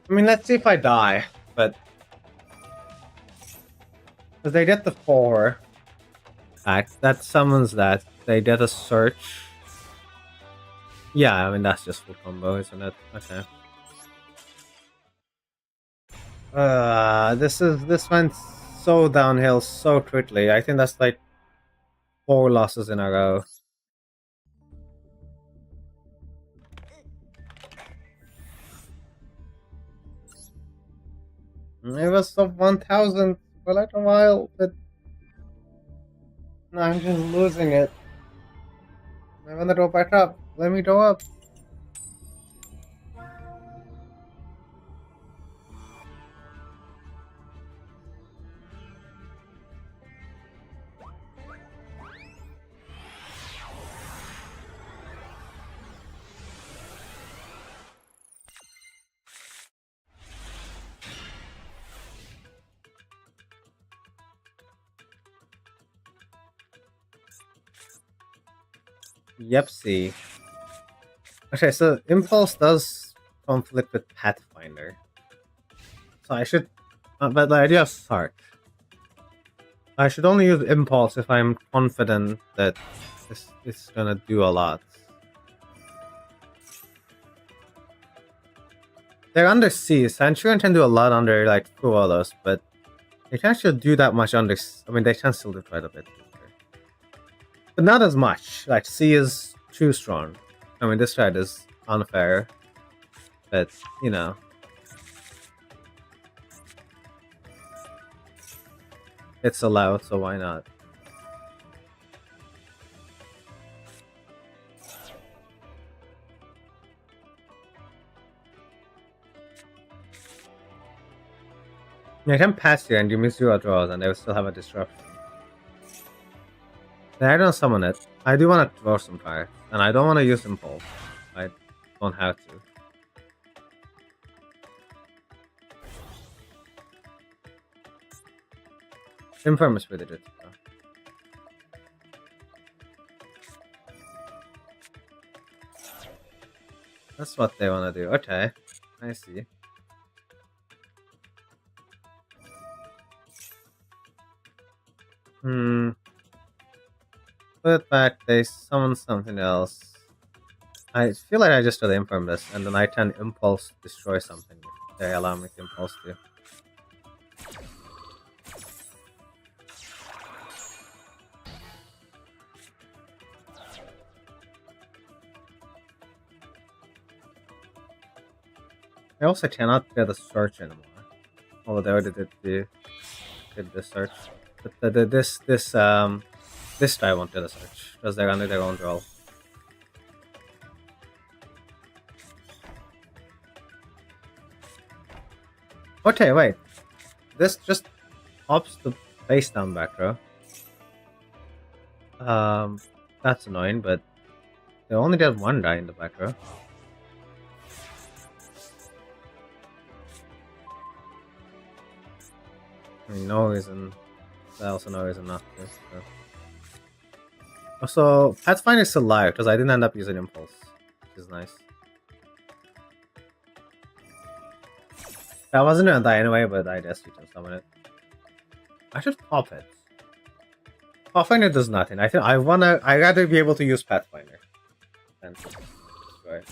I mean, let's see if I die, but because they get the 4 act, that summons that. They get a search. Yeah, I mean that's just full combo, isn't it? Okay. This went so downhill so quickly. I think that's like 4 losses in a row. It was top 1000 for like a while, but now I'm just losing it. I wanna go back up. Let me go up. Yepsy. Okay, so Impulse does conflict with Pathfinder. So I should... but the idea of Sark. I should only use Impulse if I'm confident that this is gonna do a lot. They're under siege, so I'm sure I can do a lot under like Fuolos, but they can't actually do that much under... I mean, they can still do quite a bit. But not as much. Like, C is too strong. I mean, this thread is unfair. But, you know. It's allowed, so why not? I can pass here and you miss your draws and they will still have a disruption. I don't summon it. I do want to draw some cards, and I don't want to use Impulse. I don't have to. Infirm is pretty good. That's what they want to do. Okay, I see. Put it back, they summon something else. I feel like I just gotta Infirm this, and then I can Impulse destroy something if they allow me to Impulse to. I also cannot get a search anymore. Although they already did the search. But this guy won't do the search because they're under their own role. Okay, wait. This just pops the face down back row. That's annoying, but they only get one guy in the back row. I mean, no reason. There's also no reason not to. So. Also, Pathfinder is still live because I didn't end up using Impulse, which is nice. I wasn't gonna die anyway, but I guess you can summon it. I should pop it. Pathfinder does nothing. I think I'd rather be able to use Pathfinder than to destroy it.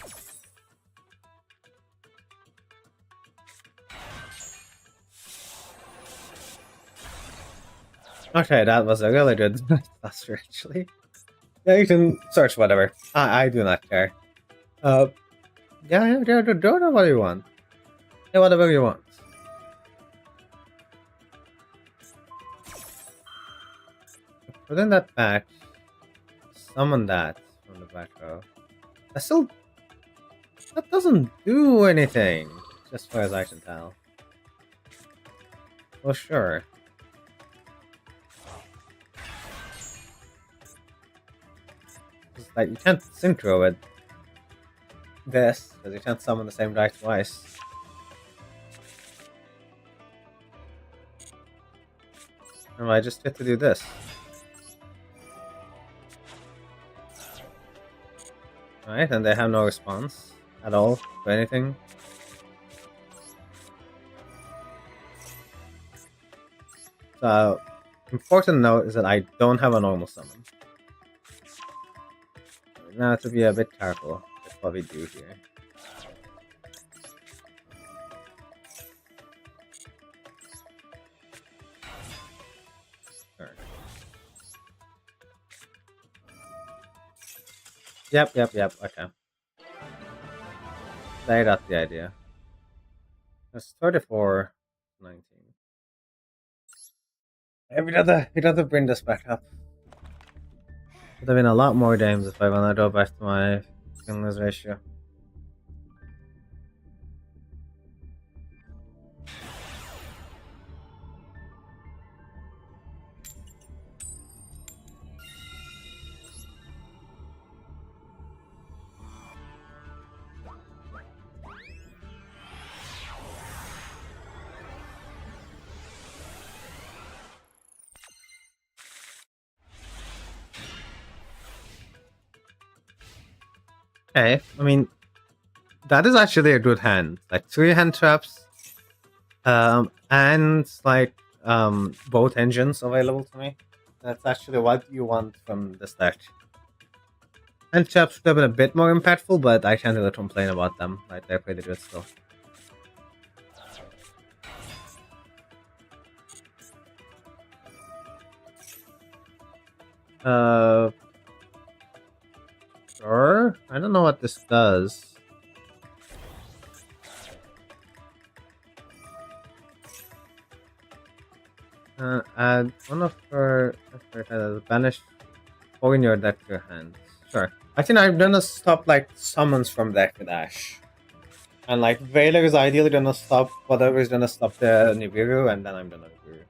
Okay, that was a really good cluster actually. Yeah, you can search whatever. I do not care. Yeah, do whatever you want. Yeah, whatever you want. Put in that back. Summon that from the back row. That doesn't do anything, just as far as I can tell. Well, sure. It's like you can't synchro with this because you can't summon the same guy twice. And I just get to do this. Right, and they have no response at all to anything. So, important note is that I don't have a normal summon. Now to be a bit careful with what we do here. Yep. Okay. They got the idea. It's 34-19. Hey, we gotta bring this back up. Would have been a lot more games if I wanna go back to my win-lose ratio. Okay, I mean, that is actually a good hand. Like 3 hand traps, and like both engines available to me. That's actually what you want from the start. Hand traps should have been a bit more impactful, but I can't really complain about them. Like they're pretty good still. Uh, sure. I don't know what this does. Add one of her banish or in your deck to your hand. Sure. I think I'm gonna stop like summons from deck with Ash. And like Veiler is ideally gonna stop whatever is gonna stop the Nibiru, and then I'm gonna Nibiru.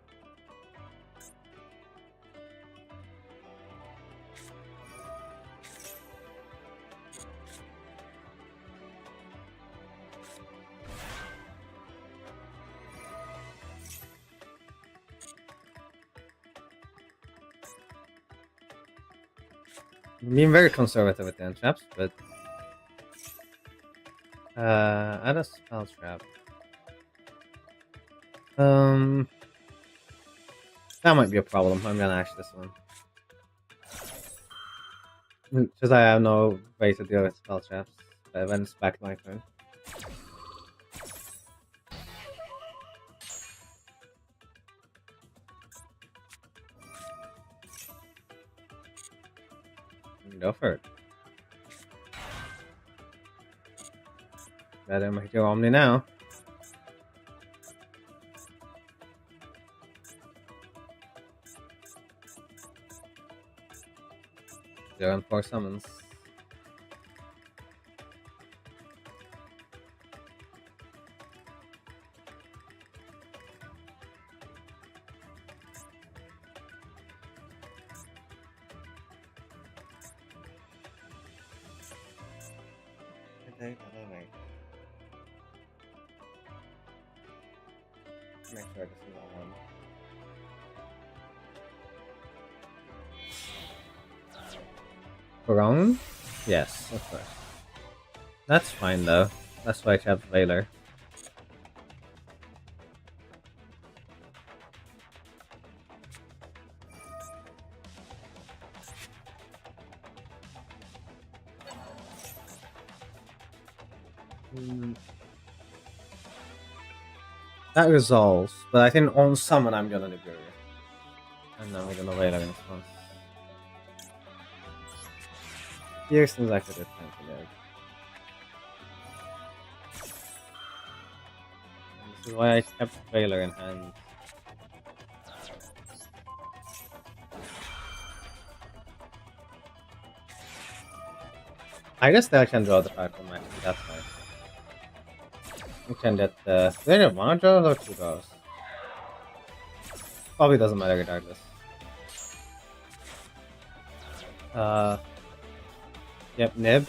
I'm being very conservative with the end traps, but add a spell trap. That might be a problem. I'm gonna Ash this one. Because I have no way to deal with spell traps. When it's back my turn. Go for it. Better make your Omni now. Zero and 4 summons. Make sure this is all one. Wrong? Yes, of course. That's fine though. That's why I have Veiler. That resolves, but I think on summon I'm gonna Nibiru. And then we're gonna Veiler in response. Here seems like a good time to go. This is why I kept Veiler in hand. I guess I can draw the card from my that's fine. You can get the. Do they have 1 draw or 2 draws? Probably doesn't matter regardless. Yep, Nib.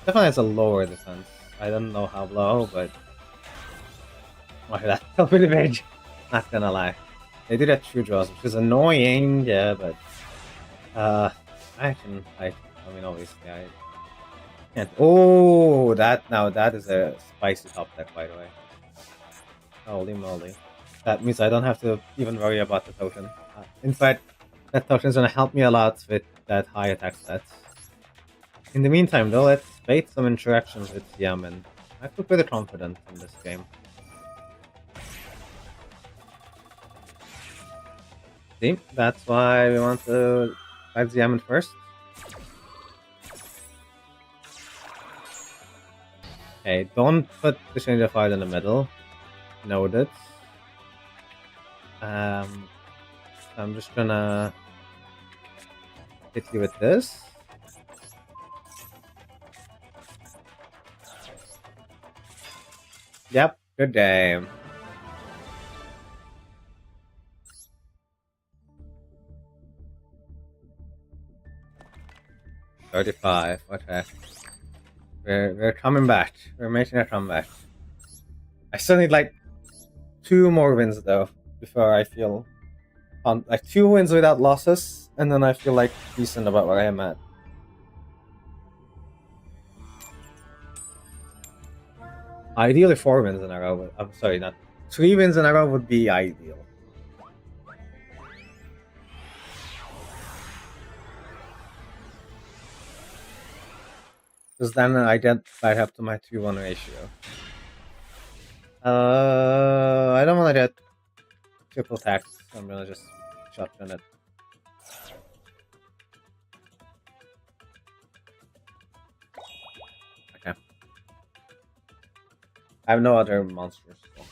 Definitely has a lower defense. I don't know how low, but. Wow, that's still pretty big. Not gonna lie. They did have 2 draws, which is annoying, yeah, but. I mean, obviously, I can't. Oh, that is a spicy top deck, by the way. Holy moly. That means I don't have to even worry about the token. In fact, that token is gonna help me a lot with that high attack stats. In the meantime, though, let's bait some interactions with Yam, and I feel pretty confident in this game. See, that's why we want to 5 diamond first. Okay, don't put the change of heart in the middle. Noted. I'm just gonna hit you with this. Yep, good game. $35. Okay. We're coming back. We're making a comeback. I still need like 2 more wins though before I feel like 2 wins without losses, and then I feel like decent about where I am at. Ideally 4 wins in a row. I'm sorry, not 3 wins in a row would be ideal. Because then I get back up to my 2-1 ratio. I don't want to get triple tax, so I'm gonna just shotgun it. Okay. I have no other monsters. So.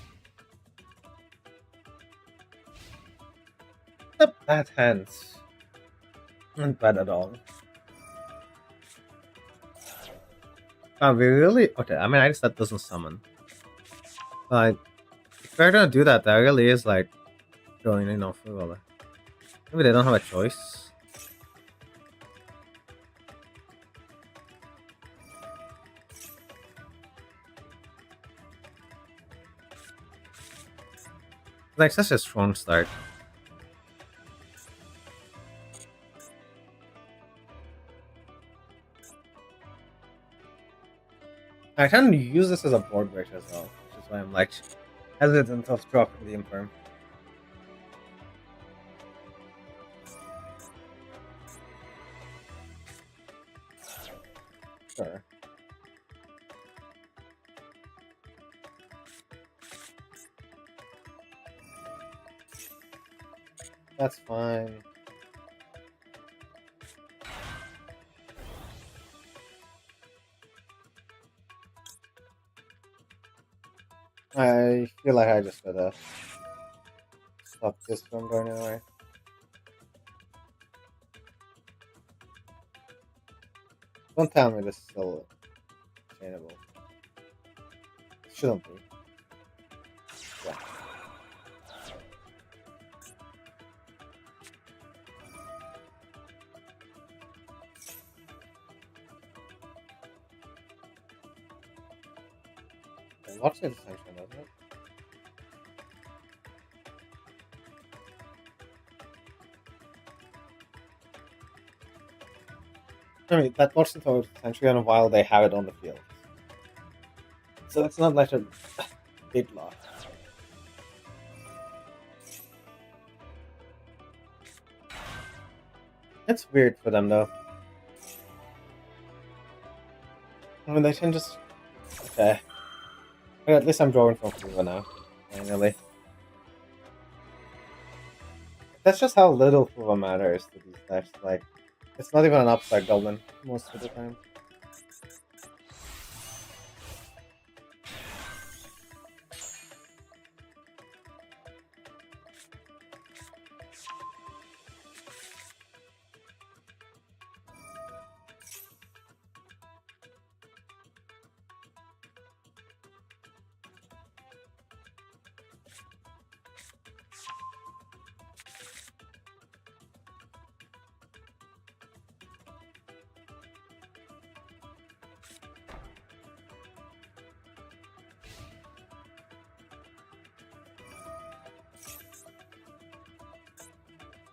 Not bad hands. Not bad at all. We really... Okay, I mean, I guess that doesn't summon. But if we're gonna do that, that really is like going in off of maybe they don't have a choice. Like such a strong start. I can use this as a board break as well, which is why I'm like hesitant of dropping the Infirm. Sure. That's fine. I feel like I just gotta stop this from going away. Don't tell me this is still attainable. It shouldn't be. Yeah. Watch the distinction, doesn't it? I mean, that watch the toad essentially on a while they have it on the field. So it's not like a big loss. It's weird for them though. I mean, they can just... Okay. But at least I'm drawing from Fuva now. Finally. That's just how little Fuva matters to these decks. Like, it's not even an upside golden most of the time.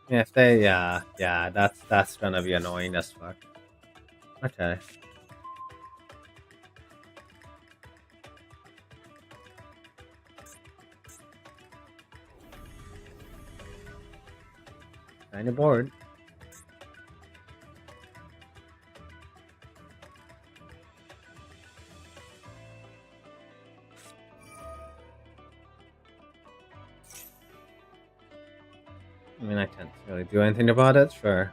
Yeah, if they, yeah, that's gonna be annoying as fuck. Okay. Kinda bored. I mean, I can't really do anything about it, sure.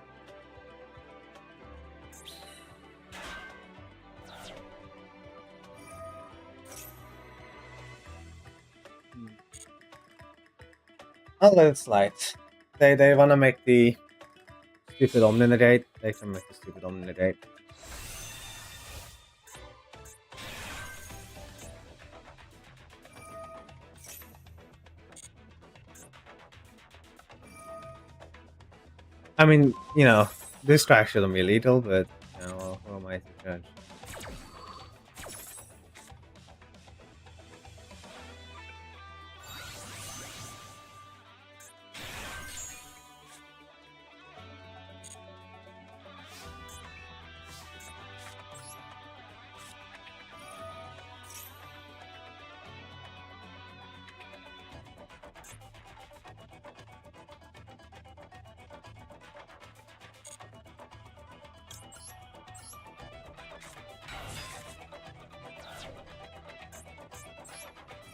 I'll let it slide. They wanna make the stupid omni-negate, they can make the stupid omni-negate. I mean, you know, this track shouldn't be lethal, but you know, who am I to judge?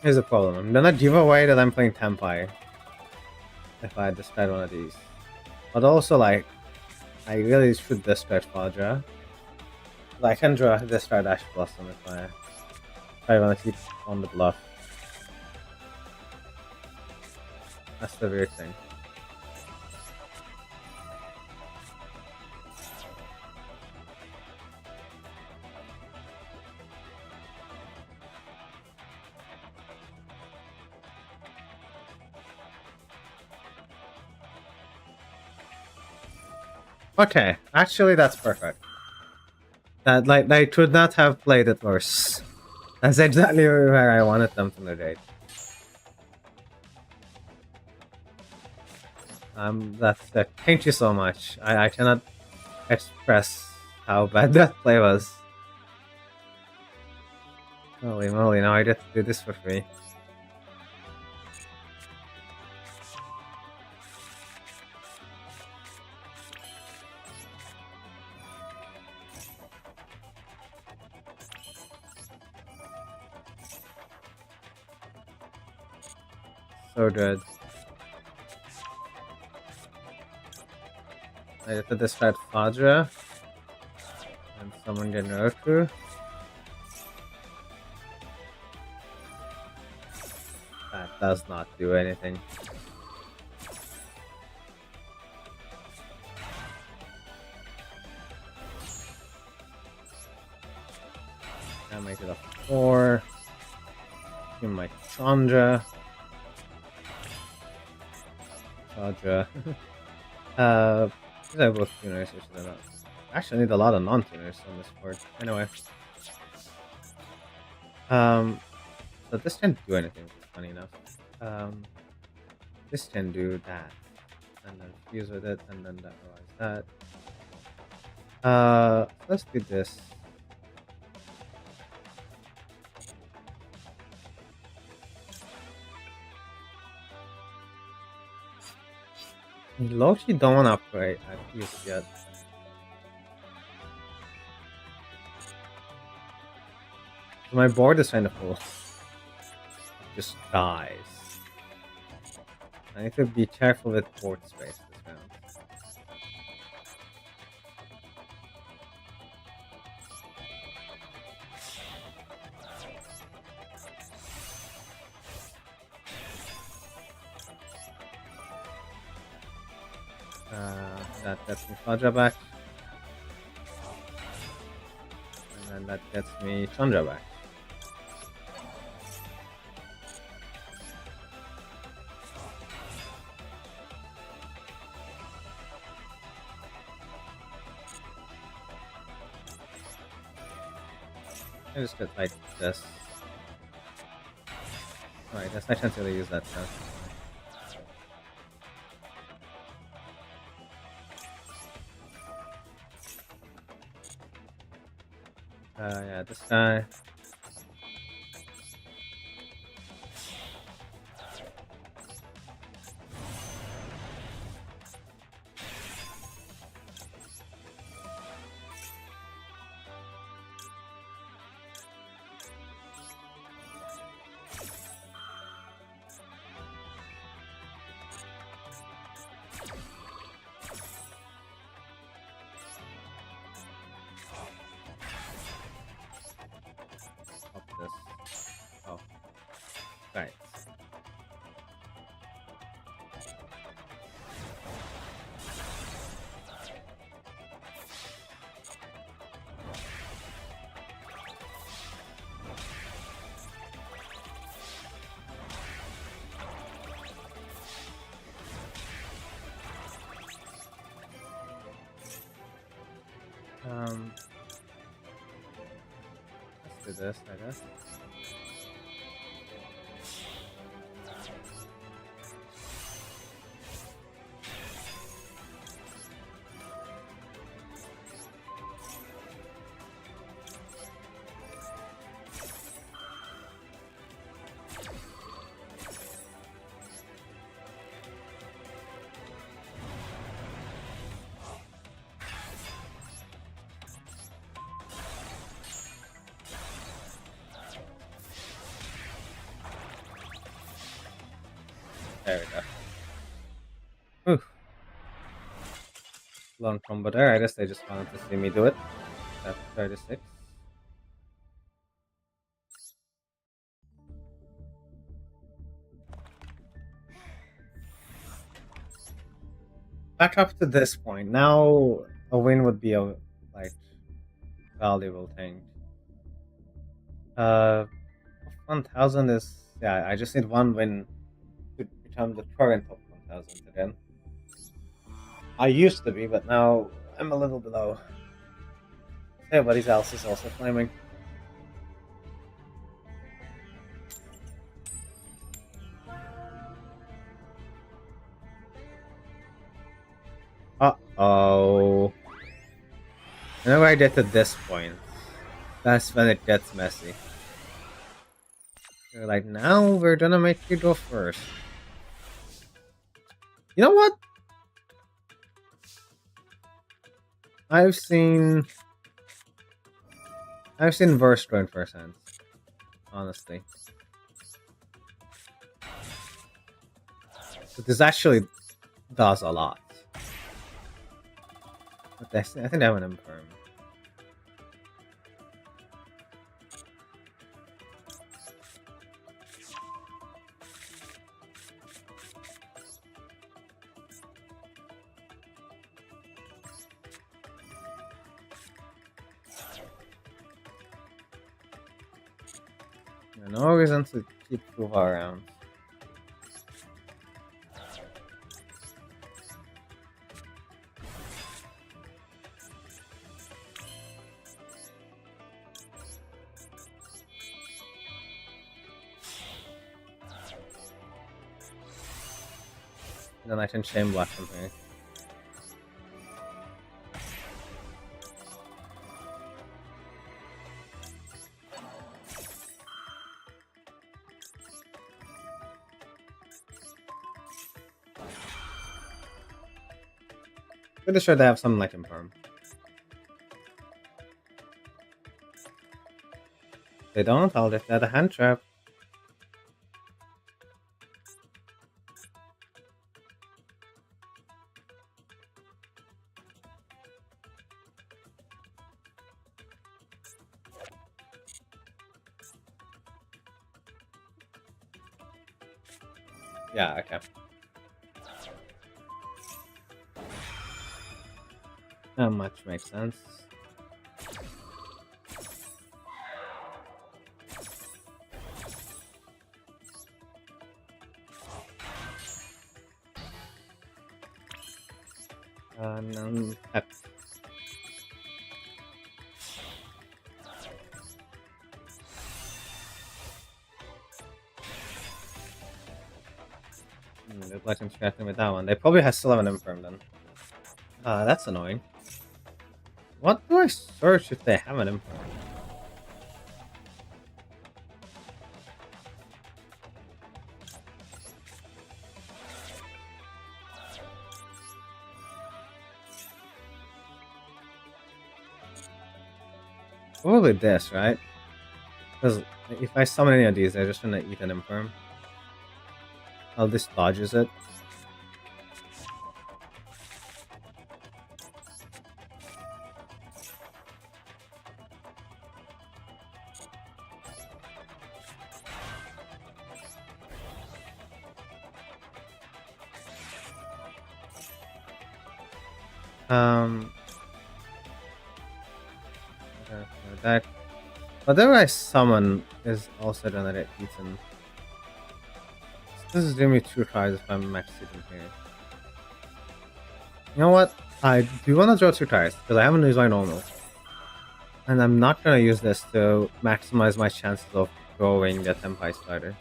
Here's the problem. I'm gonna give away that I'm playing Tenpai if I discard one of these. But also, like, I really should discard Fadra. I can draw discard Ash Blossom if I want to keep on the bluff. That's the weird thing. Okay, actually that's perfect. That like they could not have played it worse. That's exactly where I wanted them to negate. Thank you so much. I cannot express how bad that play was. Holy moly, now I get to do this for free. So good. I get to discard Fadra and summon Genroku. That does not do anything. I make it a 4. Give my Chandra. These are both tuners, which is not. Actually, I need a lot of non-tuners on this board. Anyway. So this can't do anything, funny enough. This can do that. And then fuse with it, and then that. Let's do this. Low-key don't want to upgrade at use yet. My board is kind of full. It just dies. I need to be careful with board space this round. That gets me Fadra back. And then that gets me Chandra back. I just get like this. Alright, I can't really use that now. Yeah, this guy. Right. do this, I guess. There we go. Whew. Long combo there. I guess they just wanted to see me do it. That's 36. Back up to this point. Now a win would be a like valuable thing. 1000 is, yeah, I just need one win to become the current top 1000 again. I used to be, but now I'm a little below. Everybody else is also flaming. Uh-oh. Whenever I get to this point, that's when it gets messy. They're like, now we're gonna make you go first. You know what? I've seen worse going first hands, honestly. But this actually does a lot. But I think they have an imperm. No reason to keep Kuva around. Then I can chain block from here. Pretty sure they have something like imperm. They don't, I'll get that a hand trap. Yeah, okay. Not much makes sense. No, they're blocking scrapping with that one. They probably still have an imperm then. That's annoying. What do I search if they have an imperm? Probably this, right? Because if I summon any of these, they're just gonna eat an imperm. Oh, this dodges it. That whatever I summon is also gonna get eaten. This is giving me 2 tries if I'm max seeding here. You know what? I do want to draw 2 tries because I haven't used my normal. And I'm not gonna use this to maximize my chances of throwing the Tenpai starter.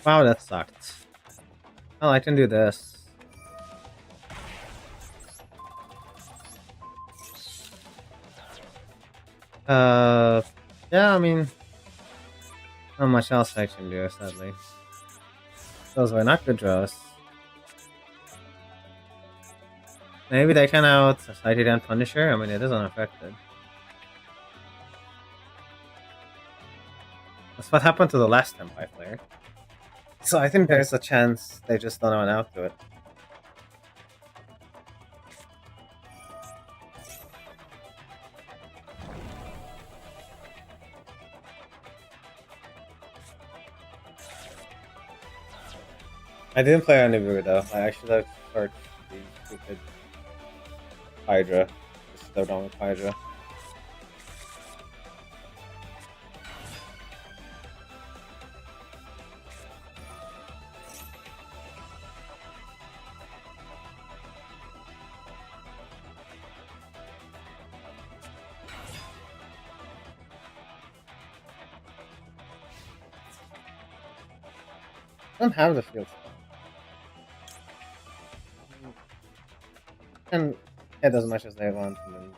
Wow, that sucked. Well, I can do this. Yeah, I mean, not much else I can do, sadly. Those were not good draws. Maybe they can out Society and Punisher? I mean, it is unaffected. That's what happened to the last Tenpai player. So I think there's a chance they just don't run out to it. I didn't play any Vu though. I should have searched the stupid Hydra. Just slow down with Hydra. I don't have the field spell. And hit as much as they want and then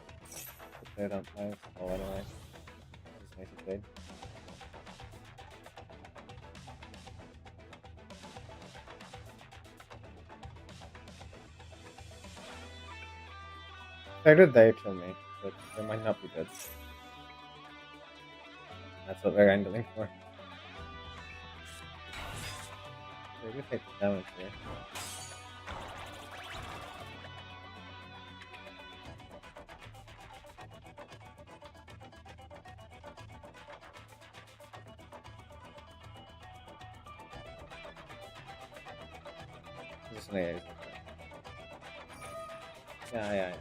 if they don't play, so anyway. Just makes it big. They're good, they kill me, but they might not be good. That's what we're angling for. They do take the damage here. Just an AI. Yeah.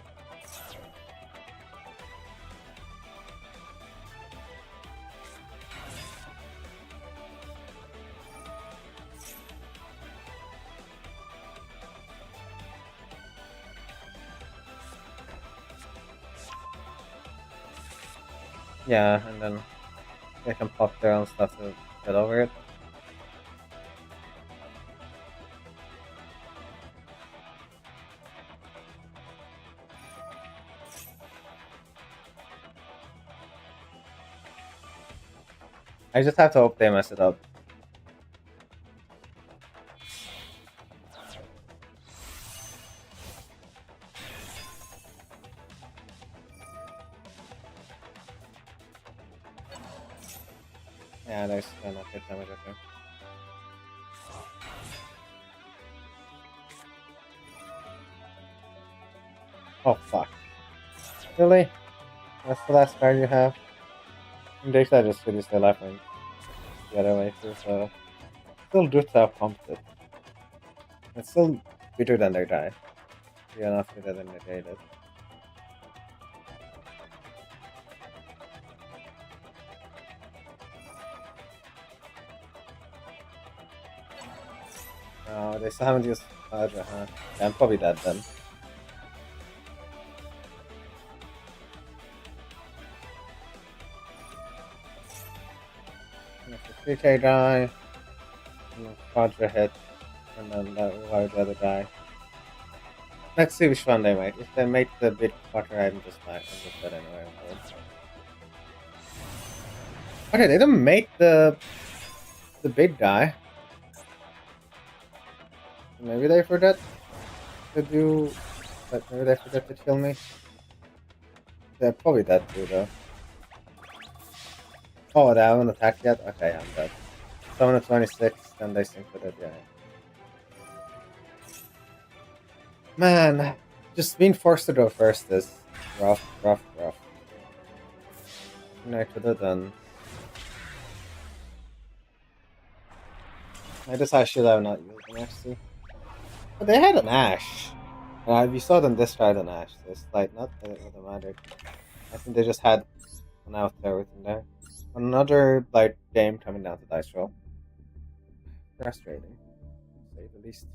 Yeah, and then they can pop their own stuff to get over it. I just have to hope they mess it up. Yeah, there's not hit damage okay. Oh fuck. Really? That's the last card you have? In case I just finished the left wing the other way too, so still good to have pumped it. It's still better than their die. Yeah, enough better than the day did. Oh, they still haven't used Hydra, huh? Yeah, I'm probably dead then. If the 3K die, Hydra hit, and then that will hide the other guy. Let's see which one they make. If they make the big quarter, I'm just dead anyway. Okay, they didn't make the big guy. Maybe they forgot to do, but maybe they forgot to kill me. They're probably dead too, though. Oh, they haven't attacked yet? Okay, I'm dead. So I'm at 26, then they sync it, yeah. Man, just being forced to go first is rough. I could have done. I guess I should have not used an actually. But they had an Ash. We saw them discard an Ash, so it's like not that it would have mattered. I think they just had an out there within there. Another like game coming down to dice roll. Frustrating, to say the least.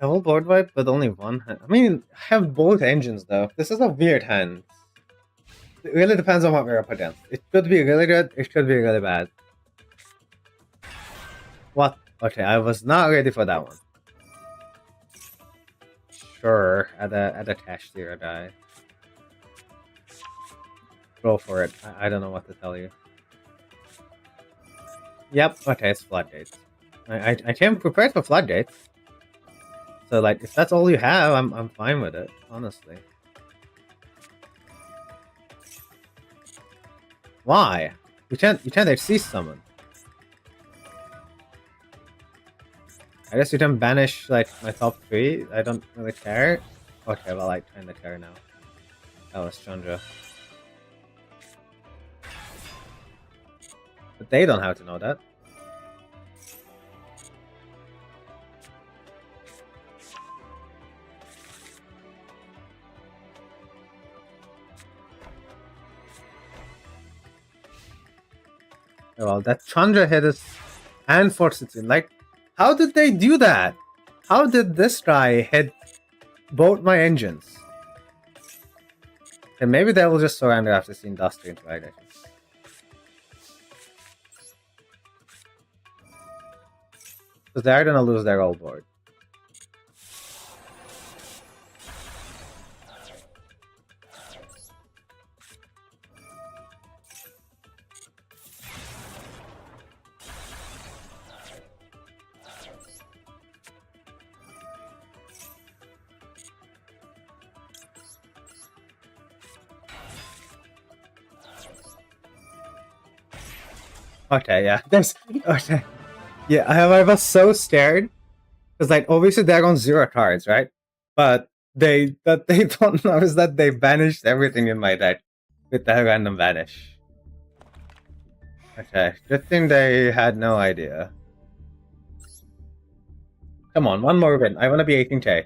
Double board wipe, but only one hand. I mean, I have both engines though. This is a weird hand. It really depends on what we're up against. It could be really good, it could be really bad. What? Okay, I was not ready for that one. Sure, add a cashier die. Go for it. I don't know what to tell you. Yep, okay, it's floodgates. I came prepared for floodgates. So like, if that's all you have, I'm fine with it, honestly. Why? You can't XC summon. I guess you can banish like my top 3. I don't really care. Okay, well I kinda care now. That was Chandra. But they don't have to know that. Well, that Chandra hit us and forced it in. Like, how did they do that? How did this guy hit both my engines? And maybe they will just surrender after seeing Dusty into I guess. Because they're gonna lose their old board. Okay, yeah. There's okay. Yeah, I was so scared. Because like obviously they're on 0 cards, right? But they don't know is that they banished everything in my deck with that random banish. Okay, good thing they had no idea. Come on, one more win. I wanna be 18k.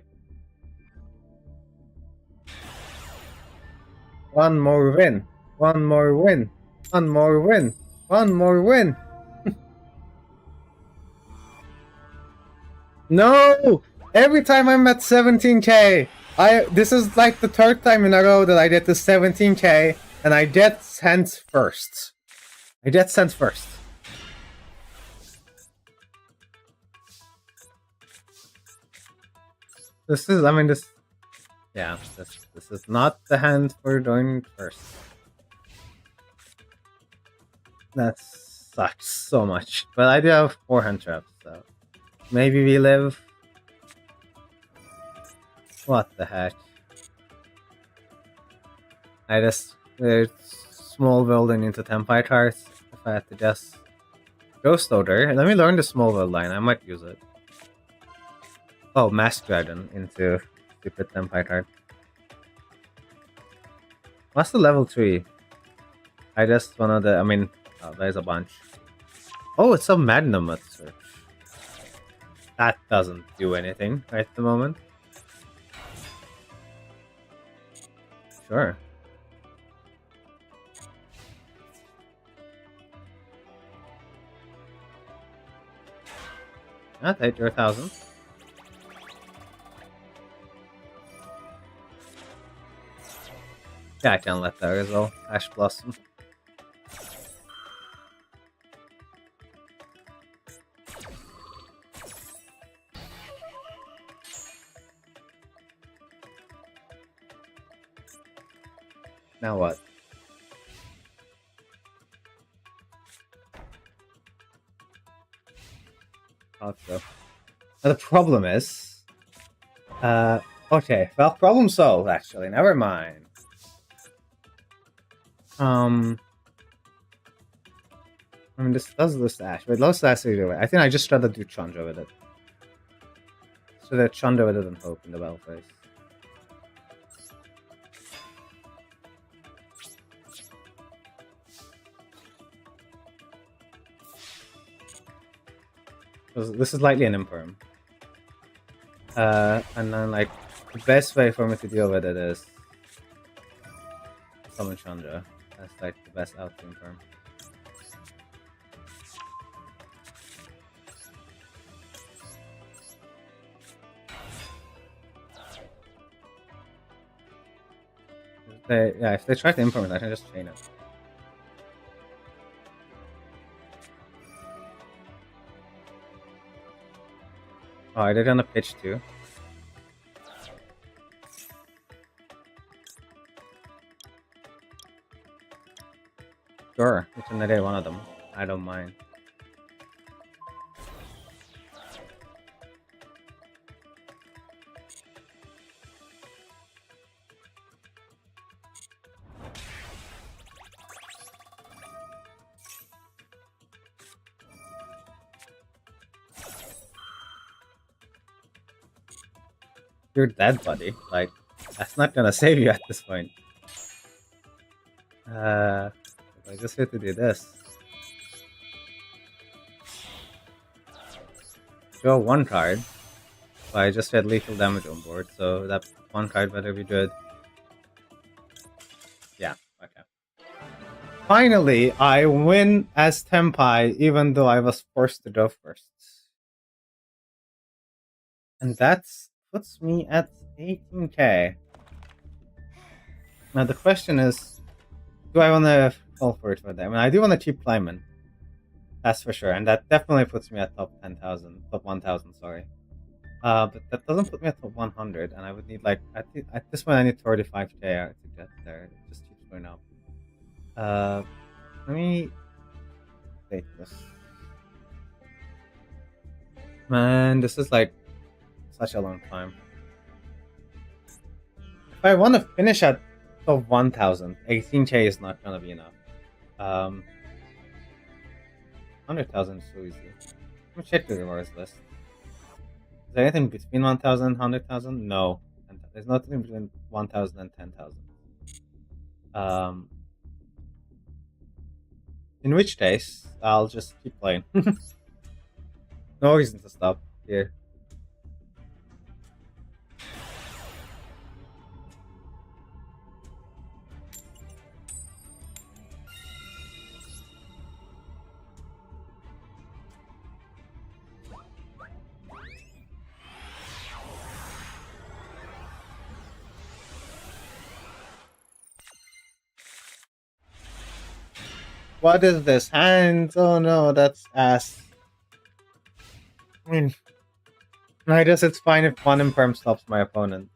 One more win. One more win. One more win. One more win. No! Every time I'm at 17k, this is like the 3rd time in a row that I get to 17k and I get sent first. I get sent first. This is, I mean, this is not the hand for going first. That sucks so much. But I do have 4 hand traps, so maybe we live. What the heck? I just small building into Tenpai cards. If I had to guess. Ghost Odor. Let me learn the small build line. I might use it. Oh, Mask Dragon into stupid Tenpai card. What's the level 3? I just one of the. I mean, oh, there's a bunch. Oh, it's a Magnum at search. That doesn't do anything right at the moment. Sure. I'll take your 1,000. Yeah, I can let that as well. Ash Blossom. Now what? So. The problem is... okay, well, problem solved, actually. Never mind. I mean, this does this Ash. Wait, let's Ash either way. I think I just rather do Chandra with it. So that Chandra didn't hope in the battle phase. This is likely an imperm. And then like the best way for me to deal with it is summon Chandra. That's like the best out to imperm. If they try to implement, I can just chain it. Oh, I did on a pitch too. Sure, it's another one of them. I don't mind. You're dead, buddy. Like, that's not gonna save you at this point. I just have to do this. Draw one card. But I just had lethal damage on board, so that one card better be good. Yeah, okay. Finally, I win as Tenpai, even though I was forced to go first. And that puts me at 18k. Now the question is, do I want to fall for it for them? And I do want to keep climbing. That's for sure. And that definitely puts me at top 10,000, top 1,000, sorry. But that doesn't put me at top 100, and I would need like, at this point I need 35k to get there. It just keeps going up. Let me take this. Man, this is like such a long time. If I want to finish at top 1,000, 18k is not gonna be enough. 100,000 is so easy. Let me check the rewards list. Is there anything between 1,000 and 100,000? No. There's nothing between 1,000 and 10,000. In which case, I'll just keep playing. No reason to stop here. What is this? Hands? Oh no, that's ass. I mean, I guess it's fine if one imperm stops my opponent.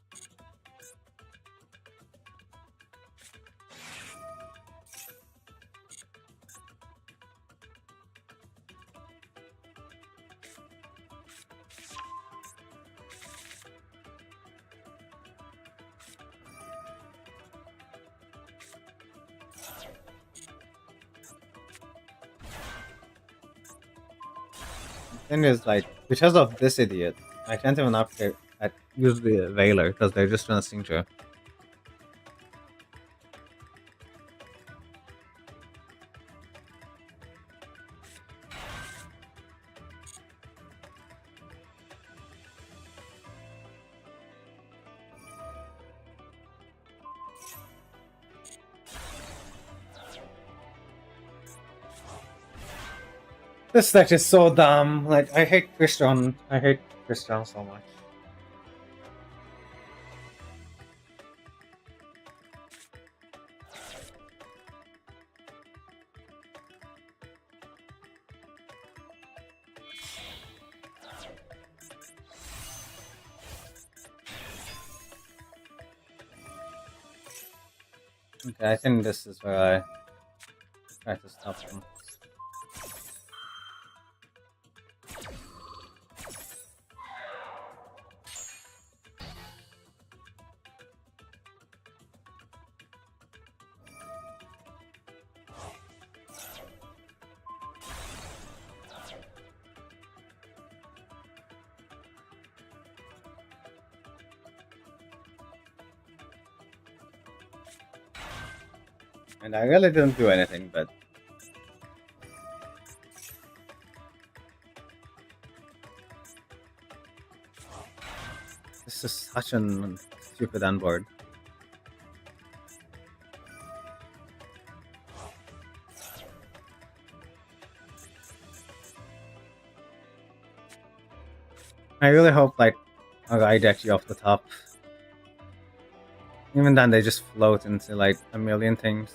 Thing is, like, because of this idiot, I can't even upgrade. Use the Veiler because they're just gonna Synchro. This deck is so dumb. Like, I hate Christian. I hate Christian so much. Okay, I think this is where I try to stop them. And I really didn't do anything, but this is such a stupid onboard. I really hope like a guy decks you off the top. Even then, they just float into like a million things.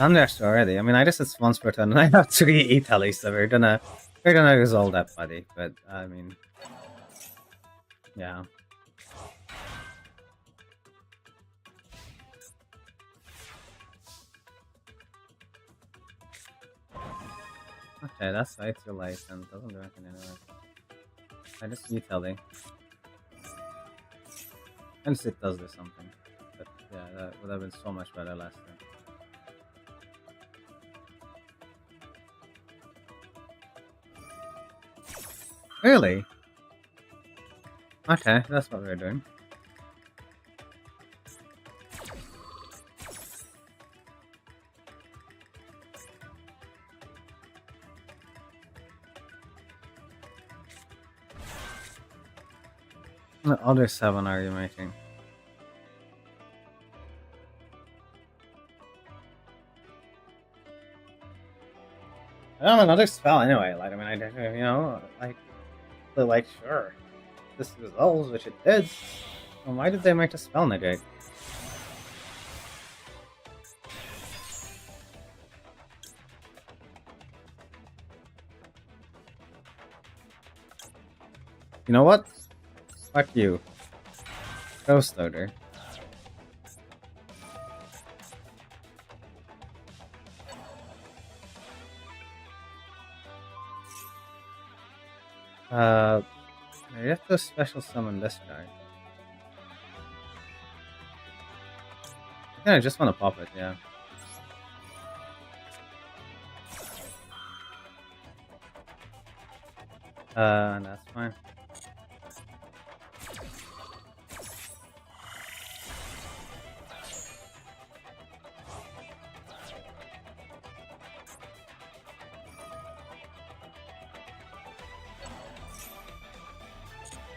I'm there already. I mean, I just did once per turn, and I have 3 Italy, so we're gonna resolve that, buddy. But I mean, yeah. Okay, that's way too late and doesn't do anything anyway. I just Italy. And it does do something. But yeah, that would have been so much better last time. Really? Okay, that's what we're doing. What other 7 are you making? I don't have another spell anyway. Like, I mean, you know, like, sure, this resolves, which it did. Well, why did they make the spell negate? You know what? Fuck you. Ghost Loader. You have to special summon this guy. I think I just want to pop it, yeah. That's fine.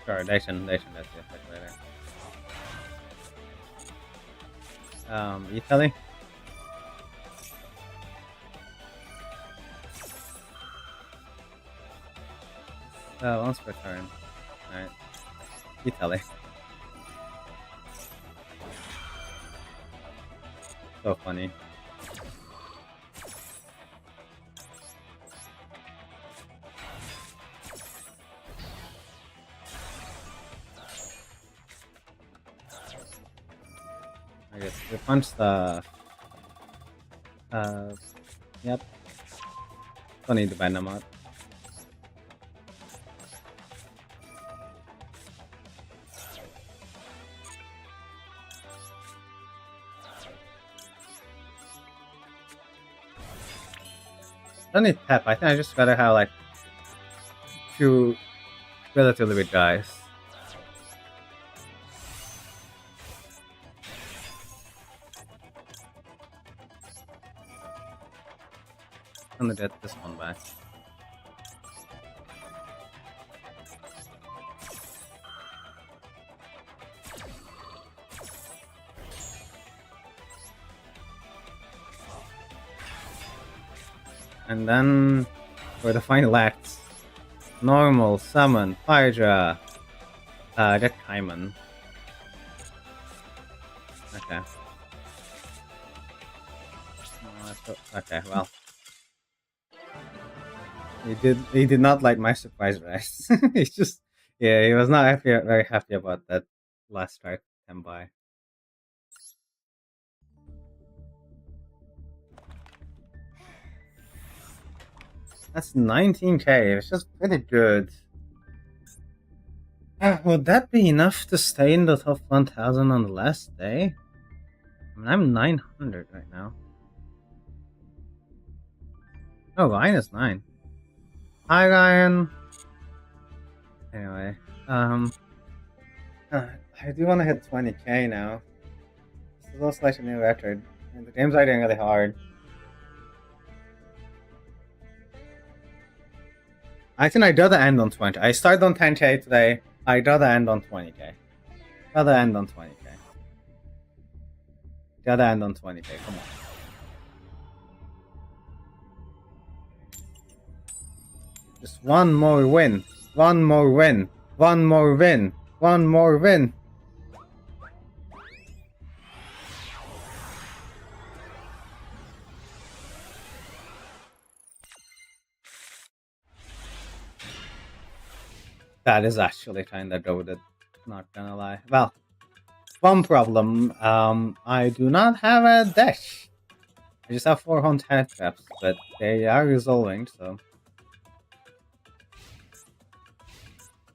Sure, they can let you affect later. Italy? Once per turn. Alright. Italy. So funny. I guess we punch the yep. Don't need to ban them out. Don't need tap. I think I just gotta have like 2 relatively big guys. I'm gonna get this one back. And then for the final acts, normal, summon, Hydra, get Kaiman. Okay. Okay, well. He did not like my surprise rise. He's just, yeah, he was not very happy about that last strike Tenpai. That's 19k. It's just pretty good. Would that be enough to stay in the top 1000 on the last day? I mean, I'm 900 right now. Oh, Ryan is 9. Hi, Ryan. Anyway, I do want to hit 20k now. This is also like a new record. And the games are getting really hard. I think I gotta end on 20. I started on 10k today. I gotta end on 20k. Gotta end on 20k. Gotta end on 20k. Come on. Just one more win. One more win. One more win. One more win. That is actually kinda goated. Not gonna lie. Well, one problem. I do not have a dash. I just have 4 head traps, but they are resolving, so.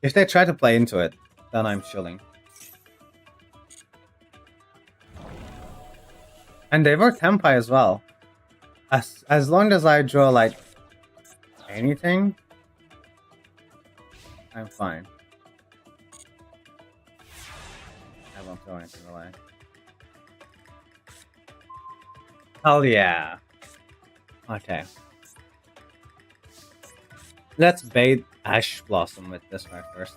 If they try to play into it, then I'm chilling. And they were Tenpai as well. As long as I draw like anything, I'm fine. I won't throw anything away. Hell yeah. Okay. Let's bait Ash Blossom with this guy first.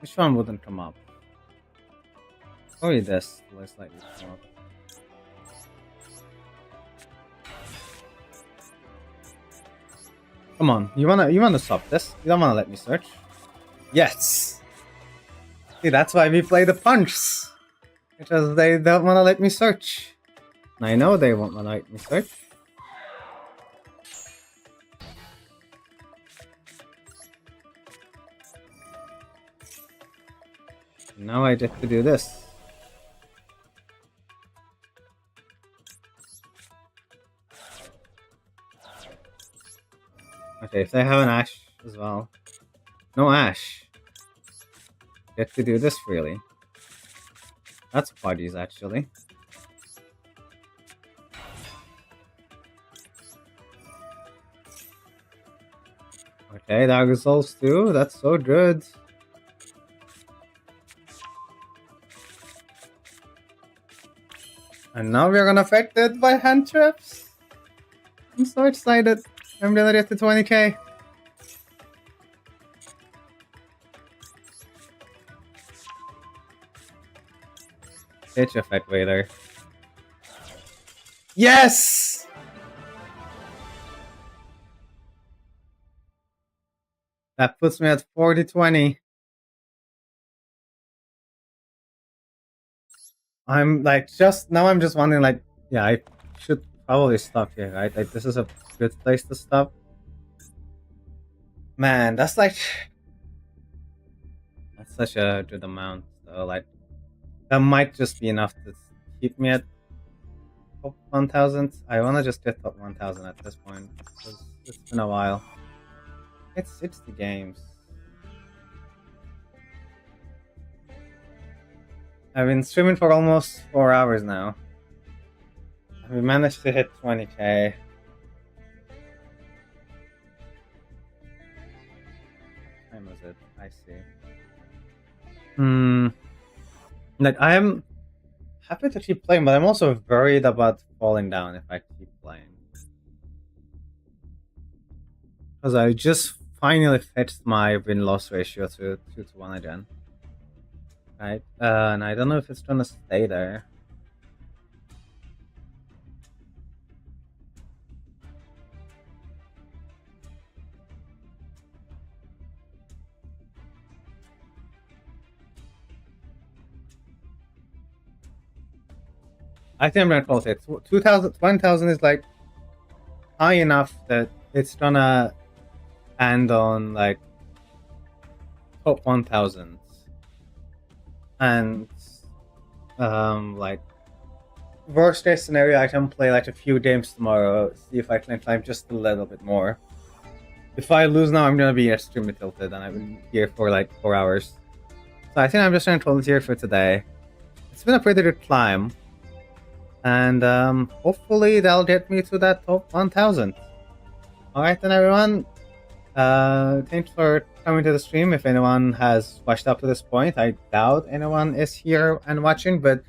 Which one wouldn't come up? Probably this. Less likely to come up. Come on, you wanna stop this? You don't wanna let me search? Yes! See, that's why we play the punch! Because they don't wanna let me search. I know they won't wanna let me search. Now I get to do this. Okay, if they have an Ash as well. No Ash. Get to do this freely. That's parties actually. Okay, that resolves too. That's so good. And now we're gonna affected by hand traps. I'm so excited. I'm gonna get to 20k. Pitch effect later. Yes! That puts me at 40-20. I'm like I'm just wondering like, yeah, I should probably stop here, right? Like this is a good place to stop. Man, that's such a good amount. So like that might just be enough to keep me at top 1000. I wanna just get top 1000 at this point because it's been a while. It's the games. I've been streaming for almost 4 hours now. We managed to hit 20k. What time is it? I see. Like I am happy to keep playing, but I'm also worried about falling down if I keep playing. Because I just finally fixed my win-loss ratio to 2-1 again. Right? And I don't know if it's gonna stay there. I think I'm gonna close it. 2000 is like high enough that it's gonna end on like top 1000. And like worst case scenario, I can play like a few games tomorrow, see if I can climb just a little bit more. If I lose now, I'm gonna be extremely tilted, and I've been here for like 4 hours. So I think I'm just gonna close here for today. It's been a pretty good climb, and hopefully that'll get me to that top 1000. Alright then, everyone. Thanks for coming to the stream. If anyone has watched up to this point, I doubt anyone is here and watching, but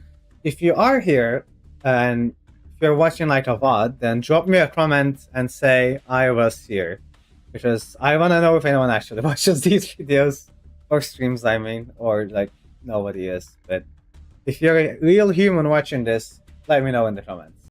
if you are here and if you're watching like a VOD, then drop me a comment and say I was here, because I want to know if anyone actually watches these videos or streams, I mean, or like nobody is. But if you're a real human watching this, let me know in the comments.